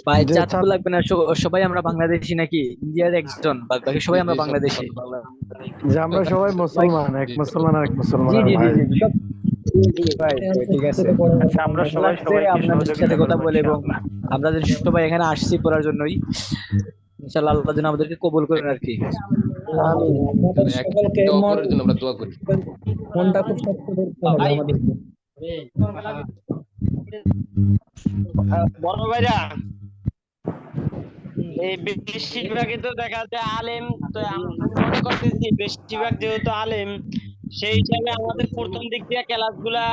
ভাই, চাঁদপুর লাগবে না, সবাই আমরা বাংলাদেশি নাকি ইন্ডিয়ার একজন, বাকি সবাই আমরা বাংলাদেশি। যে আমরা সবাই মুসলমান, এক মুসলমান আর এক মুসলমান। জি জি জি সব ভাই, ঠিক আছে। আচ্ছা, আমরা সবাই আপনাদের সাথে কথা বলে, এবং আমরা সবাই এখানে আসছি পড়ার জন্যই, ইনশাআল্লাহ আল্লাহ যেন আমাদেরকে কবুল করেন আর কি। অপরের জন্য আমরা দোয়া করি। মনটা খুব শক্ত করতে হবে আমাদের। বড় ভাইরা, এই বেশিরভাগই তো দেখা যায় আলেম, তো আমি মনে করতেছি বেশিরভাগ যেহেতু আলেম, সেই হিসাবে আমাদের প্রথম দিক দিয়ে ক্লাসগুলা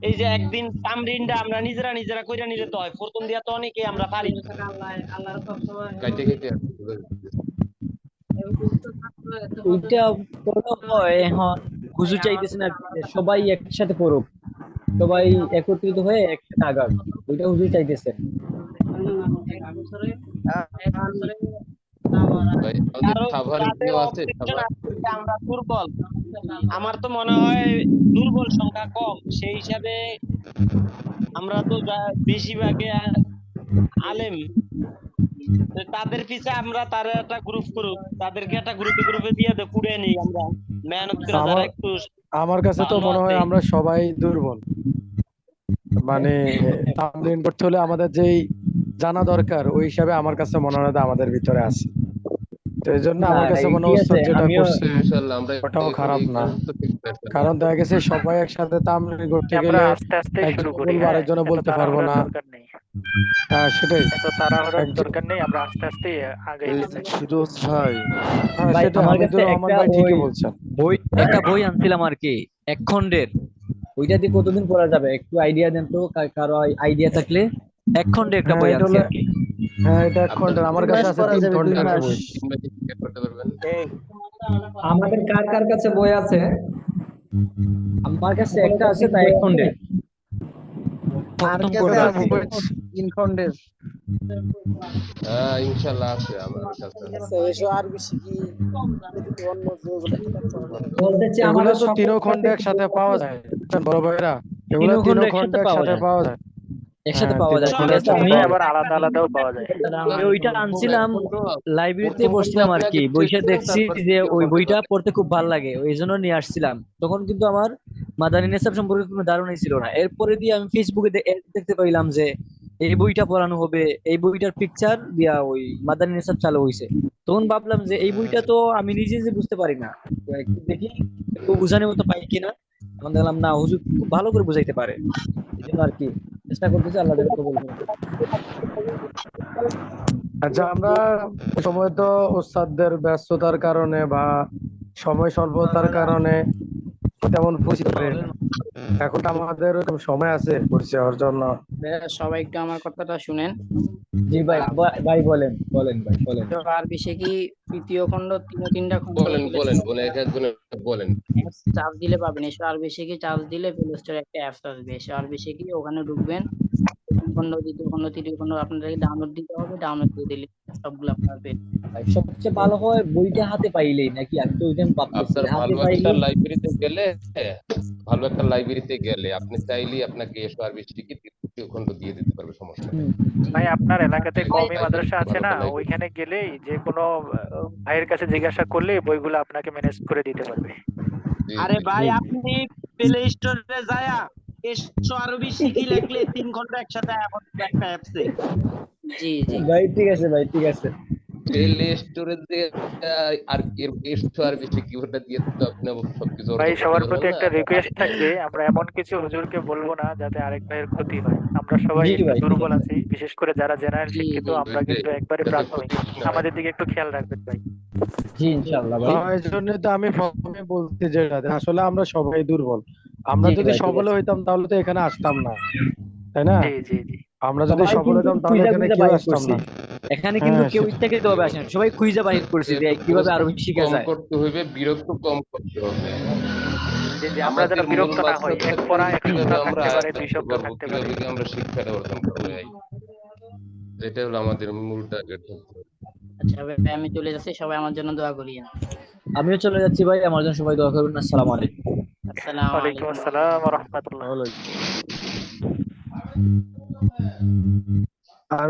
এই যে একদিন তামরিনটা আমরা নিজেরা কইরা নিলে তো হয়, প্রথম দিয়া তো অনেকে আমরা পারি। আল্লাহর সবসময় কাইতে কাইতে ওইটা বড় হয়, এখন হুজুর চাইতেছে না সবাই একসাথে পড়ুক, সবাই একত্রিত হয়ে একসাথে আগাক, ওইটা হুজুর চাইতেছে। আমরা দুর্বল, আমার তো মনে হয় দুর্বল সংখ্যা কম, সেই হিসাবে আমরা তো বেশিরভাগে আলেম, তাদের পিছে আমরা তারা একটা গ্রুপ করুক, তাদেরকে একটা গ্রুপে দিয়ে কুড়ে নিই আমরা, মেহনত করে যারা একটু আমার কাছে তো মনে হয় আমরা সবাই দুর্বল, মানে তামরিন করতে হলে আমাদের যেই জানা দরকার ওই হিসাবে আমার কাছে মনে হয় আমাদের ভিতরে আছে। তো এই জন্য আমার কাছে মনে হয় ওস্তাদ যেটা করছে ওটাও খারাপ না, কারণ দেখা গেছে সবাই একসাথে তামরিন করতে গেলে আস্তে আস্তে শুরু একজন করি, বলবো আরেকজনে বলতে পারবো না। হ্যাঁ সেটাই, এত তাড়াহুড়োর দরকার নেই, আমরা আস্তে আস্তে আগে ফিরোজ ভাই, ভাই আমার কাছে রহমান একটা ভাই ঠিকই বলছেন। একটা বই আনছিলাম আর কি, এক খণ্ডের, ওইটা দিয়ে কতদিন পড়া যাবে একটু আইডিয়া দেন তো, কারো আইডিয়া থাকলে। এক খণ্ডের একটা বই আনছি আর কি। হ্যাঁ এটা এক খণ্ডের, আমার কাছে আছে 3 খণ্ডের একটা বই। আমাদের কার কার কাছে বই আছে? আমার কাছে একটা আছে, তাই এক খণ্ডের। তিন খণ্ডের। হ্যাঁ ইনশাআল্লাহ আছে আমার কাছে। এসো আর বেশি কি অন্য বলতেছি এগুলো আমাদের তো সকল তিনও খণ্ডে একসাথে পাওয়া যায় বড় ভাইরা, এগুলো তিনও খণ্ডে একসাথে পাওয়া যায়। একসাথে হ্যাঁ, পাওয়া যায়, তিনও ঠিক আছে। খণ্ডে আমি আবার আলাদা আলাদাও পাওয়া যায়। আমি ওইটা আনছিলাম, লাইব্রেরিতে বসছিলাম আর কি, বইটা দেখছি যে ওই বইটা পড়তে খুব ভালো লাগে, ওই জন্য নিয়ে আসছিলাম। তখন কিন্তু আমার মাদানী নেসাব সম্পর্কে কোনো ধারণাই ছিল না। এরপরে দিয়ে আমি ফেসবুকে দেখতে পাইলাম যে এই বইটা পড়ানো হবে, এই বইটার পিকচার দিয়া ওই মাদানী নেসাব চালু হয়েছে। তখন ভাবলাম যে এই বইটা তো আমি নিজে যে বুঝতে পারি না, তো একটু দেখি একটু বোঝানোর মতো পাই কিনা। তখন দেখলাম না, হুজুর খুব ভালো করে বুঝাইতে পারে, এই জন্য আর কি চেষ্টা করতেছি, আল্লাহ যাতে কবুল করে। আচ্ছা, আমরা সময় তো ওস্তাদদের ব্যস্ততার কারণে বা সময় স্বল্পতার কারণে তেমন পরিচিত হই না। এখন আমাদের ওরকম সময় আছে পরিচয় হওয়ার জন্য। সবাই একটু আমার কথাটা শুনেন। জি ভাই, ভাই বলেন বলেন ভাই বলেন। আর বেশি কি তৃতীয় খণ্ড তিনটা খণ্ড বলেন এক একজনে বলেন। চার্জ দিলে পাবেন। এসো আর বেশি কি চার্জ দিলে প্লে স্টোরে একটা অ্যাপস আসবে, এসো আর বেশি কি ওখানে ঢুকবেন, খণ্ড দ্বিতীয় খণ্ড তৃতীয় খণ্ড আপনাদেরকে ডাউনলোড দিতে হবে, ডাউনলোড দিয়ে দিলে সবগুলো আপনার পেয়ে যাবেন। সবচেয়ে ভালো হয় বইটা হাতে পাইলেই, নাকি আমি তো ওইটা পাচ্ছি আপনার হাতে ভালো পাইলে। একটা লাইব্রেরিতে গেলে আপনি চাইলেই আপনাকে এসো আর বেশি কি তৃতীয় খণ্ড দিয়ে দিতে পারবে, সমস্যা নেই। ভাই আপনার এলাকাতে কওমি মাদ্রাসা আছে না, ওইখানে গেলেই যে কোনো ভাইয়ের কাছে জিজ্ঞাসা করলে বইগুলো আপনাকে ম্যানেজ করে দিতে পারবে। আরে ভাই আপনি প্লে স্টোরে যায়া এসো আরবি শিখি লিখলে 3 ঘন্টা একসাথে একটা অ্যাপসে। জি জি ভাই ঠিক আছে, ভাই ঠিক আছে। প্লে স্টোরে যে আর এসো আর বেশি কিবোর্ডটা দিয়ে তো আপনি সবকিছু ভাই সবার প্রতি একটা রিকোয়েস্ট থাকবে, আমরা এমন কিছু হুজুরকে বলবো না যাতে আরেক ভাইয়ের ক্ষতি হয়। আমরা সবাই জি একটু ভাই, দুর্বল আছি, বিশেষ করে যারা জেনারেল শিক্ষিত, আমরা কিন্তু একবারে প্রাথমিক। আমাদের দিকে একটু খেয়াল রাখবেন ভাই। জি ইনশাআল্লাহ ভাই। এই জন্য তো আমি প্রথমে বলতে যেটা, আসলে আমরা সবাই দুর্বল। আমরা জি যদি ভাই, ঠিক সফল আছে। হইতাম তাহলে তো এখানে আসতাম না, তাই না? জি জি জি আমরা যদি সবাই সফল কিন্তু হইতাম তাহলে খুঁজা এখানে খুঁজা কেউ বাহির আসতাম করছি। না। এখানে কিন্তু হ্যাঁ, কেউ ইচ্ছাকৃতভাবে আসে না, সবাই খুঁজা বাহির করছি যে কিভাবে আরবি শিখা কম যায়। করতে হবে, বিরক্ত কম করতে হবে। জি জি, আমরা যেন বিরক্ত না হই, এক পড়া এক সপ্তাহ আমরা থাকতে পারে, 2 সপ্তাহ থাকতে পারে। কিভাবে আমরা শিক্ষাটা অর্জন করবো, এটা হলো আমাদের মূল টার্গেট। আচ্ছা ভাই, আমি চলে যাচ্ছি, সবাই আমার জন্য দোয়া করিয়েন। আমিও চলে যাচ্ছি ভাই, আমার জন্য সবাই দোয়া করবেন। আসসালামু আলাইকুম। আসসালামু ওয়ালাইকুম আলাইকুম। আসসালাম ওয়া রাহমাতুল্লাহ। আর